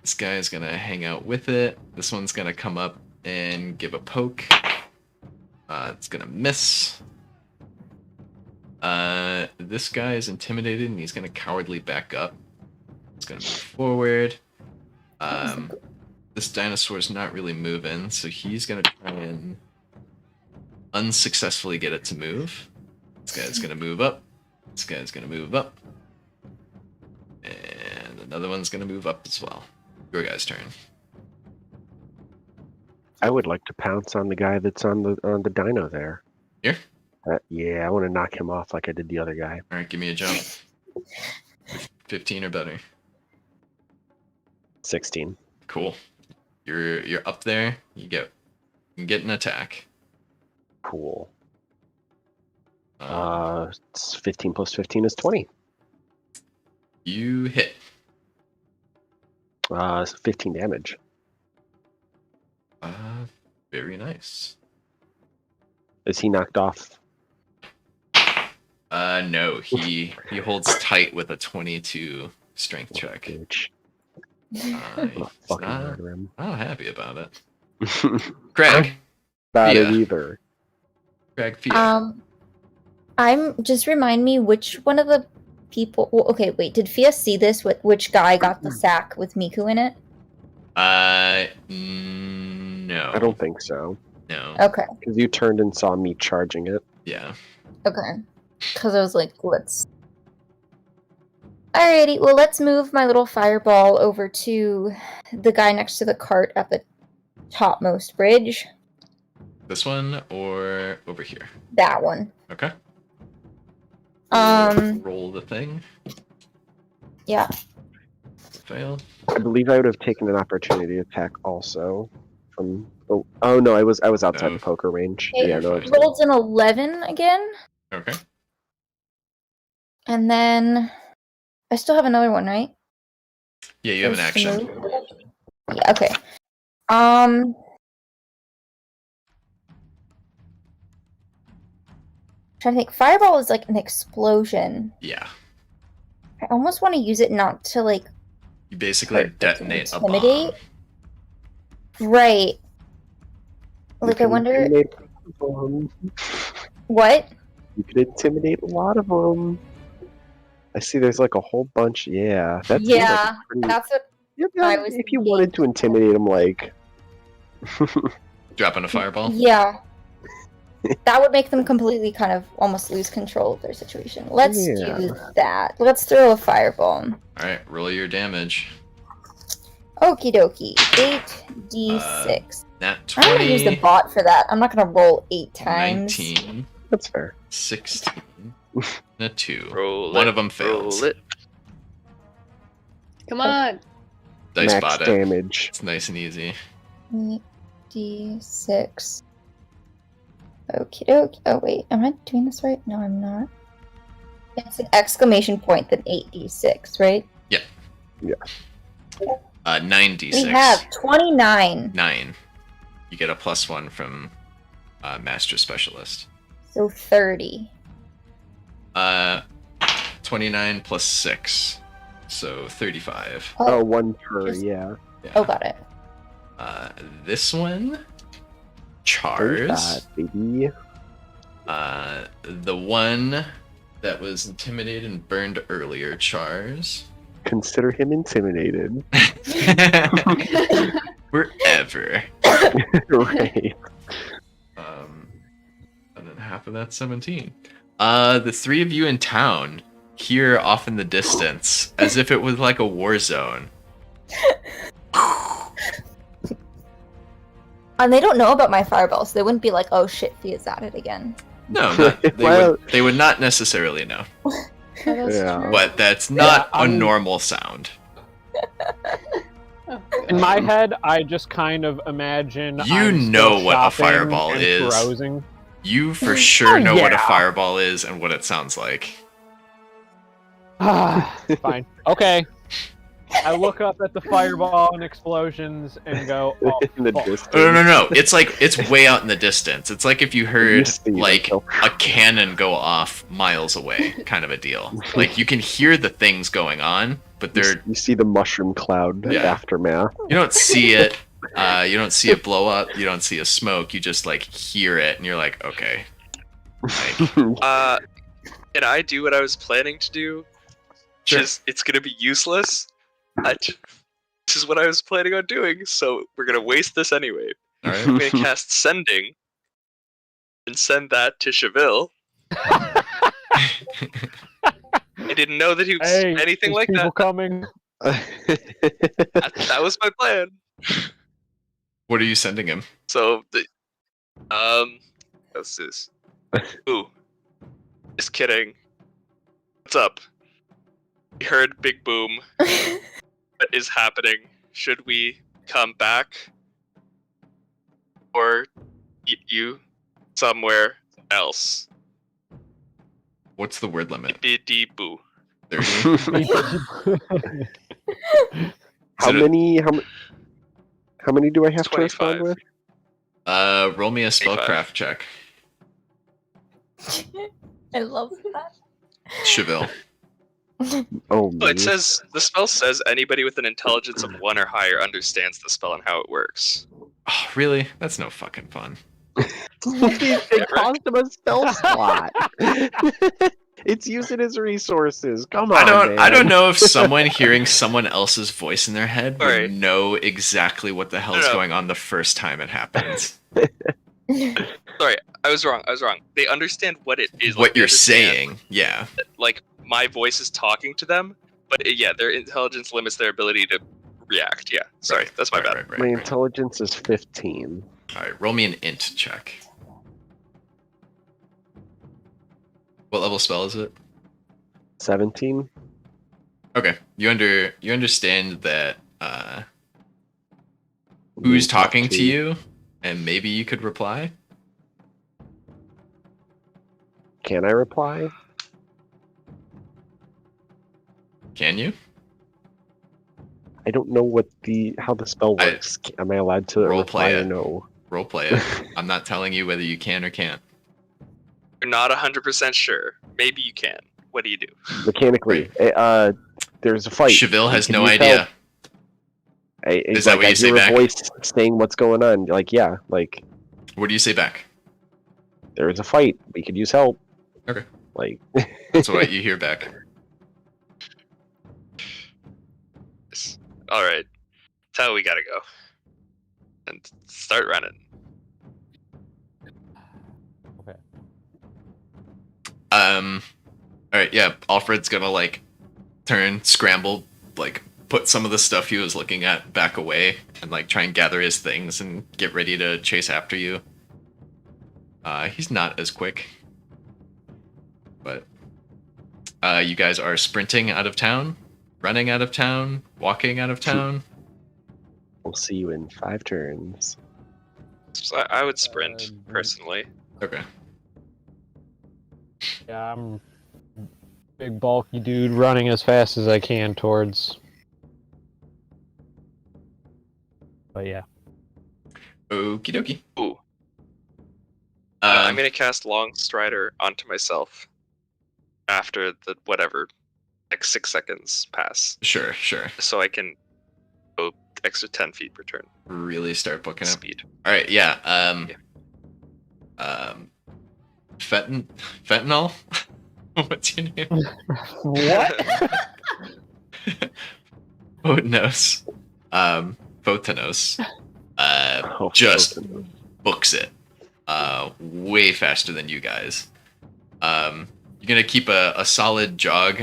This guy is gonna hang out with it. This one's gonna come up and give a poke. It's gonna miss. This guy is intimidated and he's gonna cowardly back up. It's gonna move forward. This dinosaur's not really moving, so he's gonna try and unsuccessfully get it to move. This guy's gonna move up. This guy's gonna move up. And another one's gonna move up as well. Your guy's turn. I would like to pounce on the guy that's on the dino there. Here? Yeah, I want to knock him off like I did the other guy. Alright, give me a jump. 15 or better. 16. Cool. You're up there. You get an attack. Cool. Um, It's 15 plus 15 is 20. You hit. 15 damage. Very nice. Is he knocked off? No, he holds tight with a 22 strength check. Bitch. He's I'm gonna fucking not murder him. happy about it. Craig. Not it Yeah. either. Craig, Fia. Just remind me which one of the people. Well, okay, wait. Did Fia see this? Which guy got the sack with Miku in it? No. I don't think so. No. Okay, Because you turned and saw me charging it. Yeah. okay. Because I was like, let's. Alrighty, well, let's move my little fireball over to the guy next to the cart at the topmost bridge. This one or over here? That one. Okay. Um. Roll the thing. Yeah. Fail. I believe I would have taken an opportunity attack also. From oh no, I was outside No. the poker range. Okay, Yeah, no. fine. rolled an 11 again, Okay. and then I still have another one, right? Yeah, you have an First to action. move. Yeah. Okay. Um. Trying to think. Fireball is like an explosion. Yeah. I almost want to use it not to like You basically hurt, but to detonate a intimidate. bomb. Right. You Like I can wonder intimidate a lot of them. what. You could intimidate a lot of them. I see there's like a whole bunch. Yeah, that seems like Yeah, a pretty. that's what Yeah, I was if you thinking. wanted to intimidate them, like. Dropping a fireball. Yeah. That would make them completely kind of almost lose control of their situation. Let's Yeah. do that. Let's throw a fireball. Alright, roll your damage. Okie dokie. 8d6. Nat I'm gonna use the 20. bot for that. I'm not gonna roll 8 times. 19. That's fair. 16. And a 2. Roll One it, of them fails. Roll it. Come on. Dice Max bot it. damage. It's nice and easy. 8d6. Okie dokie. Oh wait, am I doing this right? No, I'm not. It's an exclamation point, then 8d6, right? 9d6. We have 29. 9. You get a +1 from Master Specialist. So 30. 29 plus 6. So 35. Oh, one per, Just- yeah. Yeah. Oh, got it. This one. Chars. Baby. The one that was intimidated and burned earlier, Chars. Consider him intimidated. Wherever. Right. And then half of that's 17. The three of you in town hear off in the distance, as if it was like a war zone. And they don't know about my fireball, so they wouldn't be like, oh shit, Thea's at it again. No, Well- they would not necessarily know. Oh, that's Yeah. true. But that's not a I'm- normal sound. Oh, In my God. head, I just kind of imagine. You I'm know still what a shopping fireball and is. Carousing. You for sure Oh, know what a yeah. fireball is and what it sounds like. Fine. Okay. I look up at the fireball and explosions and go, oh, In the fuck. distance. No. It's like it's way out in the distance. It's like if you heard see them like go- a cannon go off miles away, kind of a deal. Like you can hear the things going on, but they're You see the mushroom cloud Yeah. aftermath. you don't see it. You don't see it blow up. You don't see a smoke. You just like hear it, and you're like, okay. Like, Can I do what I was planning to do? Sure. Just it's gonna be useless. This is what I was planning on doing, so we're gonna waste this anyway. all I'm right. gonna cast Sending and send that to Cheville. I didn't know that he was Hey, anything there's like people that. coming. That was my plan. What are you sending him? So what's this? Ooh, just kidding. What's up? We heard big boom. What is happening? Should we come back, or eat you somewhere else? What's the word limit? Bippity boo. 30. How many do I have to 25. respond with? Roll me a 25. spellcraft check, I love that. Cheville. Oh, Well, it me. says the spell says anybody with an intelligence of 1 or higher understands the spell and how it works. Oh, really? That's no fucking fun. It cost him a spell slot. It's using his resources. Come on, I don't man. know if someone hearing someone else's voice in their head would Alright. know exactly what the hell is No. going on the first time it happens. Sorry, I was wrong. They understand what it is. What they you're understand saying, yeah. that, like my voice is talking to them, but yeah, their intelligence limits their ability to react. Yeah, sorry, that's my bad. Right. My intelligence is 15. All right, roll me an int check. What level spell is it? 17. Okay, you understand that who's talking to you, and maybe you could reply. Can I reply? Can you? I don't know how the spell works. Am I allowed to Role reply play or it. no? Role play it. I'm not telling you whether you can or can't. You're not 100% sure. Maybe you can. What do you do? Mechanically, there's a fight. Cheville We has could no use idea. help. It's Is that like what I you say hear back? a voice saying what's going on. Like, yeah, like What do you say back? there's a fight. We could use help. Okay. Like That's what you hear back. All right. Tell we gotta go and start running. Okay. All right, yeah. Alfred's gonna like turn, scramble, like put some of the stuff he was looking at back away, and like try and gather his things and get ready to chase after you. He's not as quick, but you guys are sprinting out of town, running out of town, walking out of town. we'll see you in 5 turns. So I would sprint personally. Okay. Yeah, I'm big bulky dude running as fast as I can towards. But yeah. Okie dokie. Ooh. I'm gonna cast Long Strider onto myself after the whatever, like 6 seconds pass, Sure. so I can go extra 10 feet per turn Really start booking up. speed. All right, yeah. Fentanyl. What's your name? What? Photanos. Photanos. Oh, Just okay. books it. Way faster than you guys. You're gonna keep a solid jog,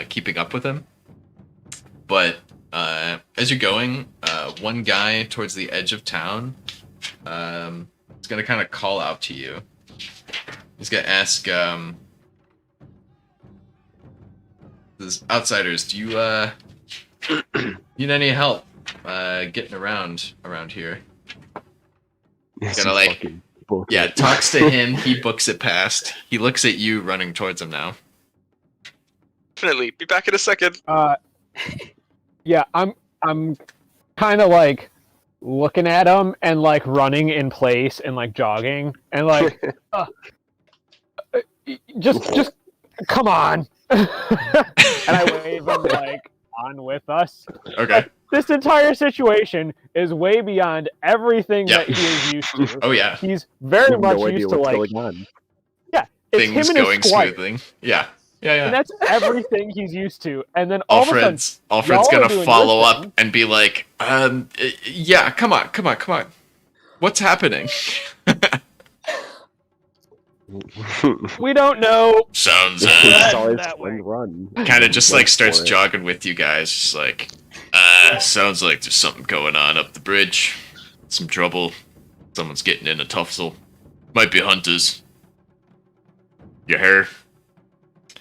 keeping up with him. But as you're going, one guy towards the edge of town is gonna kind of call out to you. He's gonna ask, "These outsiders, do you need any help getting around here?" Yes, Gonna you like, fucking book yeah, it. talks to him. He books it past. He looks at you running towards him now. Definitely. Be back in a second. Yeah, I'm kind of like looking at him and like running in place and like jogging and like just come on. And I wave him like on with us. Okay. This entire situation is way beyond everything Yeah. that he is used to. Oh yeah. He's I very have much no idea used to what's like going on. it's Things him and going his squire. smoothly. Yeah. And that's everything he's used to. And then all of a Alfred's sudden, y'all are gonna doing follow your up thing. and be like, yeah, come on. What's happening? We don't know. Sounds It's always that way. fun run. kind of just like Went starts for it. jogging with you guys. Just like, sounds like there's something going on up the bridge. Some trouble. Someone's getting in a tussle. Might be hunters. Your hair.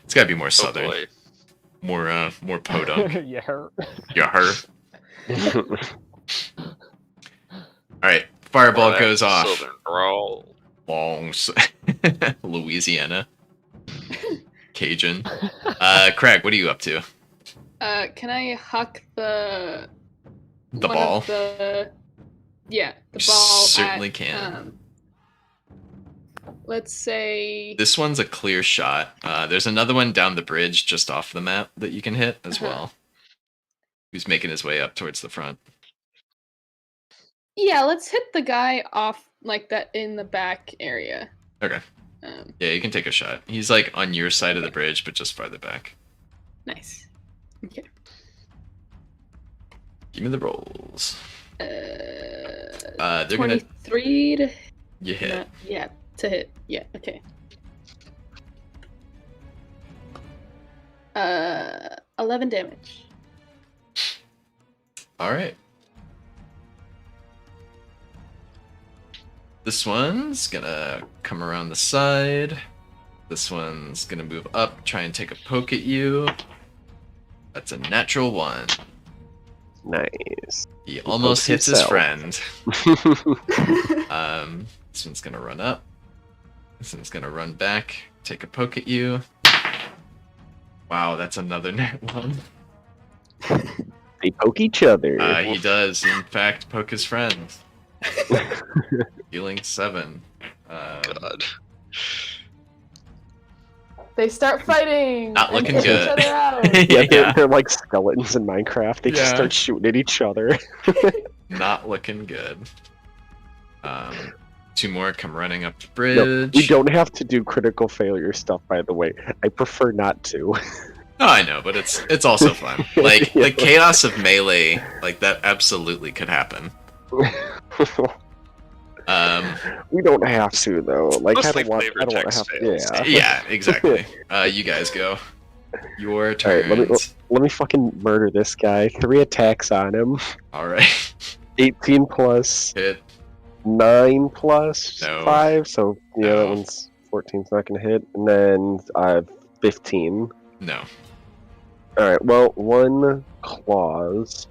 It's gotta be more southern. Oh boy. More podunk. Yeah. Your hair. Alright. Fireball goes off. Southern drawl. Louisiana. Cajun. Craig, what are you up to? Can I huck the The one ball? of the You ball certainly at, can. let's say This one's a clear shot. There's another one down the bridge just off the map that you can hit as well. Who's making his way up towards the front. yeah, let's hit the guy off like that in the back area. Okay. Yeah, you can take a shot. He's like on your side of the bridge, but just farther back. Nice. Okay. Give me the rolls. They're 23 to you hit. to hit. Yeah, okay. 11 damage. All right. This one's gonna come around the side. This one's gonna move up, try and take a poke at you. That's a natural 1. Nice. He almost hits his friend. This one's gonna run up. This one's gonna run back, take a poke at you. Wow, that's another nat 1. They poke each other. He does, in fact, poke his friend. Healing 7. God. They start fighting. Not and looking push good. Each other out. Yeah, they're like skeletons in Minecraft. They just Yeah. start shooting at each other. Not looking good. 2 more come running up the No, bridge. we don't have to do critical failure stuff, by the way. I prefer not to. No, I know, but it's also fun. Like the chaos of melee, like that absolutely could happen. We don't have to though. Like Mostly I don't flavor want to text have. fails. Yeah. Yeah, exactly. You guys go. Your All turn. right, let me fucking murder this guy. 3 attacks on him. All right. 18 plus Hit. 9 plus No. 5. So yeah, No. that one's 14's not gonna hit. And then 15. No. All right. Well, 1 claws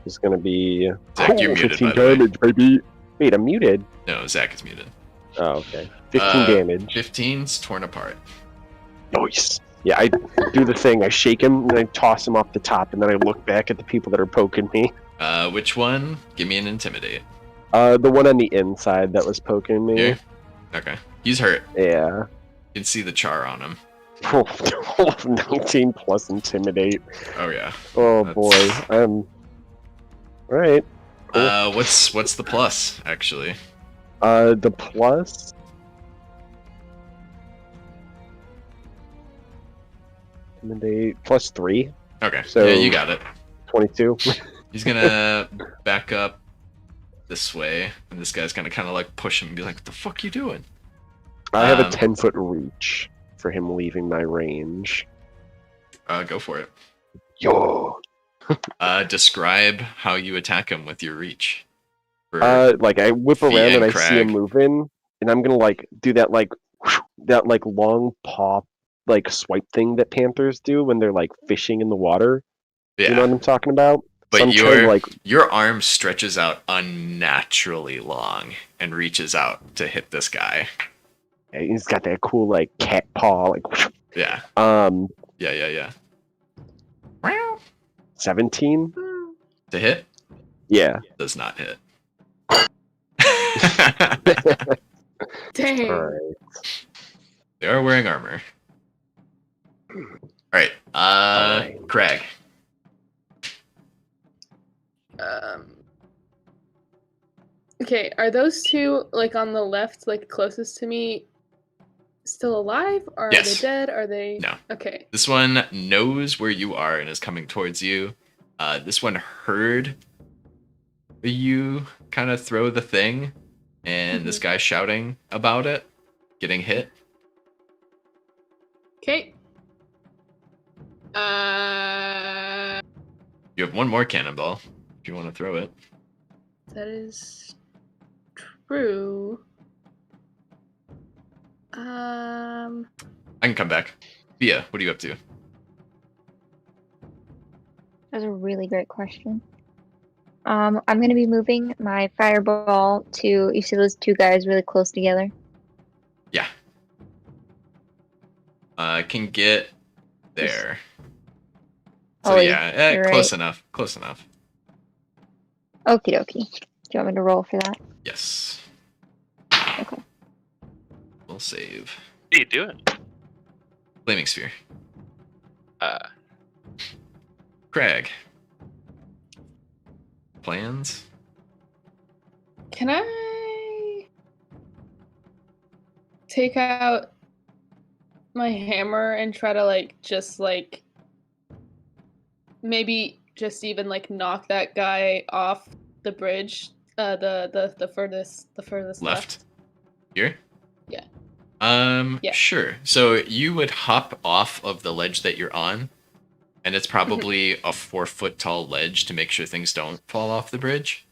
is gonna be Zach, you're muted, 15 by the way. damage, baby. Wait, I'm muted. No, Zach is muted. Oh, okay. 15 damage. 15's torn apart. Nice. Yeah, I do the thing. I shake him and I toss him off the top, and then I look back at the people that are poking me. Which one? Give me an intimidate. The one on the inside that was poking me. Here? Okay. He's hurt. Yeah. You can see the char on him. 19 plus intimidate. Oh yeah. Oh That's- boy. All right. Cool. What's the plus actually? The plus. Intimidate plus 3. Okay. So- yeah, you got it. 22. He's gonna back up this way, and this guy's gonna kind of like push him and be like, "What the fuck you doing?" I have a Um, 10-foot reach for him leaving my range. Go for it. Yo. Describe how you attack him with your reach. For- Like I whip Fee around and and I see him Crag. moving, and I'm gonna like do that like that like long paw like swipe thing that panthers do when they're like fishing in the water. yeah, You know what I'm talking about? but I'm trying to, like your arm stretches out unnaturally long and reaches out to hit this guy. he's got that cool like cat paw like Yeah, yeah. 17. To hit Yeah. does not hit. Dang. All right. They are wearing armor. All right, Alright. Craig. Okay, are those two like on the left, like closest to me, still alive? Or are Yes. they dead? Are they? No. Okay. This one knows where you are and is coming towards you. This one heard you kind of throw the thing, and this guy shouting about it, getting hit. Okay. You have one more cannonball if you want to throw it. That is true. I can come back. Thea, what are you up to? That's a really great question. I'm gonna be moving my fireball to. You see those two guys really close together? Yeah. Can get there. So Oh, yeah, you're close right. enough. Close enough. Okie dokie. Do you want me to roll for that? Yes. Okay. We'll save. What are you doing? Flaming sphere. Uh, Craig. Plans? Can I take out my hammer and try to like maybe just even like knock that guy off the bridge? The furthest Left? Here? Yeah. Yeah. Sure. So you would hop off of the ledge that you're on, and it's probably a 4-foot tall ledge to make sure things don't fall off the bridge.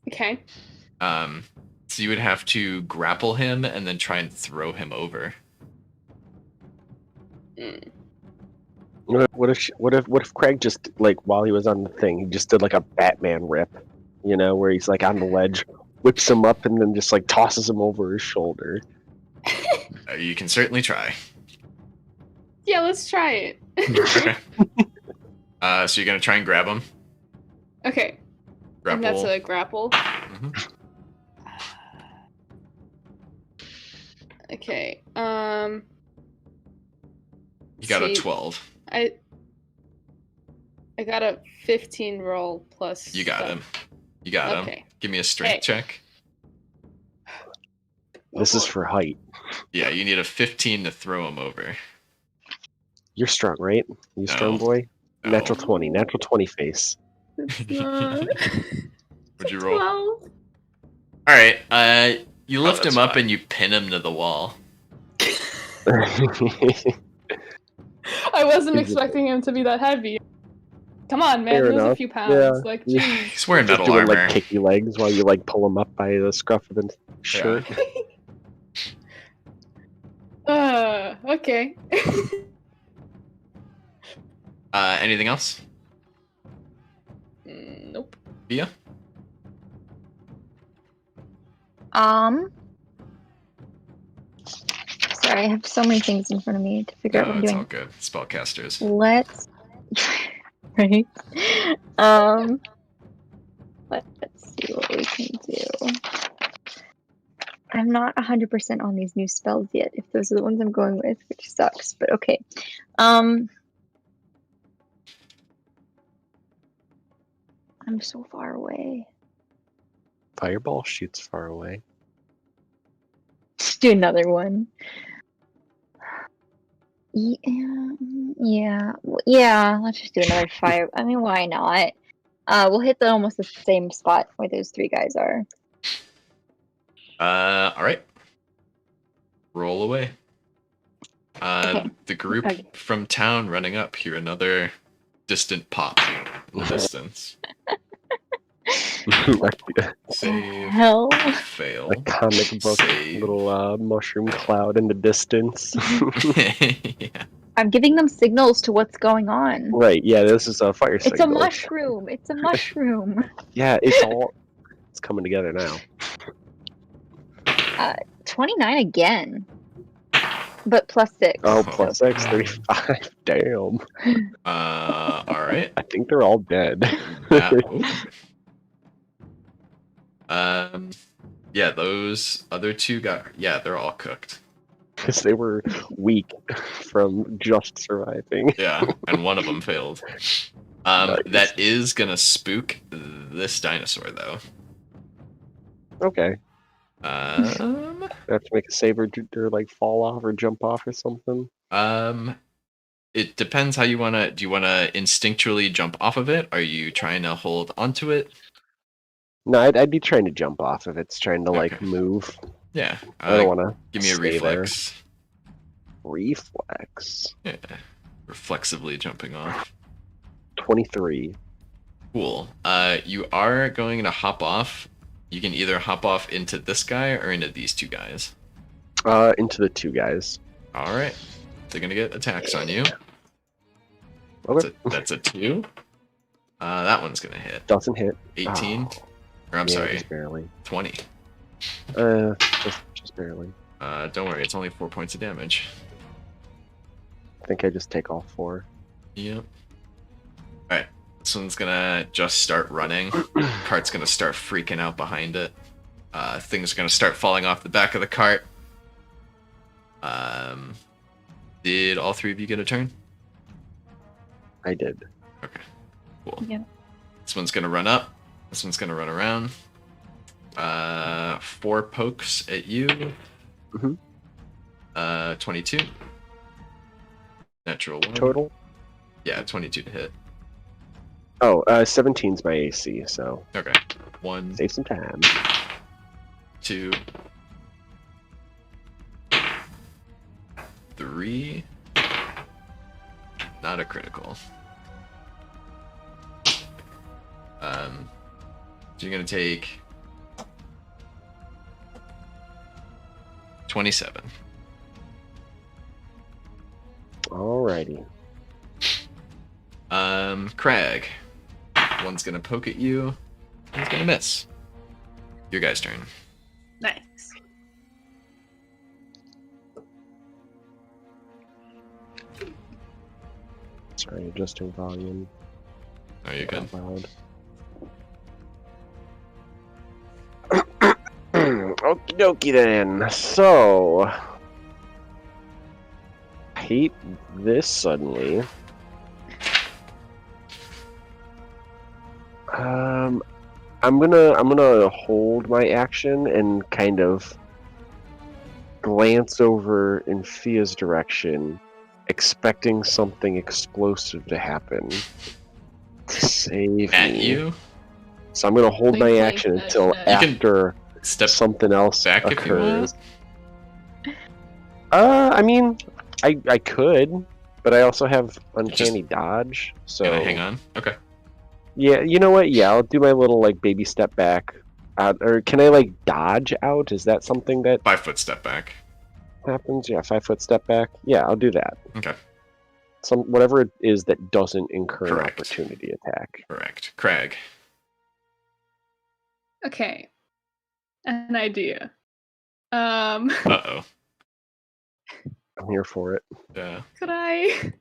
Okay. So you would have to grapple him and then try and throw him over. Mm. What if Craig just like while he was on the thing, he just did like a Batman rip, you know, where he's like on the ledge, whips him up, and then just like tosses him over his shoulder. You can certainly try. Yeah, let's try it. Okay. So you're gonna try and grab him. Okay. Grapple. And that's a grapple. Mhm. Okay. You got a see. 12. I got a 15 roll plus. You got stuff. him. You got him. Okay. Give me a strength Hey. check. This is for height. Yeah, you need a 15 to throw him over. You're strong, right? You strong No. boy? No. Natural 20. Natural 20 face. It's not. Would you roll? 12. All right. You lift that's him up fine. and you pin him to the wall. I wasn't Is it- expecting him to be that heavy. Come on, man. Fair Lose a enough. few pounds. Yeah. Like, Yeah. jeez. He's wearing Just metal doing armor. like kicky legs while you like pull him up by the scruff of the shirt. Okay. Anything else? Nope. Bia? Sorry, I have so many things in front of me to figure out No, what I'm it's doing. all good. Spellcasters. Let's right. Let's see what we can do. I'm not 100% on these new spells yet, if those are the ones I'm going with, which sucks, but okay. I'm so far away. Fireball shoots far away. Let's do another one. Yeah. Let's just do another fire. I mean, why not? We'll hit almost the same spot where those three guys are. All right. Roll away. Okay. The group Okay. from town running up hear another distant pop in the distance. Like Save. Hell. Fail. a comic book Save. little mushroom cloud in the distance. Yeah. I'm giving them signals to what's going on. Right, yeah, this is a fire It's a signal. mushroom. It's a mushroom. Yeah, it's coming together now. 29 again. But plus 6. Oh, Oh. plus 6, 35. Damn. All right. I think they're all dead. Yeah, those other two they're all cooked. Because they were weak from just surviving. Yeah, and one of them failed. Nice. That is gonna spook this dinosaur though. Okay. Um, I have to make a save or like fall off or jump off or something. it depends how you wanna. Do you wanna instinctually jump off of it? Are you trying to hold onto it? No, I'd be trying to jump off if it's trying to like Okay. move. Yeah. I don't want to. Give me a reflex. Reflex. Yeah. Reflexively jumping off. 23. Cool. You are going to hop off. You can either hop off into this guy or into these two guys. Into the two guys. All right. They're gonna get attacks on you. Okay. That's a 2. That one's gonna hit. Doesn't hit. 18. Oh, Or I'm yeah, sorry, just barely. 20. Just barely. Don't worry, it's only 4 points of damage. I think I just take all 4. Yep. Alright. This one's gonna just start running. Cart's gonna start freaking out behind it. Things are gonna start falling off the back of the cart. Did all 3 of you get a turn? I did. Okay. Cool. Yeah. This one's gonna run up. This one's gonna run around. 4 pokes at you. Mhm. 22. Natural 1. Total? Yeah, 22 to hit. Oh, 17's my AC, so Okay. 1, save some time. 2, 3. Not a critical. So you're gonna take 27. Alrighty. Crag. One's gonna poke at you. One's gonna miss. Your guy's turn. Nice. Sorry, adjusting volume. Oh, you're good. Loud. Okie dokie then. So, I hate this suddenly. I'm gonna hold my action and kind of glance over in Fia's direction, expecting something explosive to happen. To save At me. you? So I'm gonna hold my Blink, action blink, until nudge, nudge. after Step something else back if you occurs. want. I mean, I could, but I also have Uncanny Dodge, so Can I hang on? Okay. yeah, you know what? Yeah, I'll do my little like baby step back. Or can I like dodge out? Is that something that 5 foot step back. happens? Yeah, 5 foot step back. Yeah, I'll do that. Okay. Whatever it is that doesn't incur an Correct. opportunity attack. Correct. Crag. Okay. An idea. Uh-oh. I'm here for it. Yeah. Could I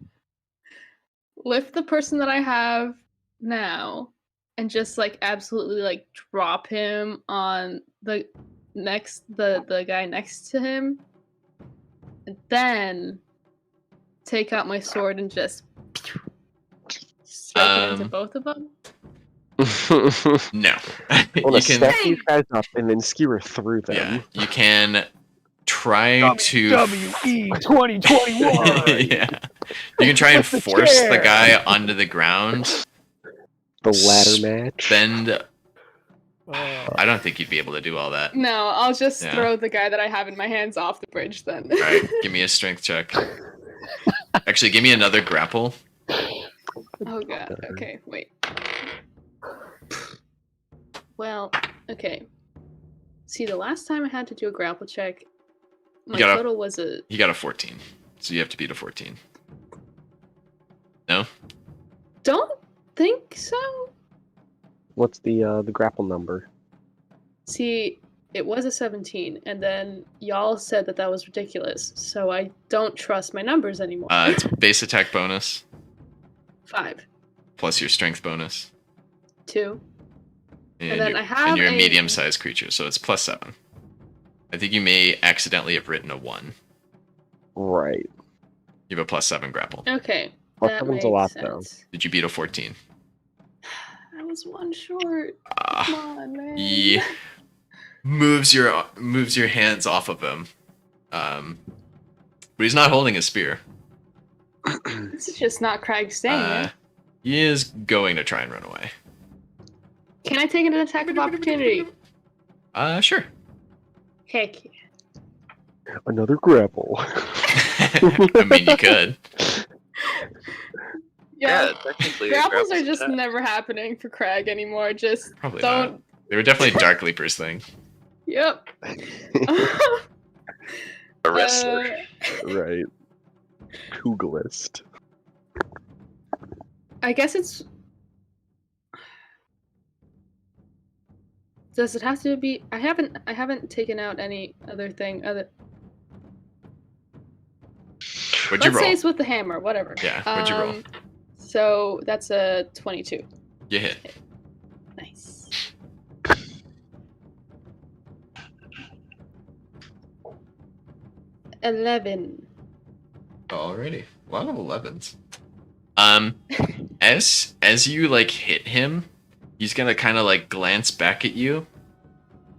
lift the person that I have now and just like absolutely like drop him on the guy next to him, and then take out my sword and just strike it into both of them? No. I want You to can. stack these guys up and then skewer through them. Yeah. You can try to. WE 2021. Yeah. You can try and With the force the chair. guy onto the ground. The ladder match. Bend. I don't think you'd be able to do all that. No, I'll just Yeah. throw the guy that I have in my hands off the bridge then. All right. Give me a strength check. Actually, give me another grapple. Oh god. Okay, wait. Well, okay. See, the last time I had to do a grapple check, my gotta- total was a You got a 14. So you have to beat a 14. No? don't think so. What's the grapple number? See, it was a 17, and then y'all said that that was ridiculous, so I don't trust my numbers anymore. It's base attack bonus 5, plus your strength bonus. 2. And, then you're, I have and you're a a- medium-sized creature, so it's plus 7. I think you may accidentally have written a 1. Right. You have a plus 7 grapple. Okay, Plus that seven's makes a lot, sense. Did you beat a 14? I was one short. Ah, Come on, man. he moves your hands off of him. But he's not holding a spear. This is just not Craig staying there. He is going to try and run away. Can I take an attack of opportunity? Sure. Heck yeah. Another grapple. I mean, you could. Yeah, technically. grapples are grapple's just attack. never happening for Craig anymore. Just Probably don't. not. They were definitely Dark Leapers thing. Yep. A wrestler. Right. Pugilist. I guess it's. Does it have to be? I haven't taken out any other thing. What'd you Let's say roll? it's with the hammer. Whatever. Yeah, what'd you roll? So that's a 22. You hit. Nice. $11. Alrighty. A lot of 11s. As you like hit him, he's gonna kind of like glance back at you,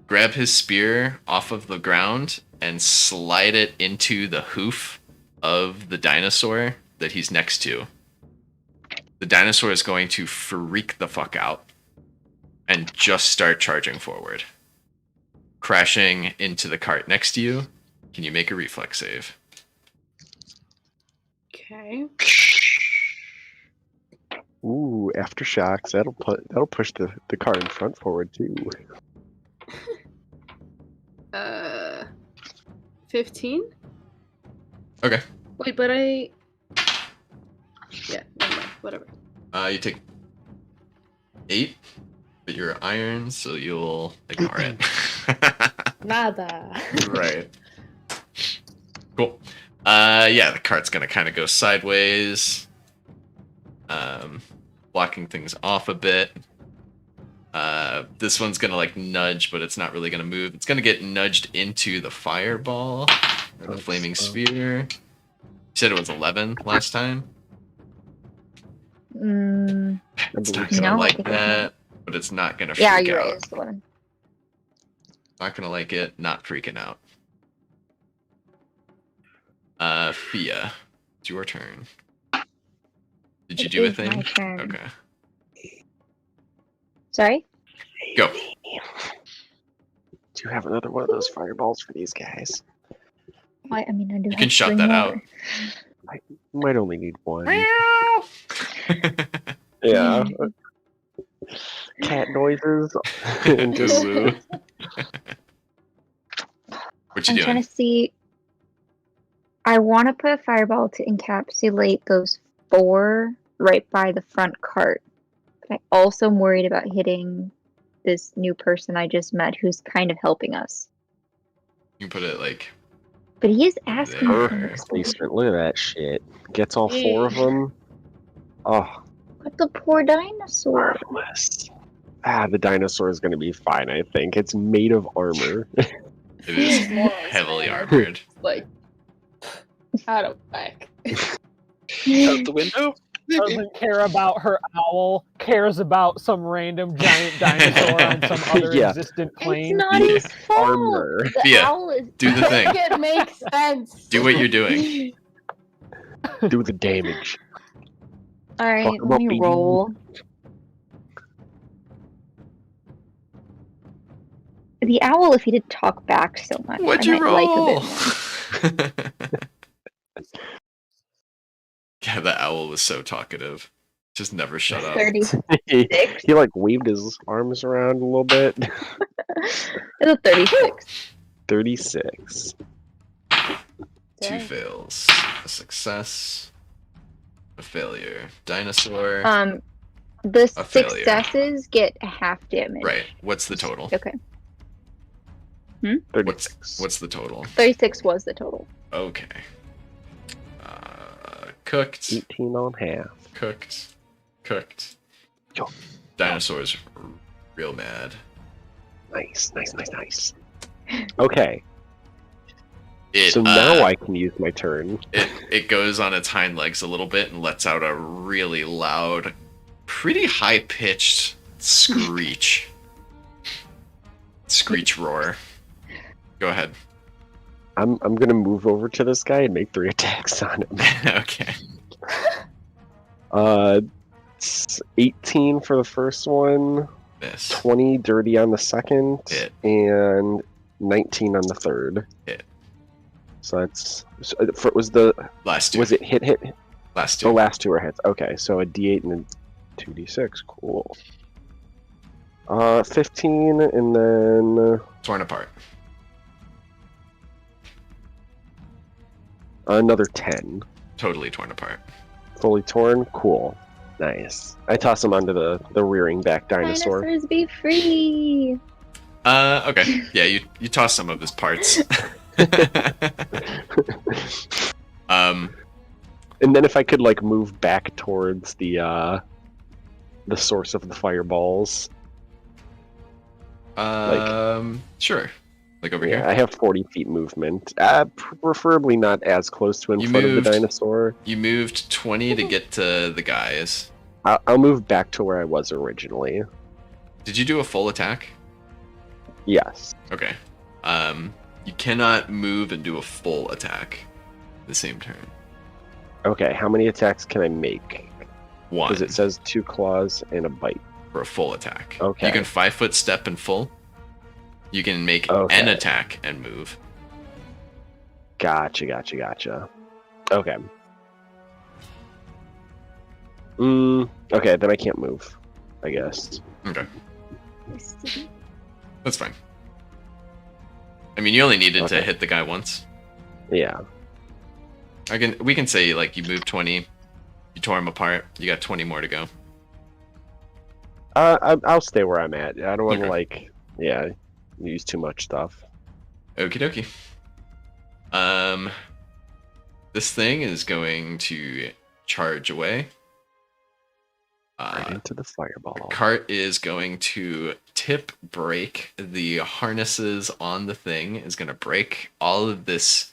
grab his spear off of the ground, and slide it into the hoof of the dinosaur that he's next to. The dinosaur is going to freak the fuck out and just start charging forward, crashing into the cart next to you. Can you make a reflex save? Okay. Ooh, aftershocks. That'll push the car in front forward too. 15? Okay. Wait, but I... Yeah, never mind. Whatever. You take 8, but you're iron, so you'll ignore it. Nada. Right. Cool. Yeah, the cart's gonna kind of go sideways, blocking things off a bit. This one's gonna like nudge, but it's not really gonna move. It's gonna get nudged into the fireball or the flaming sphere. You said it was 11 last time. It's not gonna No, I like think that, but it's not gonna freak Yeah, you're out. right. It's the one. Not gonna like it, not freaking out. Fia, it's your turn. Did you It do a is my thing? turn. Okay. Sorry? Go. Do you have another one of those fireballs for these guys? Well, I mean, I do You have can shout 3 that more. out. You might only need one. Meow. Yeah. Cat noises and just Ooh. What you I'm doing? trying to see. I want to put a fireball to encapsulate those 4 right by the front cart. But I also am worried about hitting this new person I just met who's kind of helping us. You can put it like But he is asking for an there. explosion. decent. Look at that shit. Gets all 4 of them. Oh, But the poor dinosaur. marvelous. The dinosaur is going to be fine, I think. It's made of armor. It is Morals, heavily man. armored. Like, out of whack. Out the window? Doesn't care about her owl, cares about some random giant dinosaur on some other Yeah. existent It's plane. not Yeah. his fault. Armor. The Fia, owl is. Do the thing. Make it make sense. Do what you're doing. Do the damage. All right, Fuck 'em let up, me baby. roll. The owl, if he did talk back so much, What'd I you might like a roll? bit more. Yeah, the owl was so talkative. Just never shut up. 36. He like waved his arms around a little bit. It's a 36. 36. 2 fails. A success. A failure. Dinosaur. The A failure. successes get half damage. Right. What's the total? Okay. 36. What's the total? 36 was the total. Okay. Cooked. 18 on half. Cooked. Cooked. Yo. Dinosaurs real mad. Nice, nice, nice, nice. Okay, It, so now I can use my turn. it goes on its hind legs a little bit and lets out a really loud, pretty high pitched screech. Screech roar. Go ahead. I'm gonna move over to this guy and make 3 attacks on him. Okay. 18 for the first one, Miss. 20 dirty on the second, Hit. and 19 on the third. Hit. So that's was the Last 2. was it hit? Last The 2. last 2 are hits. Okay, so a D8 and a 2D6. Cool. 15 and then Torn apart. another 10. Totally torn apart. Fully torn. Cool. Nice. I toss him onto the rearing back dinosaur. Dinosaurs be free. Okay. Yeah, you toss some of his parts. And then if I could like move back towards the source of the fireballs. Sure. Like over Yeah, here. I have 40 feet movement. Preferably not as close to in You front of moved. the dinosaur. You moved 20 to get to the guys. I'll move back to where I was originally. Did you do a full attack? Yes. Okay. You cannot move and do a full attack the same turn. Okay, how many attacks can I make? 1 Because it says 2 claws and a bite. for a full attack. Okay. You can 5-foot step and full. You can make Okay. an attack and move. Gotcha. Okay. Okay, then I can't move, I guess. Okay. That's fine. I mean, you only needed to Okay. hit the guy once. Yeah. We can say like you moved 20, you tore them apart, you got 20 more to go. I'll stay where I'm at. I don't want to Okay. use too much stuff. Okie dokie. This thing is going to charge away. Right into the fireball. Cart is going to tip break. The harnesses on the thing is going to break. All of this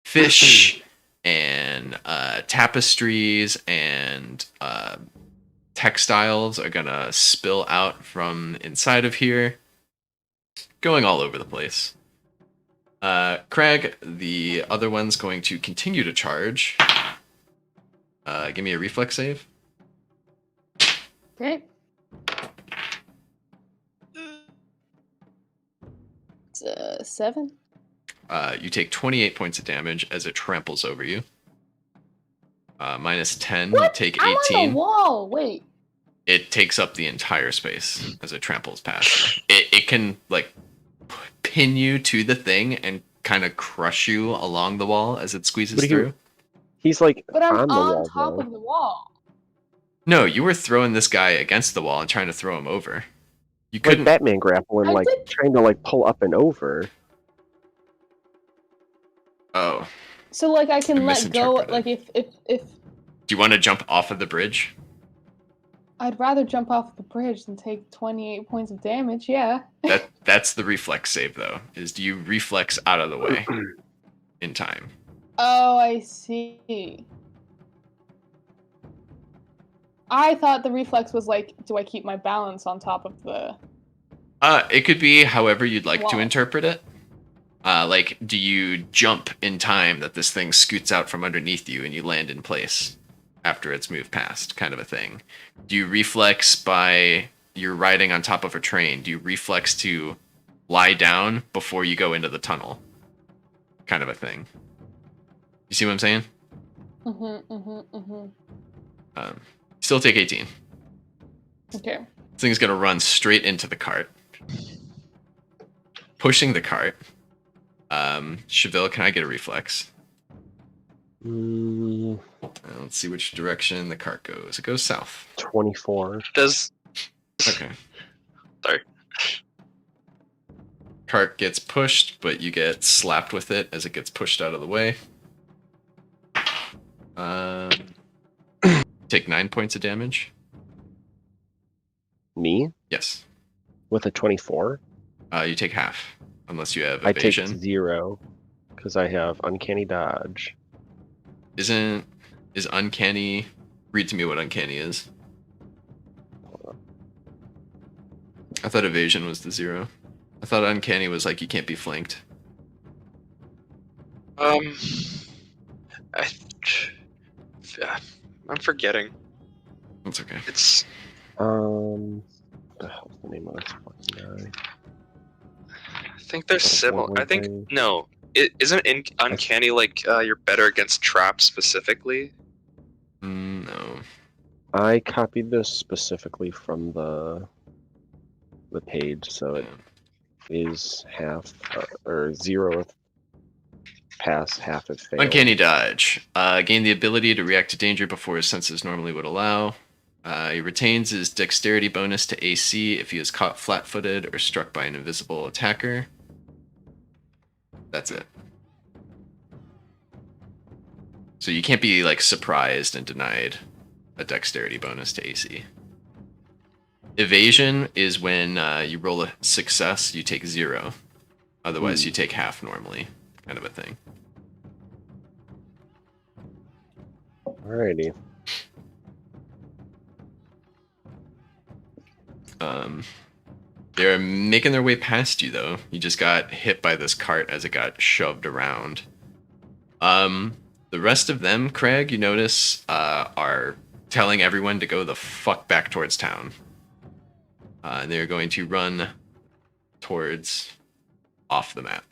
fish and tapestries and textiles are going to spill out from inside of here, going all over the place. Craig, the other one's going to continue to charge. Give me a reflex save. Okay. It's 7. You take 28 points of damage as it tramples over you. Minus 10, you take 18. I'm on the wall. Wait. It takes up the entire space as it tramples past. It can like pin you to the thing and kind of crush you along the wall as it squeezes through. He's like But I'm on the on wall, top though. of the wall. No, you were throwing this guy against the wall and trying to throw him over. You Like couldn't. Batman grapple and I like did- trying to like pull up and over. Oh, So like I can I let go. misinterpreted. Like if do you want to jump off of the bridge? I'd rather jump off the bridge than take 28 points of damage. Yeah. That's the reflex save though. Is do you reflex out of the way in time? Oh, I see. I thought the reflex was like, do I keep my balance on top of the... It could be however you'd like to Wow. interpret it. Like, do you jump in time that this thing scoots out from underneath you and you land in place after it's moved past, kind of a thing? Do you reflex by you're riding on top of a train? Do you reflex to lie down before you go into the tunnel? Kind of a thing. You see what I'm saying? Still take 18. Okay. This thing's gonna run straight into the cart. Pushing the cart. Cheville, can I get a reflex? Let's see which direction the cart goes. It goes south. 24. Does Okay. Sorry. Cart gets pushed, but you get slapped with it as it gets pushed out of the way. Take 9 points of damage. Me Yes. with a 24. You take half, unless you have I take evasion. 0 because I have Uncanny Dodge. Is uncanny? Read to me what uncanny is. I thought evasion was the 0. I thought uncanny was like you can't be flanked. I'm forgetting. That's okay. It's What the hell's the name of this fucking guy? I think they're similar. I think thing. no. Isn't uncanny like you're better against traps specifically? No. I copied this specifically from the page, so it is half or 0 if pass, half if fail. Uncanny Dodge. Gain the ability to react to danger before his senses normally would allow. He retains his dexterity bonus to AC if he is caught flat-footed or struck by an invisible attacker. That's it. So you can't be like surprised and denied a dexterity bonus to AC. Evasion is when you roll a success, you take 0. Otherwise, you take half normally, kind of a thing. Alrighty. They're making their way past you, though. You just got hit by this cart as it got shoved around. The rest of them, Craig, you notice, are telling everyone to go the fuck back towards town. And they're going to run towards off the map.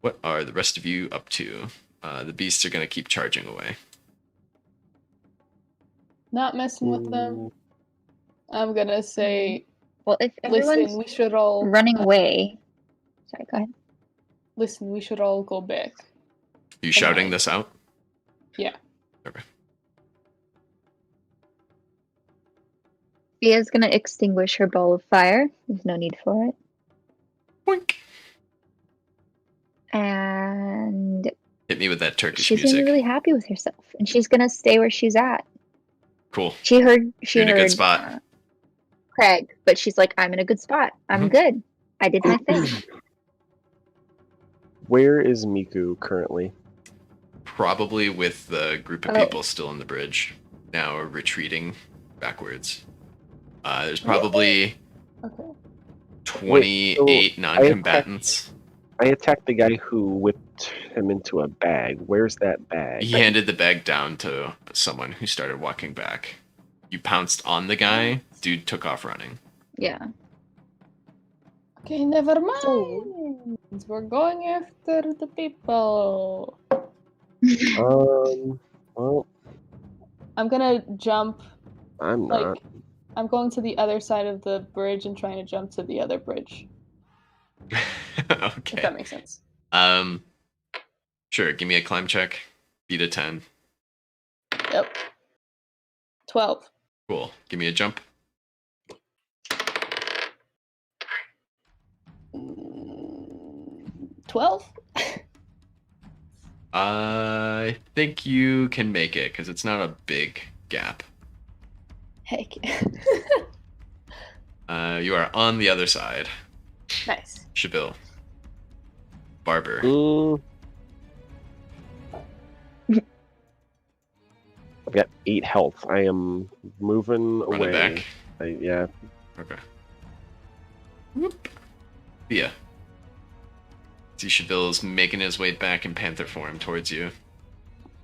What are the rest of you up to? The beasts are going to keep charging away. Not messing with them. I'm gonna say, Well, if listen, everyone's we should all... running away. Sorry, go ahead. listen, we should all go back. You shouting this out? Yeah. Okay. Thea's gonna extinguish her ball of fire. There's no need for it. Boink. And Hit me with that Turkish she's music. gonna be really happy with herself. And she's gonna stay where she's at. Cool. She heard You're in a good spot. Craig, but she's like, I'm in a good spot. I'm good. I did my thing. Where is Miku currently? Probably with the group of Oh. people still on the bridge, now retreating backwards. There's probably Okay. 28 non-combatants. I attacked the guy who whipped him into a bag. Where's that bag? He handed the bag down to someone who started walking back. You pounced on the guy, dude took off running. Yeah. Okay, never mind. We're going after the people. Well, I'm gonna jump. I'm Like, not. I'm going to the other side of the bridge and trying to jump to the other bridge. If Okay. that makes sense. Sure, give me a climb check. Beat a 10. Yep. 12. Cool. Give me a jump. 12? I think you can make it, because it's not a big gap. Heck. You are on the other side. Nice. Shabil. Barber. I've got 8 health. I am moving Running away. back. Yeah. Okay. Whoop. Thea. See Shabil's making his way back in panther form towards you.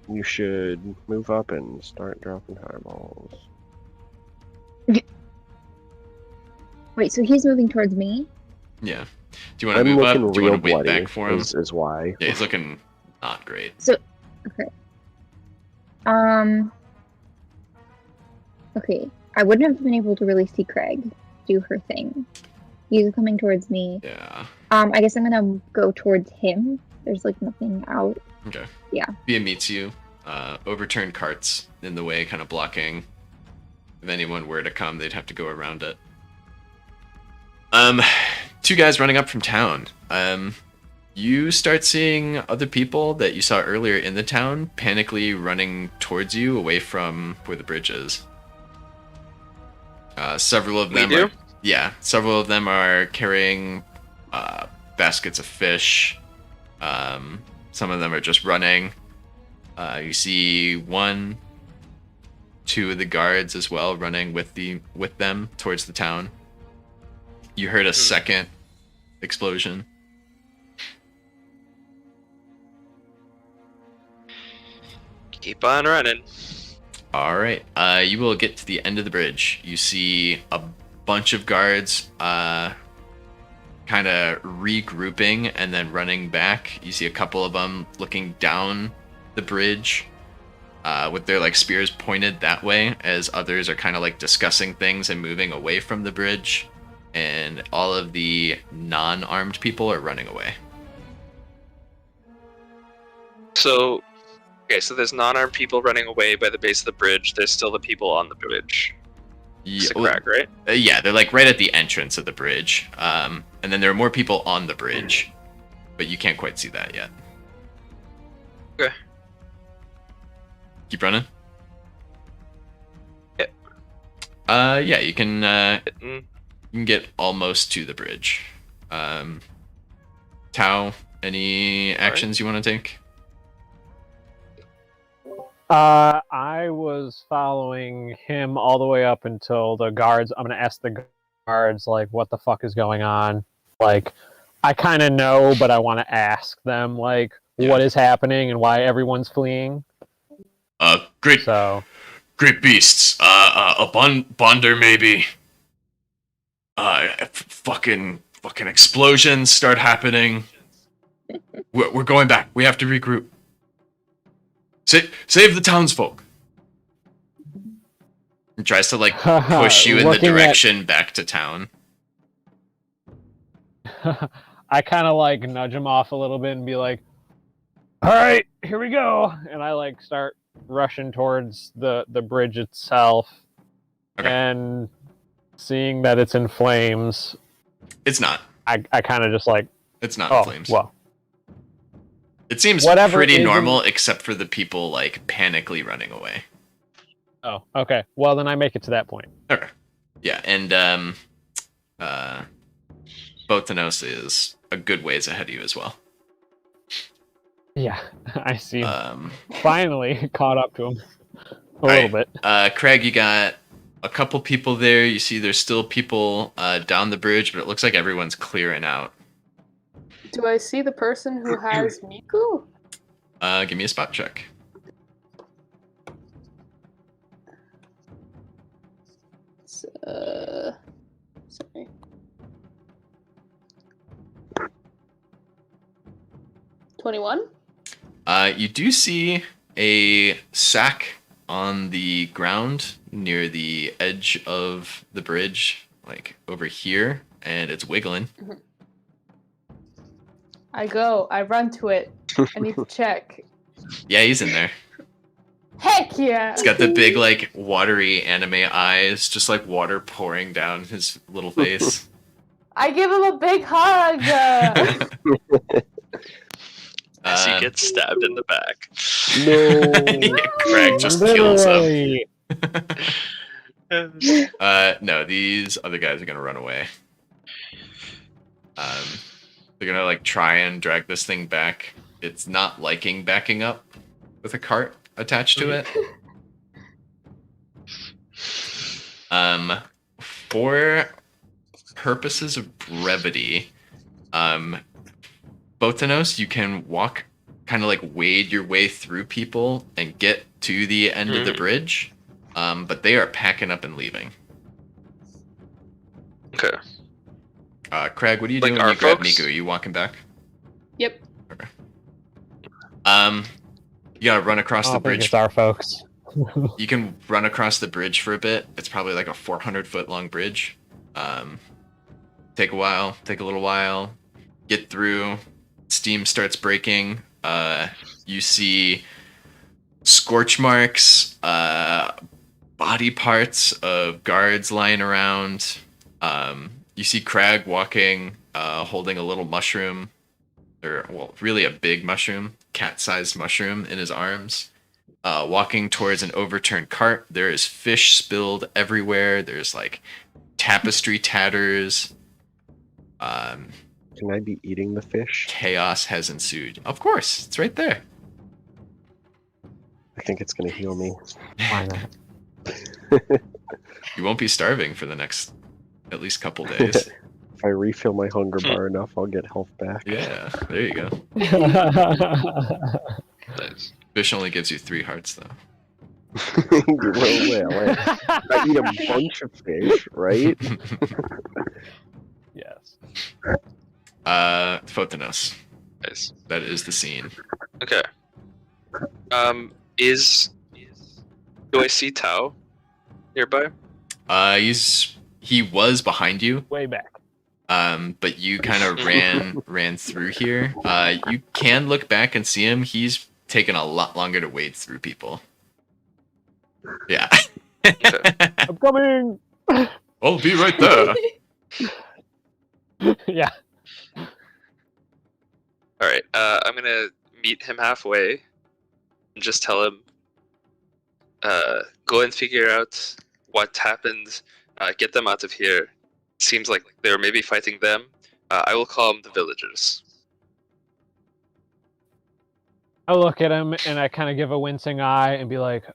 You should move up and start dropping fireballs. Wait, so he's moving towards me? Yeah. Do you want to I'm move up? looking Do you real want to wait bloody. back for him? Is why. Yeah, he's looking not great. Okay. I wouldn't have been able to really see Craig do her thing. He's coming towards me. Yeah. I guess I'm gonna go towards him. There's like nothing out. Okay. Yeah. Thea meets you. Overturned carts in the way, kind of blocking. If anyone were to come, they'd have to go around it. Two guys running up from town. You start seeing other people that you saw earlier in the town panically running towards you away from where the bridge is. Several of them several of them are carrying baskets of fish. Some of them are just running. You see two of the guards as well running with them towards the town. You heard a second explosion. Keep on running. All right. You will get to the end of the bridge. You see a bunch of guards kind of regrouping and then running back. You see a couple of them looking down the bridge with their like spears pointed that way, as others are kind of like discussing things and moving away from the bridge. And all of the non-armed people are running away. So there's non-armed people running away by the base of the bridge. There's still the people on the bridge. Yeah, Correct, right? Yeah, they're like right at the entrance of the bridge. And then there are more people on the bridge, but you can't quite see that yet. Okay. Keep running? Yeah. Yeah, you can Mm, you can get almost to the bridge. Tao, any actions you want to take? I was following him all the way up until the guards. I'm gonna ask the guards like, what the fuck is going on? Like, I kind of know, but I want to ask them like, what is happening and why everyone's fleeing. Great beasts. A bonder maybe. Fucking explosions start happening. We're going back. We have to regroup. Save the townsfolk. He tries to like push you in the direction back to town. I kind of like nudge him off a little bit and be like, "All right, here we go," and I like start rushing towards the bridge itself, Okay. and seeing that it's in flames, It's not. I kind of just like, It's not in flames. well, It seems whatever pretty isn't- normal, except for the people like panically running away. oh, okay. Well, then I make it to that point. Okay. Yeah, and Botanos is a good ways ahead of you as well. Yeah, I see. Um, Finally caught up to him a right. little bit. Craig, you got a couple people there. You see there's still people down the bridge, but it looks like everyone's clearing out. Do I see the person who has Miku? Give me a spot check. Sorry. $21? You do see a sack on the ground near the edge of the bridge, like over here, and it's wiggling. I run to it. I need to check. Yeah, he's in there. Heck yeah! He's got the big, like, watery anime eyes, just like water pouring down his little face. I give him a big hug! As he gets stabbed in the back. No. Yeah, Craig just kills him. Literally. No, these other guys are gonna run away. They're gonna like try and drag this thing back. It's not liking backing up with a cart attached to it. For purposes of brevity, Botanos, you can walk, kind of like wade your way through people and get to the end of the bridge. But they are packing up and leaving. Okay. Craig, what are you Like doing when our you grab folks? Miku? Are you walking back? Yep. Okay. You gotta run across I the don't think bridge. it's our folks. You can run across the bridge for a bit. It's probably like a 400-foot long bridge. Take a little while. Get through. Steam starts breaking. You see scorch marks, body parts of guards lying around. You see Crag walking, holding a little mushroom, or well, really a big mushroom, cat-sized mushroom in his arms. Walking towards an overturned cart. There is fish spilled everywhere. There's like tapestry tatters. Can I be eating the fish? Chaos has ensued. Of course, it's right there. I think it's gonna heal me. Why not? You won't be starving for the next at least couple days. If I refill my hunger bar enough, I'll get health back. Yeah, there you go. Nice. Fish only gives you 3 hearts though. well, I eat a bunch of fish, right? Yes. Photonos. Nice. That is the scene. Okay. Do I see Tao nearby? He was behind you, Way back. but you kind of ran through here. You can look back and see him. He's taken a lot longer to wade through people. Yeah. I'm coming. I'll be right there. Yeah. All right. I'm gonna meet him halfway and just tell him, go and figure out what happened. Get them out of here. Seems like they're maybe fighting them. I will call them the villagers. I look at him and I kind of give a wincing eye and be like, kind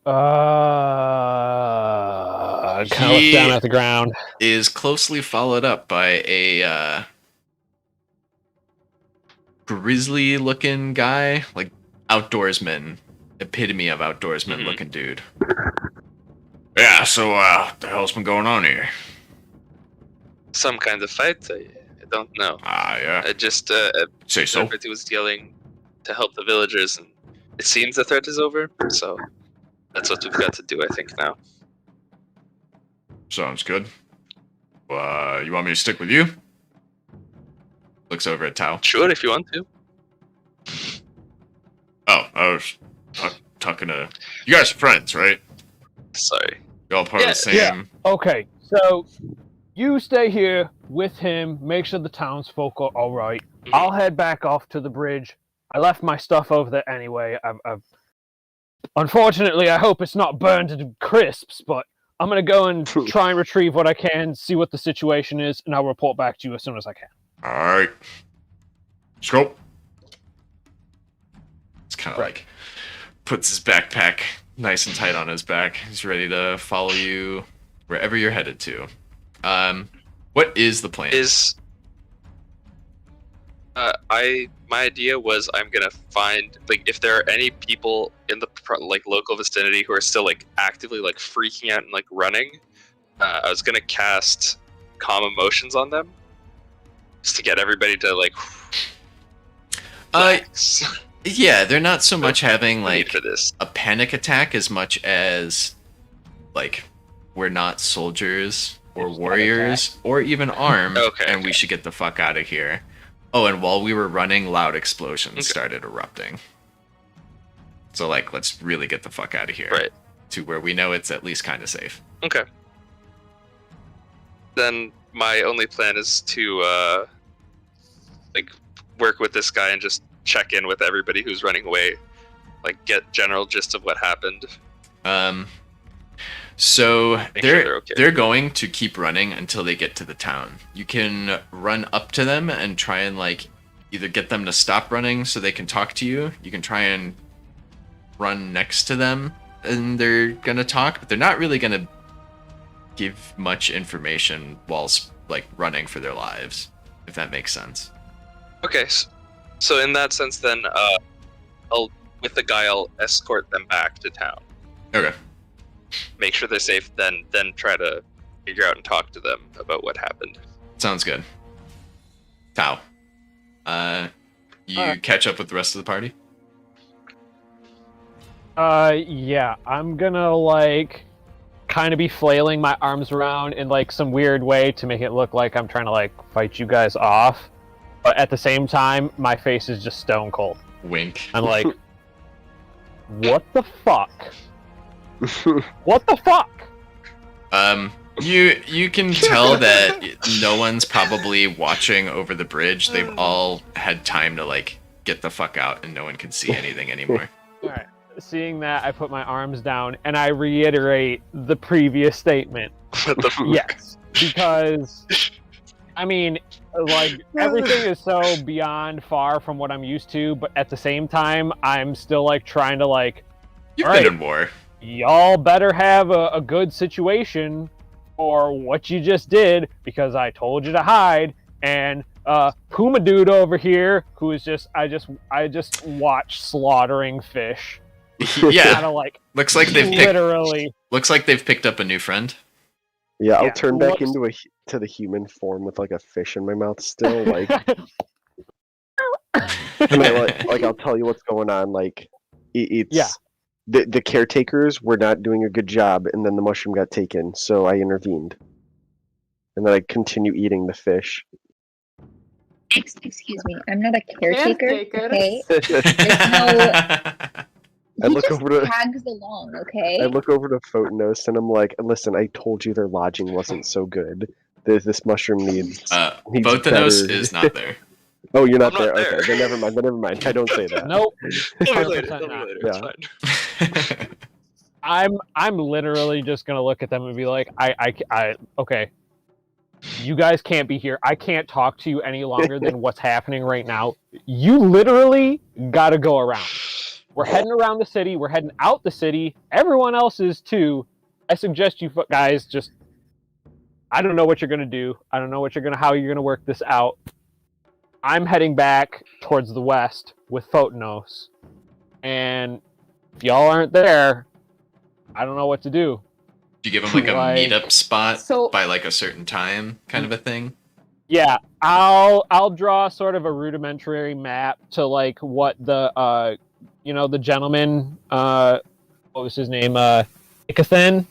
of look down at the ground. Is closely followed up by a grizzly-looking guy, like outdoorsman, epitome of outdoorsman looking dude. Yeah, so what the hell's been going on here? Some kind of fight? I don't know. Yeah. I just Say so. everybody was yelling to help the villagers, and it seems the threat is over. So that's what we've got to do, I think, now. Sounds good. You want me to stick with you? Looks over at Tao. Should if you want to. Oh, I was talking to... You guys are friends, right? Sorry. You all part of the same... Yeah. Okay, so you stay here with him, make sure the townsfolk are all right. I'll head back off to the bridge. I left my stuff over there anyway. I've unfortunately, I hope it's not burned to crisps, but I'm gonna go and try and retrieve what I can, see what the situation is, and I'll report back to you as soon as I can. Alright. Let's go. It's kind of like puts his backpack nice and tight on his back. He's ready to follow you wherever you're headed to. What is the plan? My idea was I'm gonna find if there are any people in the local vicinity who are still actively freaking out and running. I was gonna cast calm emotions on them just to get everybody to relax. Yeah, they're not so much having for this. a panic attack as much as we're not soldiers or warriors or even armed, and we should get the fuck out of here. Oh, and while we were running, loud explosions started erupting. So let's really get the fuck out of here. Right. To where we know it's at least kind of safe. Okay. Then my only plan is to work with this guy and just check in with everybody who's running away, get general gist of what happened. So Sure they're going to keep running until they get to the town. You can run up to them and try and either get them to stop running so they can talk to you. You can try and run next to them and they're gonna talk, but they're not really gonna give much information whilst running for their lives, if that makes sense. Okay, so in that sense, then I'll escort them back to town. Okay. Make sure they're safe, then try to figure out and talk to them about what happened. Sounds good. Tao, you catch up with the rest of the party? Yeah, I'm gonna kind of be flailing my arms around in some weird way to make it look like I'm trying to fight you guys off, but at the same time, my face is just stone cold. Wink. I'm like, what the fuck? What the fuck? You can tell that no one's probably watching over the bridge. They've all had time to get the fuck out, and no one can see anything anymore. All right. Seeing that, I put my arms down and I reiterate the previous statement. What the fuck? Yes, because I mean, everything is so beyond far from what I'm used to, but at the same time, I'm still trying to You've all been right, in war. y'all better have a good situation for what you just did, because I told you to hide, and Puma dude over here, who is I just watch slaughtering fish. Yeah. Kinda Looks like they've literally. Looks like they've picked up a new friend. Yeah, I'll Yeah, turn back whoops. to the human form with a fish in my mouth still, and I'll tell you what's going on. It's Yeah. the caretakers were not doing a good job, and then the mushroom got taken, so I intervened, and then I continue eating the fish. Excuse me, I'm not a caretaker. Caretaker. Okay. I He look just over to tags along, okay? I look over to Photonos and I'm like, listen, I told you their lodging wasn't so good. This mushroom needs Botanos better- is not there. Oh, you're not I'm not there. there. Okay, then never mind. Then never mind. I don't say that. Nope. Tell me later. 100% Tell me not. later. Yeah. It's fine. I'm literally just gonna look at them and be like, okay, you guys can't be here. I can't talk to you any longer than what's happening right now. You literally gotta go around. We're heading around the city. We're heading out the city. Everyone else is too. I suggest you guys just. I don't know what you're gonna do. I don't know how you're gonna work this out. I'm heading back towards the west with Photonos, and if y'all aren't there, I don't know what to do. Do you give them a meetup spot So- by a certain time, kind of a thing? Yeah, I'll draw sort of a rudimentary map to what the the gentleman, what was his name, Ikathen,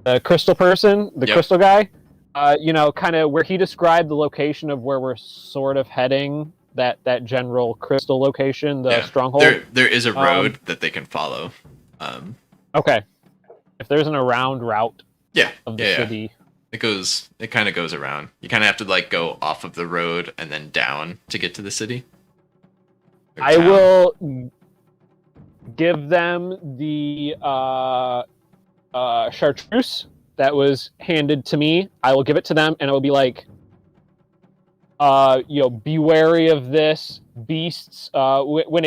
the crystal person, the Yep. crystal guy. kind of where he described the location of where we're sort of heading, that general crystal location, the stronghold. There is a road that they can follow. Okay. If there's an around route of the city. It kind of goes around. You kind of have to like go off of the road and then down to get to the city. I will give them the chartreuse that was handed to me. I will give it to them, and it will be like, be wary of this. Beasts. When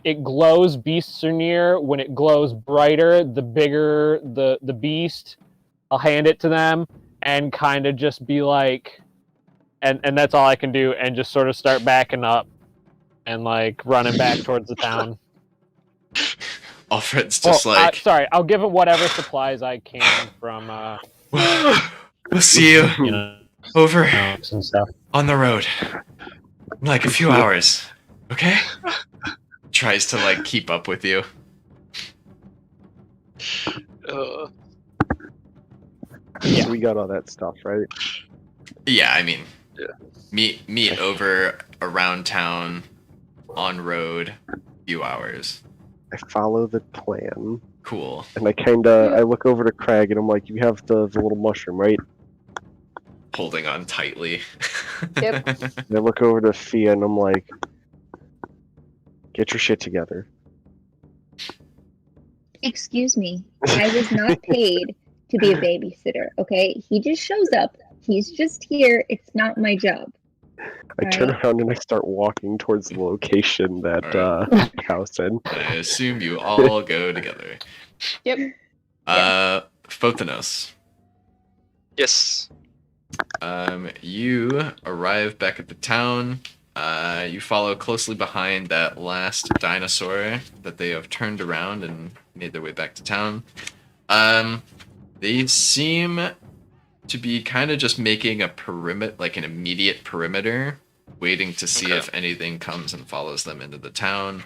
it glows, beasts are near. When it glows brighter, the bigger the beast. I'll hand it to them and kind of just be like, and that's all I can do, and just sort of start backing up and like running back towards the town. Alfred's just like... sorry, I'll give it whatever supplies I can from... we'll see you, over and stuff. On the road. In like a few hours. Okay? Tries to like keep up with you. Yeah. We got all that stuff, right? Yeah, I mean... Yeah. Meet over around town, on road, few hours. I follow the plan. Cool. And I look over to Craig and I'm like, you have the little mushroom, right? Holding on tightly. Yep. And I look over to Fia and I'm like, get your shit together. Excuse me. I was not paid to be a babysitter, okay? He just shows up. He's just here. It's not my job. I turn around and I start walking towards the location that house in. I assume you all go together. Yep. Phothenos. Yes. You arrive back at the town. You follow closely behind that last dinosaur that they have turned around and made their way back to town. They seem to be kind of just making a perimeter, like an immediate perimeter, waiting to see if anything comes and follows them into the town.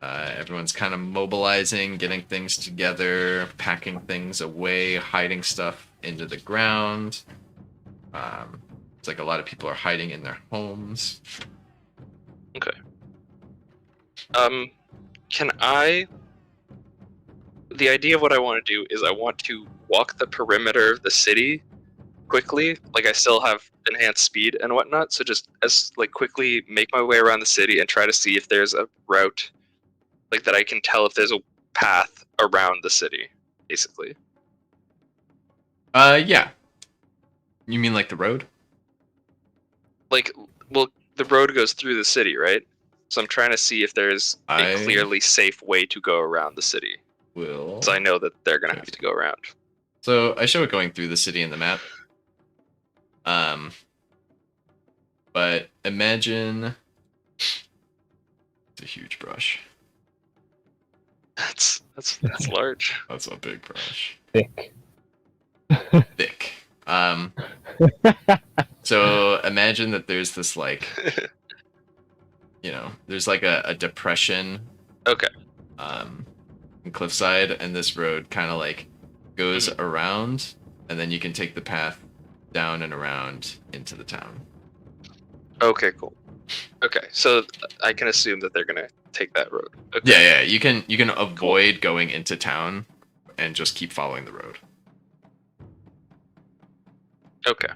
Everyone's kind of mobilizing, getting things together, packing things away, hiding stuff into the ground. It's like a lot of people are hiding in their homes. Okay. The idea of what I want to do is I want to walk the perimeter of the city quickly. Like I still have enhanced speed and whatnot, so just quickly make my way around the city and try to see if there's a route, like that I can tell if there's a path around the city, basically. Yeah. You mean like the road? The road goes through the city, right? So I'm trying to see if there's a clearly safe way to go around the city. So I know that they're gonna have to go around. So I show it going through the city in the map. But imagine it's a huge brush. That's large. That's a big brush. Thick. Thick. So imagine that there's this like, there's like a depression. Okay. In cliffside, and this road kind of like goes around, and then you can take the path down and around into the town. Okay, cool. Okay, so I can assume that they're gonna take that road. Okay. Yeah. You can avoid going into town, and just keep following the road. Okay.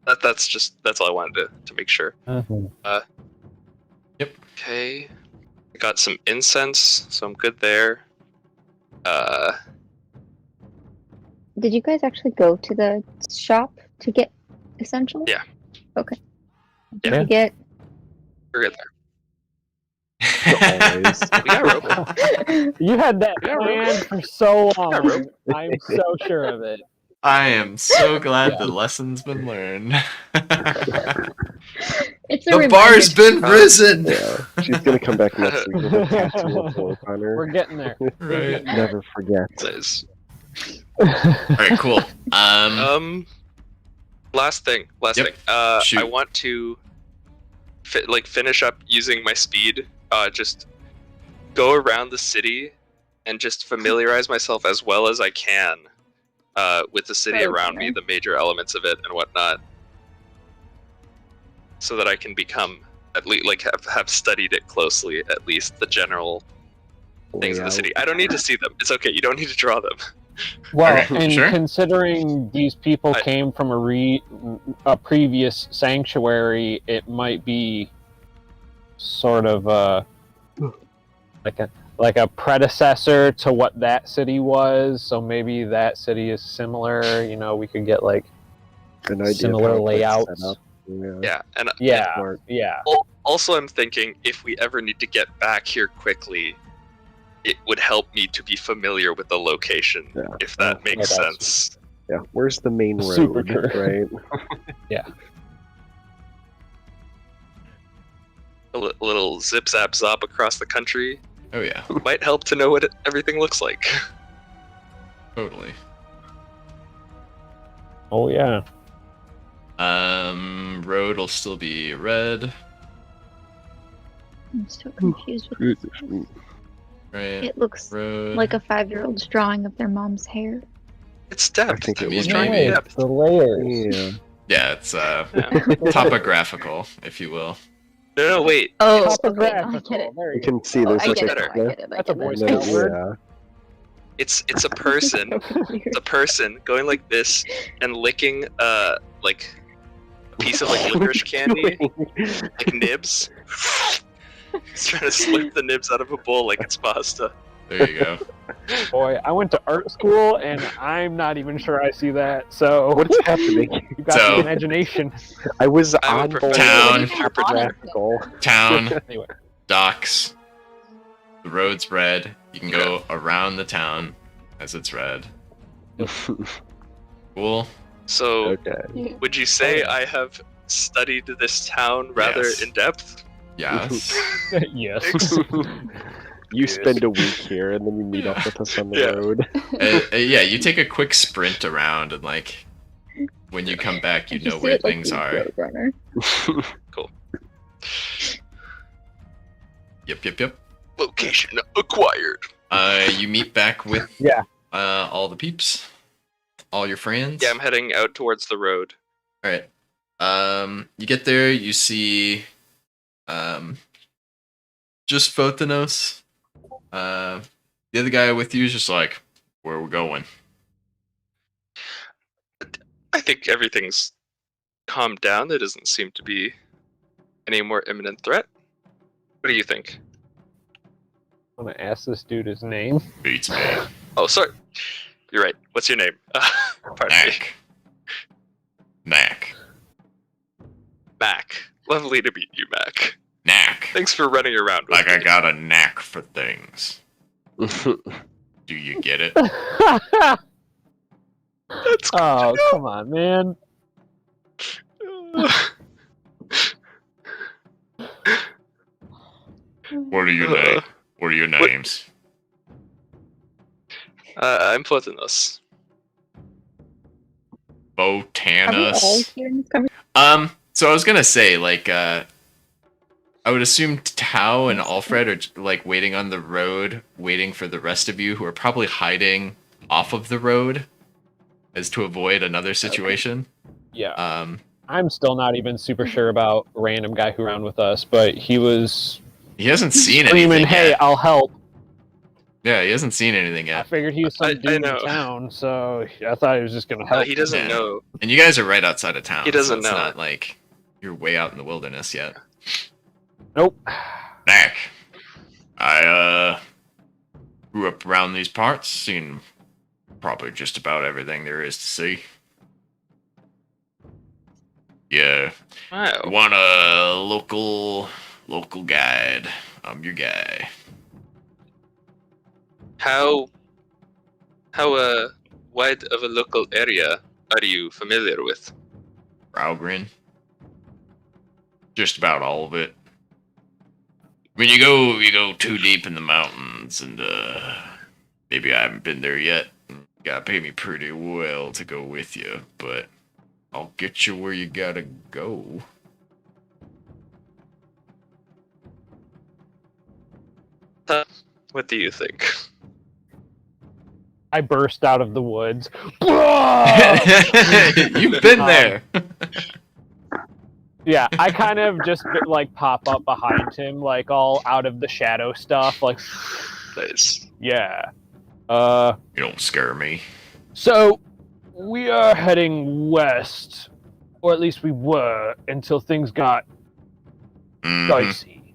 That's all I wanted to make sure. Yep. Okay. I got some incense, so I'm good there. Did you guys actually go to the shop to get essentials? Yeah. Okay. Yeah. Did you get? We're good there. Always. We got Robo. You had that plan for so long. I'm so sure of it. I am so glad the lesson's been learned. It's a the bar's been risen. Yeah, she's gonna come back next week with a tattoo of Lord on her. We're getting there. Right. Never forget. Nice. All right, cool. Last thing. Shoot. I want to finish up using my speed. Just go around the city and just familiarize myself as well as I can with the city around me, the major elements of it and whatnot, so that I can become at least like have studied it closely, at least the general things of the city. I don't need to see them. It's okay. You don't need to draw them. Well, Okay, and sure. considering these people came from a previous sanctuary, it might be sort of like a predecessor to what that city was. So maybe that city is similar. You know, we could get like An idea similar of how it's, like, layouts. set up. Yeah, and Yeah. also I'm thinking if we ever need to get back here quickly, it would help me to be familiar with the location, if that makes sense. Yeah, where's the main road, Super true. right? Yeah. A little zip zap zop across the country Oh yeah, might help to know what everything looks like. totally. Oh yeah. Road will still be red, I'm still confused with right? it. Looks Road. like a 5-year-old's drawing of their mom's hair. It's depth. think it was He's drawing maybe. depth. It's the layers. Yeah. Yeah, it's topographical, if you will. No, wait. Oh, Topographical. There You you go. can see there's I like get a it. I cliff. get it. That's a Boy and Scout then- word. yeah. It's a person. It's a person going like this and licking like a piece of like licorice candy, like nibs. He's trying to slip the nibs out of a bowl like it's pasta. There you go. Boy, I went to art school and I'm not even sure I see that. So What's happening? you got So- the imagination. I was I'm a on board professional. with topographical. Town, Anyway. docks. The road's red. You can go around the town as it's red. Cool. So, Okay. would you say I have studied this town rather Yes. in depth? Yes. Yes. You spend a week here and then you meet up with us on the Yeah. road. Yeah, you take a quick sprint around and like when you come back, you know where things are. Cool. Yep. Location acquired. You meet back with Yeah. all the peeps, all your friends. Yeah, I'm heading out towards the road. All right. You get there, you see, just Photonos. The other guy with you is just like, where are we going? I think everything's calmed down. There doesn't seem to be any more imminent threat. What do you think? I'm gonna ask this dude his name. Beats me. Oh, sorry. You're right. What's your name? Pardon me. Knack. Mac. Lovely to meet you, Mac. Knack. Thanks for running around with Like me. I got a knack for things. Do you get it? That's Oh, come on, man. What are your names? What are your names? I'm Plotinus. Botanus. Here in this conversation? So I was gonna say, like, I would assume Tao and Alfred are like waiting on the road, waiting for the rest of you who are probably hiding off of the road, as to avoid another situation. Yeah. I'm still not even super sure about random guy who ran with us, but he was He hasn't seen screaming, anything "Hey, yet. I'll help!" Yeah, he hasn't seen anything I yet. figured he was some I dude in know. town, so I thought he was just gonna help. He doesn't Yeah. know. And you guys are right outside of town. He doesn't so it's know. not like you're way out in the wilderness yet. Nope. Knack. I grew up around these parts, seen probably just about everything there is to see. Yeah. Wow. You want a local guide? I'm your guy. How wide of a local area are you familiar with? Raugrin. Just about all of it. When you go too deep in the mountains, and maybe I haven't been there yet. You gotta pay me pretty well to go with you, but I'll get you where you gotta go. What do you think? I burst out of the woods. You've been there. Yeah, I kind of just like pop up behind him, like all out of the shadow stuff. Like, Nice. yeah. You don't scare me. So we are heading west, or at least we were until things got Mhm. dicey.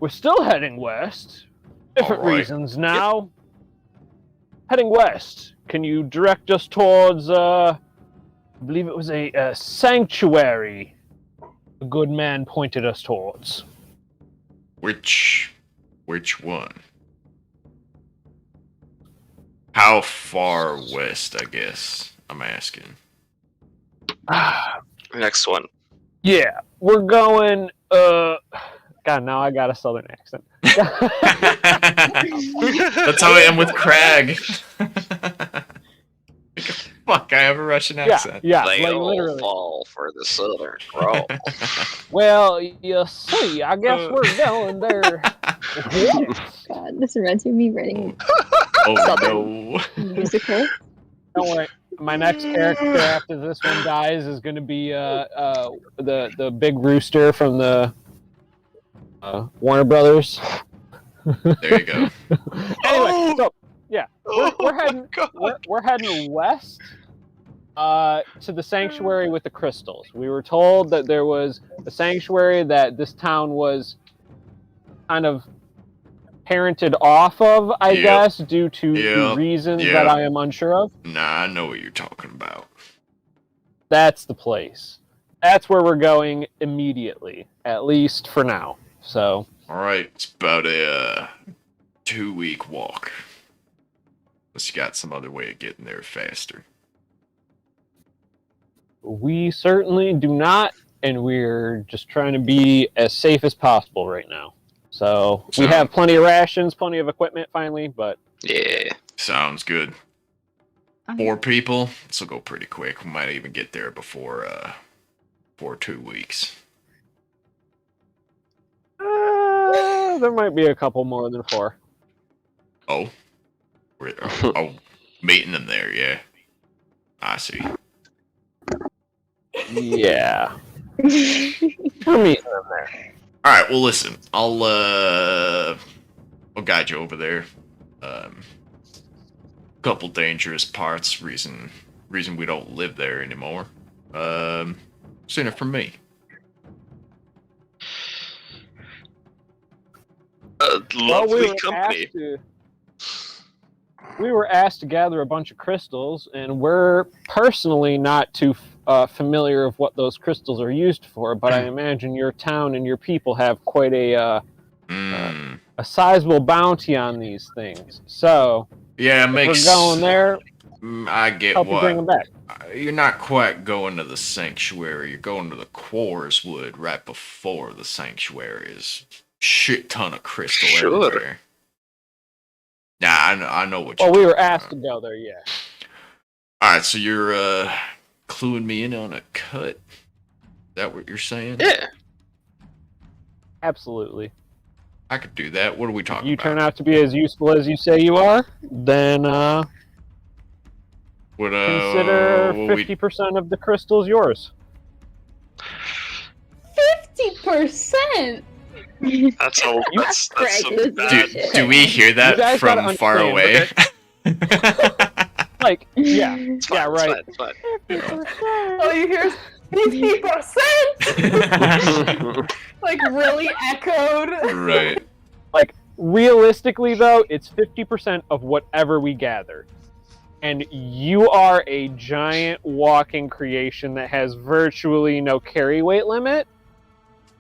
We're still heading west. Different All right. reasons now. Heading west. Can you direct us towards, I believe it was a sanctuary a good man pointed us towards. Which one? How far west, I guess, I'm asking. Next one. Yeah, we're going, God, now I got a southern accent. That's how I am with Crag. Fuck, I have a Russian accent. Yeah, They like all literally. fall for the southern crow. Well, you see, I guess we're going there. God, this reminds me of me writing Oh Southern. no. musical. Don't worry. My next character after this one dies is going to be the big rooster from the Warner Brothers. There you go. Anyway, so yeah, we're Oh heading my God. we're heading west to the sanctuary with the crystals. We were told that there was a sanctuary that this town was kind of parented off of, I Yep. guess, due to Yep. reasons Yep. that I am unsure of. Nah, I know what you're talking about. That's the place. That's where we're going immediately, at least for now. So, Alright, it's about a 2-week walk. Unless you got some other way of getting there faster. we certainly do not, and we're just trying to be as safe as possible right now. So, we have plenty of rations, plenty of equipment finally, but Yeah. Sounds good. 4 people, this will go pretty quick. We might even get there before 2 weeks. there might be a couple more than 4. Oh, meeting them there, yeah. I see. Yeah. We're meeting them there. All right, well, listen, I'll guide you over there. Couple dangerous parts. Reason we don't live there anymore. Seen it from me. Lovely company. We were asked to gather a bunch of crystals, and we're personally not too familiar of what those crystals are used for, but I imagine your town and your people have quite a sizable bounty on these things. So, Yeah, it if makes. we're going there, I get help you bring them back. You're not quite going to the sanctuary. You're going to the Quar's Wood right before the sanctuary. Is shit ton of crystal Sure. everywhere. Nah, I know what. Well, you're we were talking asked about. to go there, yeah. All right, so you're cluing me in on a cut. Is that what you're saying? Yeah. Absolutely. I could do that. What are we If talking you about? turn out to be as useful as you say you are, then What, consider what we- 50% of the crystals yours. 50%. That's all. That's Craig, some this is bad. do we hear You that guys from gotta far away? Like, yeah. It's fine, Yeah, right. It's fine, it's fine. All you hear is 50%. Like really echoed. Right. Like, realistically, though, it's 50% of whatever we gather. And you are a giant walking creation that has virtually no carry weight limit.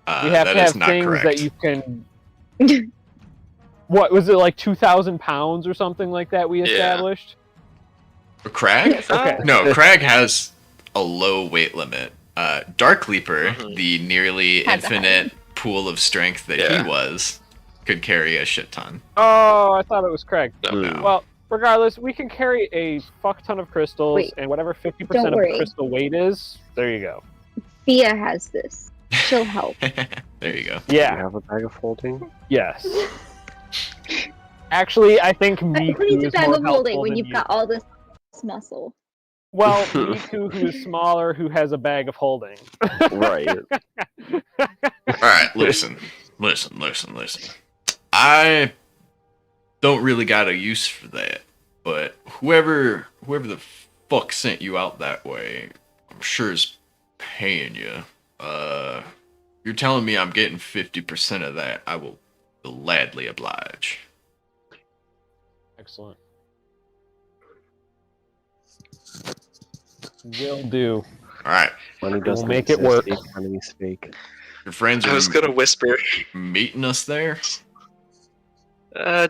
We have that to is have not things correct. that you can. What was it, like 2,000 pounds or something like that? We Yeah. established. Crag? Okay. No, Crag has a low weight limit. Dark Leaper, Mhm. the nearly Has a infinite pool of strength that Yeah. he was, could carry a shit ton. Oh, I thought it was Craig. No. Well, regardless, we can carry a fuck ton of crystals, Wait. and whatever 50% Don't of worry. the crystal weight is, there you go. Thea has this. She'll help. There you go. Do you Yeah. have a bag of holding? Yes. Actually, I think Who Miku needs a is bag more of holding helpful when than you've you. got all this muscle? Well, Miku, who is smaller, who has a bag of holding. Right. Alright, listen. I don't really got a use for that, but whoever the fuck sent you out that way, I'm sure is paying you. You're telling me I'm getting 50% of that, I will gladly oblige. Excellent. Will do. Alright, Money doesn't make it exist, work. The economy's fake. your friends I are was gonna whisper, meeting us there?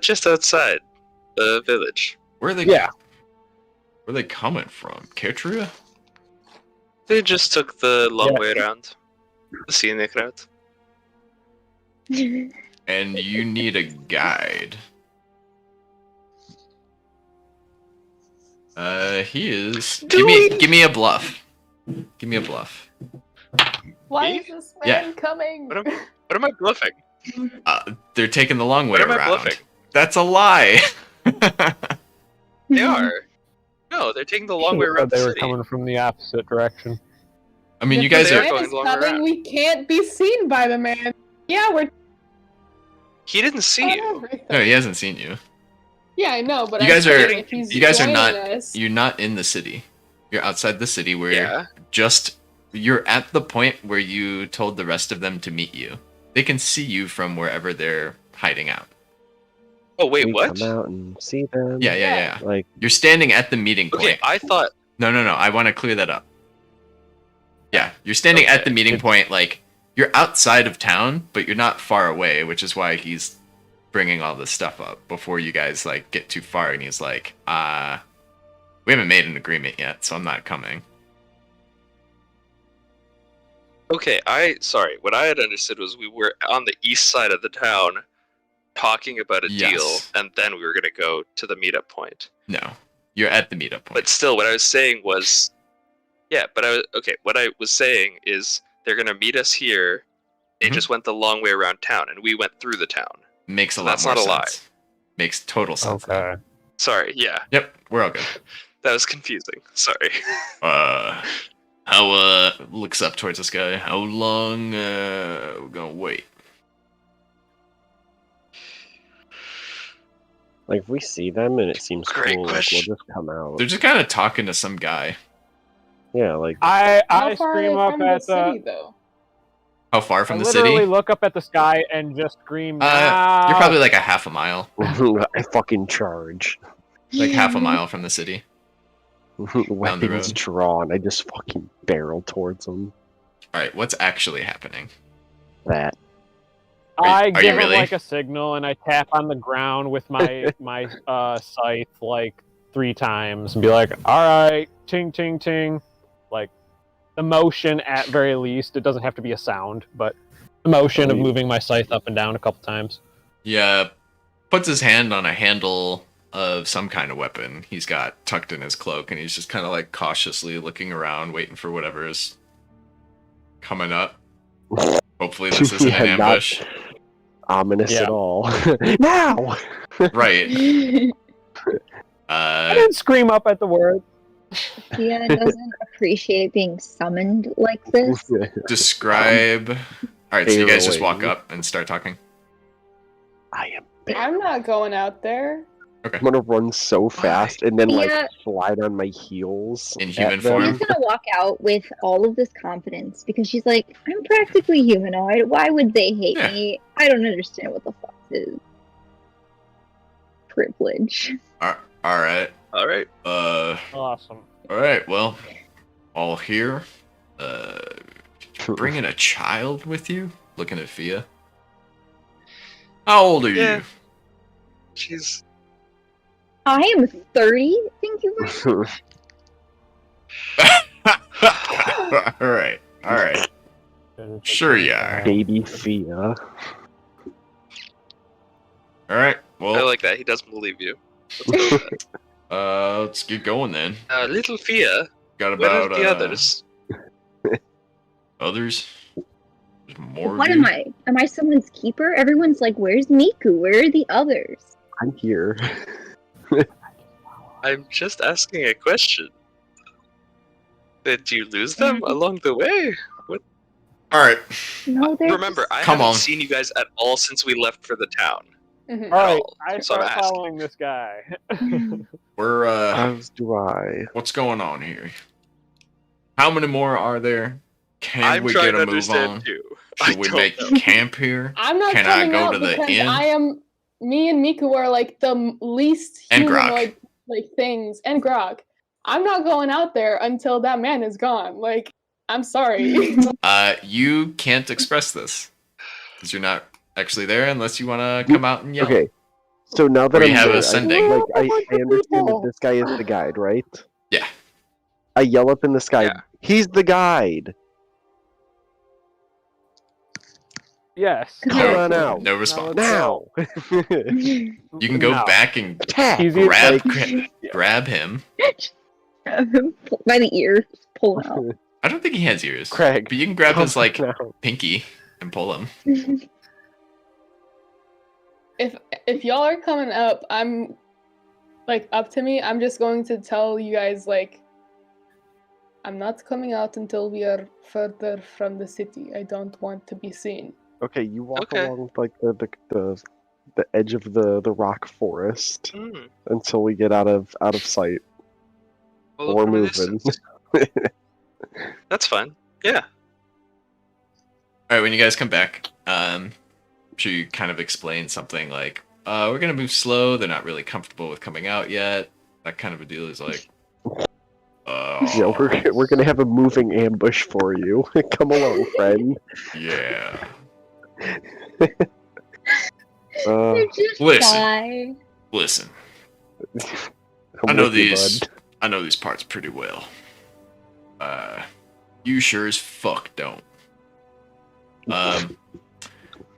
just outside the village. Where are they? Yeah. Where are they coming from? Ketria? They just took the long Yeah. way around. The scenic route. And you need a guide. He is. Give me a bluff. Give me a bluff. Why Me? is this Yeah. man coming? What am I bluffing? They're taking the long way What am I around. bluffing? That's a lie. They are. No, they're taking the long way around They the were city. coming from the opposite direction. I mean, you If guys the are. They're man going is the long way coming, around. we can't be seen by the man. Yeah, we're He didn't see on you. everything. No, he hasn't seen you. Yeah, I know, but You I'm guys are- saying if he's You guys are joining not. us, You're not in the city. You're outside the city where Yeah. you're at the point where you told the rest of them to meet you. They can see you from wherever they're hiding out. Oh wait, we what? come out and see them. Yeah. Like, You're standing at the meeting point. Okay, I thought. No. I want to clear that up. Yeah, you're standing at the meeting point. Like, you're outside of town, but you're not far away, which is why he's bringing all this stuff up before you guys like get too far. And he's like, we haven't made an agreement yet, so I'm not coming. Okay, sorry. What I had understood was we were on the east side of the town, talking about a Yes. deal, and then we were gonna go to the meetup point. No, you're at the meetup point. But still, what I was saying was, yeah. But what I was saying is they're gonna meet us here. They Mhm. just went the long way around town, and we went through the town. Makes a So lot that's more not a lie. sense. Makes total sense. Okay. Sorry, yeah, Yep, we're all good. that was confusing. Sorry. How looks up towards this guy. How long we're gonna wait? if we see them and it seems Great cool, question. like, we'll just come out. They're just kind of talking to some guy. Yeah, like, I how far are they scream up from at the city, though? How far from I the literally city? look up at the sky and just scream. You're "Now!" probably like a half a mile. I fucking charge. Like half a mile from the city. Weapons road. drawn. I just fucking barrel towards them. Alright, what's actually happening? That. I are you give really? him like a signal and I tap on the ground with my scythe like 3 times and be like, "All right, ting ting ting," like the motion at very least. It doesn't have to be a sound, but the motion of moving my scythe up and down a couple times. Yeah, puts his hand on a handle of some kind of weapon he's got tucked in his cloak, and he's just kind of like cautiously looking around, waiting for whatever is coming up. Hopefully this isn't Yeah, an not ambush. ominous Yeah. at all. Now! Right. I didn't scream up at the word. Tia doesn't appreciate being summoned like this. Describe. Alright, so you guys just walk Barreling. up and start talking. I am. I'm not going out there. I'm gonna run so fast and then like Yeah. slide on my heels. In at human them. form? She's gonna walk out with all of this confidence because she's like, I'm practically humanoid. Why would they hate Yeah. me? I don't understand what the fuck this is. Privilege. Alright. All right. Awesome. Alright, well, all here. Bringing a child with you? Looking at Fia. How old are Yeah. you? She's I am 30. Thank you very much. Alright. Sure you are. Baby Fia. Alright, I well, like that. He doesn't believe you. Let's go with that. let's get going then. Little Fia. Got Where are about the others? others? There's more of What you? am I? Am I someone's keeper? Everyone's like, where's Miku? Where are the others? I'm here. I'm just asking a question. Did you lose them along the way? What? All right. No, they're Remember, I Come haven't on. seen you guys at all since we left for the town. Mhm. All right, all, I so I'm start asking. following this guy. We're As do I. what's going on here? How many more are there? Can I'm we trying get to a move understand on? too. Should I we don't make know. camp here? I'm not Can I coming go out to the because inn? me and Miku are like the least And Grok. humanoid like things, and Grok. I'm not going out there until that man is gone. Like, I'm sorry. You can't express this because you're not actually there unless you want to come out and yell. Okay. So now that Or you I'm have there, a sending. I understand that this guy is the guide, right? Yeah. I yell up in the sky, Yeah. he's the guide! Yes. Come on out! No response. Now! You can go No. back and Attack! He's either grab like- grab him. by the ear, pull him out. I don't think he has ears. Craig, But you can grab come his like on out. pinky and pull him. if y'all are coming up, I'm like up to me. I'm just going to tell you guys like I'm not coming out until we are further from the city. I don't want to be seen. Okay, you walk Okay. along like the edge of the rock forest Hmm. until we get out of sight. We'll We're look from a moving. distance. That's fine. Yeah. All right, when you guys come back, I'm sure you kind of explain something like, we're gonna move slow. They're not really comfortable with coming out yet. That kind of a deal is like, Yeah, we're gonna have a moving ambush for you. Come along, friend. yeah. Just Listen. die. Listen, I'm I know with you, these. bud. I know these parts pretty well. You sure as fuck don't. You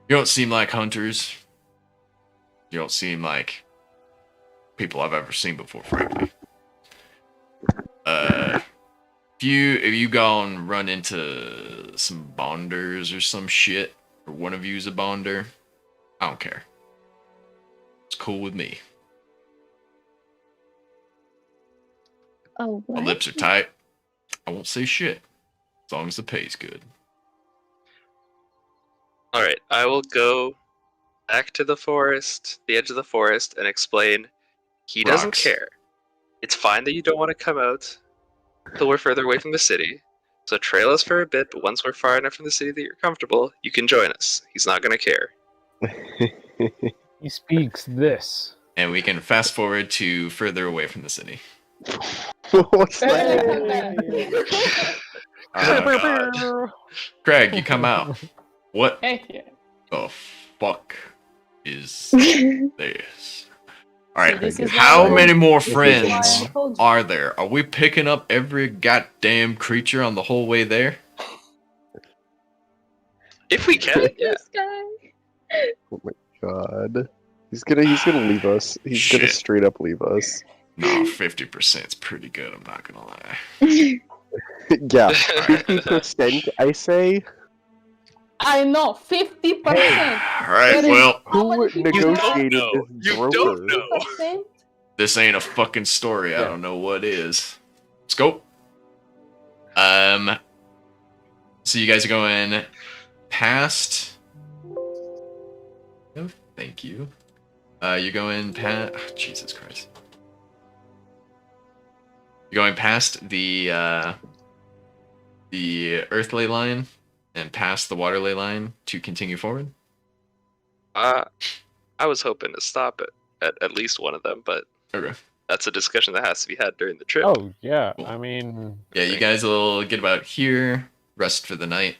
don't seem like hunters. You don't seem like people I've ever seen before, frankly. If you go and run into some bonders or some shit, or one of you's a bonder, I don't care. It's cool with me. Oh, My what? lips are tight. I won't say shit. As long as the pay's good. All right. I will go back to the forest, the edge of the forest, and explain. He doesn't Rocks. care. It's fine that you don't want to come out till we're further away from the city. So trail us for a bit, but once we're far enough from the city that you're comfortable, you can join us. He's not gonna care. He speaks this. And we can fast forward to further away from the city. What's that? Oh, God. Craig, you come out. What Heck yeah. the fuck is this? So Alright, this is how why- many more this is why friends I told you. are there? Are we picking up every goddamn creature on the whole way there? If we can, yeah. This guy. Oh my god. He's gonna leave us. He's gonna Shit. straight up leave us. No, 50% is pretty good, I'm not gonna lie. Yeah, 50% I say. I know, 50%. Alright, well, Who negotiated know. this You broker? don't know. 50%? this ain't a fucking story. I Yeah. don't know what is. Let's go. So you guys are going past. No, thank you. You're going past. Oh, Jesus Christ. You're going past the earth ley line and past the water ley line to continue forward. I was hoping to stop at least one of them, but Okay. that's a discussion that has to be had during the trip. Oh yeah, Cool. I mean, Yeah, you guys will get about here, rest for the night.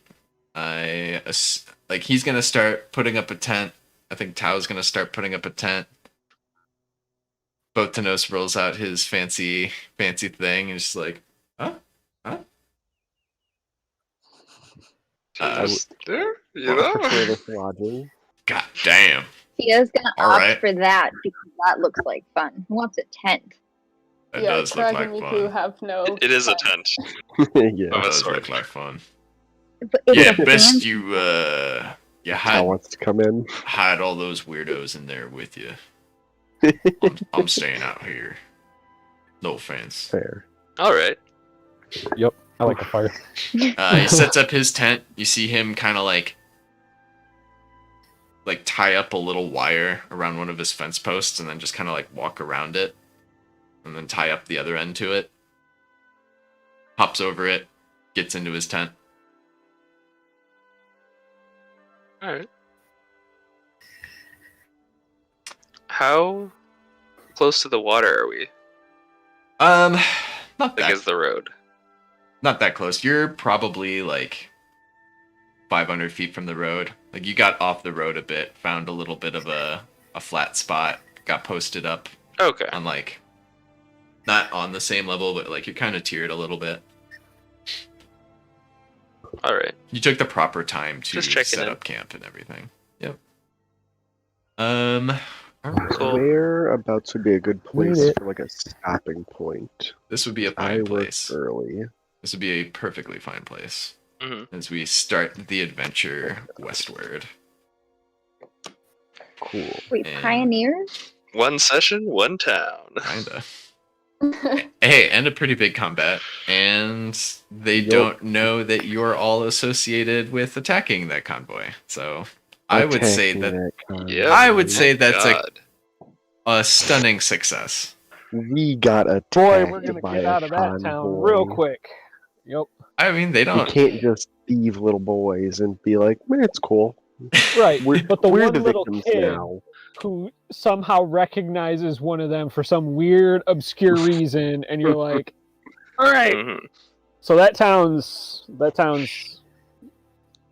Like he's gonna start putting up a tent. I think Tao's gonna start putting up a tent. Botanos rolls out his fancy thing and just like, huh? Just there, you Prefer know? this lodging. God damn. Tia's gonna All opt right. for that because that looks like fun. Who wants a tent? That Yeah, does look Craig like and Miku fun. have no. It is a fun. tent. Yeah, That of a does sort. look like fun. But it's Yeah, a best band- you Tal hide wants to come in. all those weirdos in there with you. I'm staying out here. No offense. Fair. All right. Yep, I like the fire. He sets up his tent. You see him kind of like tie up a little wire around one of his fence posts and then just kind of like walk around it and then tie up the other end to it. Hops over it, gets into his tent. All right. How close to the water are we? Not that Is the road? not that close. You're probably like 500 feet from the road. Like you got off the road a bit, found a little bit of a flat spot, got posted up Okay. on like not on the same level, but like you're kind of tiered a little bit. All right. You took the proper time to Just checking set in. up camp and everything. Yep. All right. Cool. Whereabouts would be a good place it. for like a stopping point? This would be a I fine work place. early. This would be a perfectly fine place Mhm. as we start the adventure westward. Cool. Wait, And- pioneers? One session, one town. Kinda. Hey, and a pretty big combat, and they Yup. don't know that you're all associated with attacking that convoy. So I would say that Yeah. I would say that's God. a stunning success. we got attacked Boy, we're gonna by get a out of that town real convoy. quick. Yep. I mean, they You don't. can't just thieve little boys and be like, man, it's cool. Right. We're, but the we're one the little victims kid now. who somehow recognizes one of them for some weird, obscure reason, and you're like, all right. Mhm. So that town's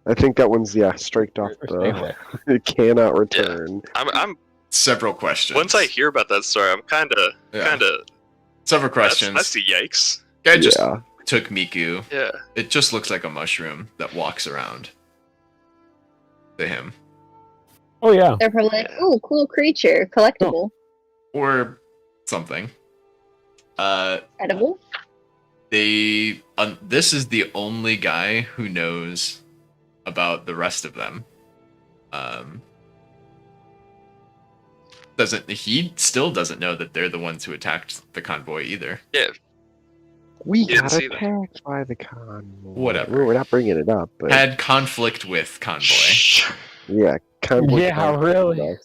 I think that one's striked off we're staying the. away. It cannot return. I'm. Several questions. Once I hear about that story, I'm kind of. Several questions. That's the yikes. Guy just Yeah. took Miku. Yeah. It just looks like a mushroom that walks around. To him. Oh yeah. They're probably like, Yeah. ooh, cool creature, collectible, Or something. edible. This is the only guy who knows about the rest of them. He still doesn't know that they're the ones who attacked the convoy either. We didn't got see that. attacked by the convoy. Whatever. We're not bringing it up, but Had conflict with convoy. yeah, convoy. Yeah, really.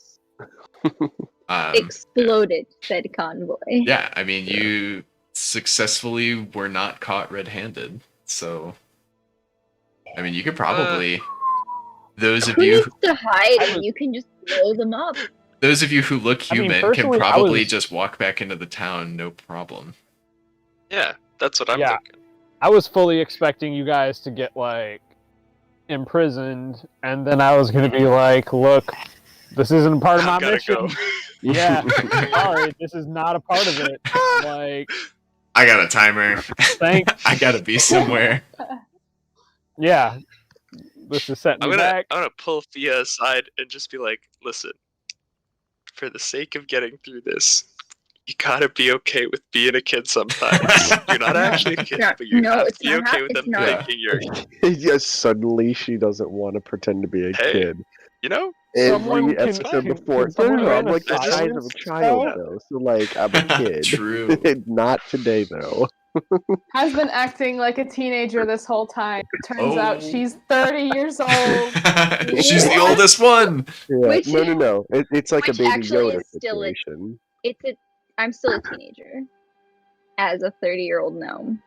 Exploded said convoy. Yeah, I mean, you successfully were not caught red-handed, so I mean, you could probably those of Who you needs to hide and you can just blow them up? those of you who look I mean, human can personally, I probably was- just walk back into the town, no problem. Yeah. That's what I'm Yeah. thinking. I was fully expecting you guys to get like imprisoned, and then I was gonna be like, "Look, this isn't part of my I've gotta mission." go. Yeah, sorry, this is not a part of it. Like, I got a timer. thanks. I gotta be somewhere. Yeah, this is setting I'm me back. gonna pull Fia aside and just be like, listen, for the sake of getting through this, you gotta be okay with being a kid sometimes. You're not actually a kid, No, but you no, have it's to be not okay hap- with it's them not. thinking you're, Yes, suddenly she doesn't want to pretend to be a Hey, kid. you know? Someone Every can- episode can- before, can someone no, I'm run a like the size science of a child spell? though, so like I'm a kid. True. Not today though. Has been acting like a teenager this whole time. Turns out Oh. she's 30 years old. She's the What? oldest one. Yeah, Which- no. It's like a which baby actually Yoda is still a- situation. I'm still a teenager as a 30-year-old gnome.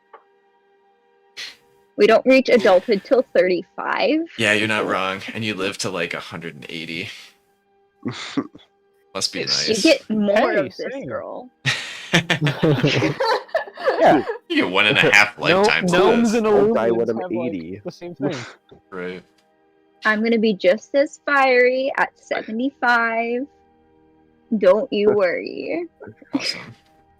We don't reach adulthood till 35. Yeah, you're not wrong. And you live to like 180. Must be You nice. get more Hey, of this same. girl. Yeah, You get 1.5 lifetimes of gnomes this. and I'll die when illusions I'm have, like, 80. the same thing. Right. I'm gonna be just as fiery at 75. Don't you worry. Awesome.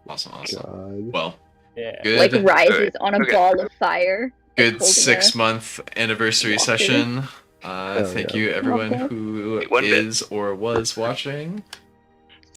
Awesome. God. Well, Yeah. good. Like rises Alright, on a okay. ball of fire. Good holding 6-month anniversary walker. session. Hell Thank yeah. you everyone Okay. who Wait, one bit. is or was watching.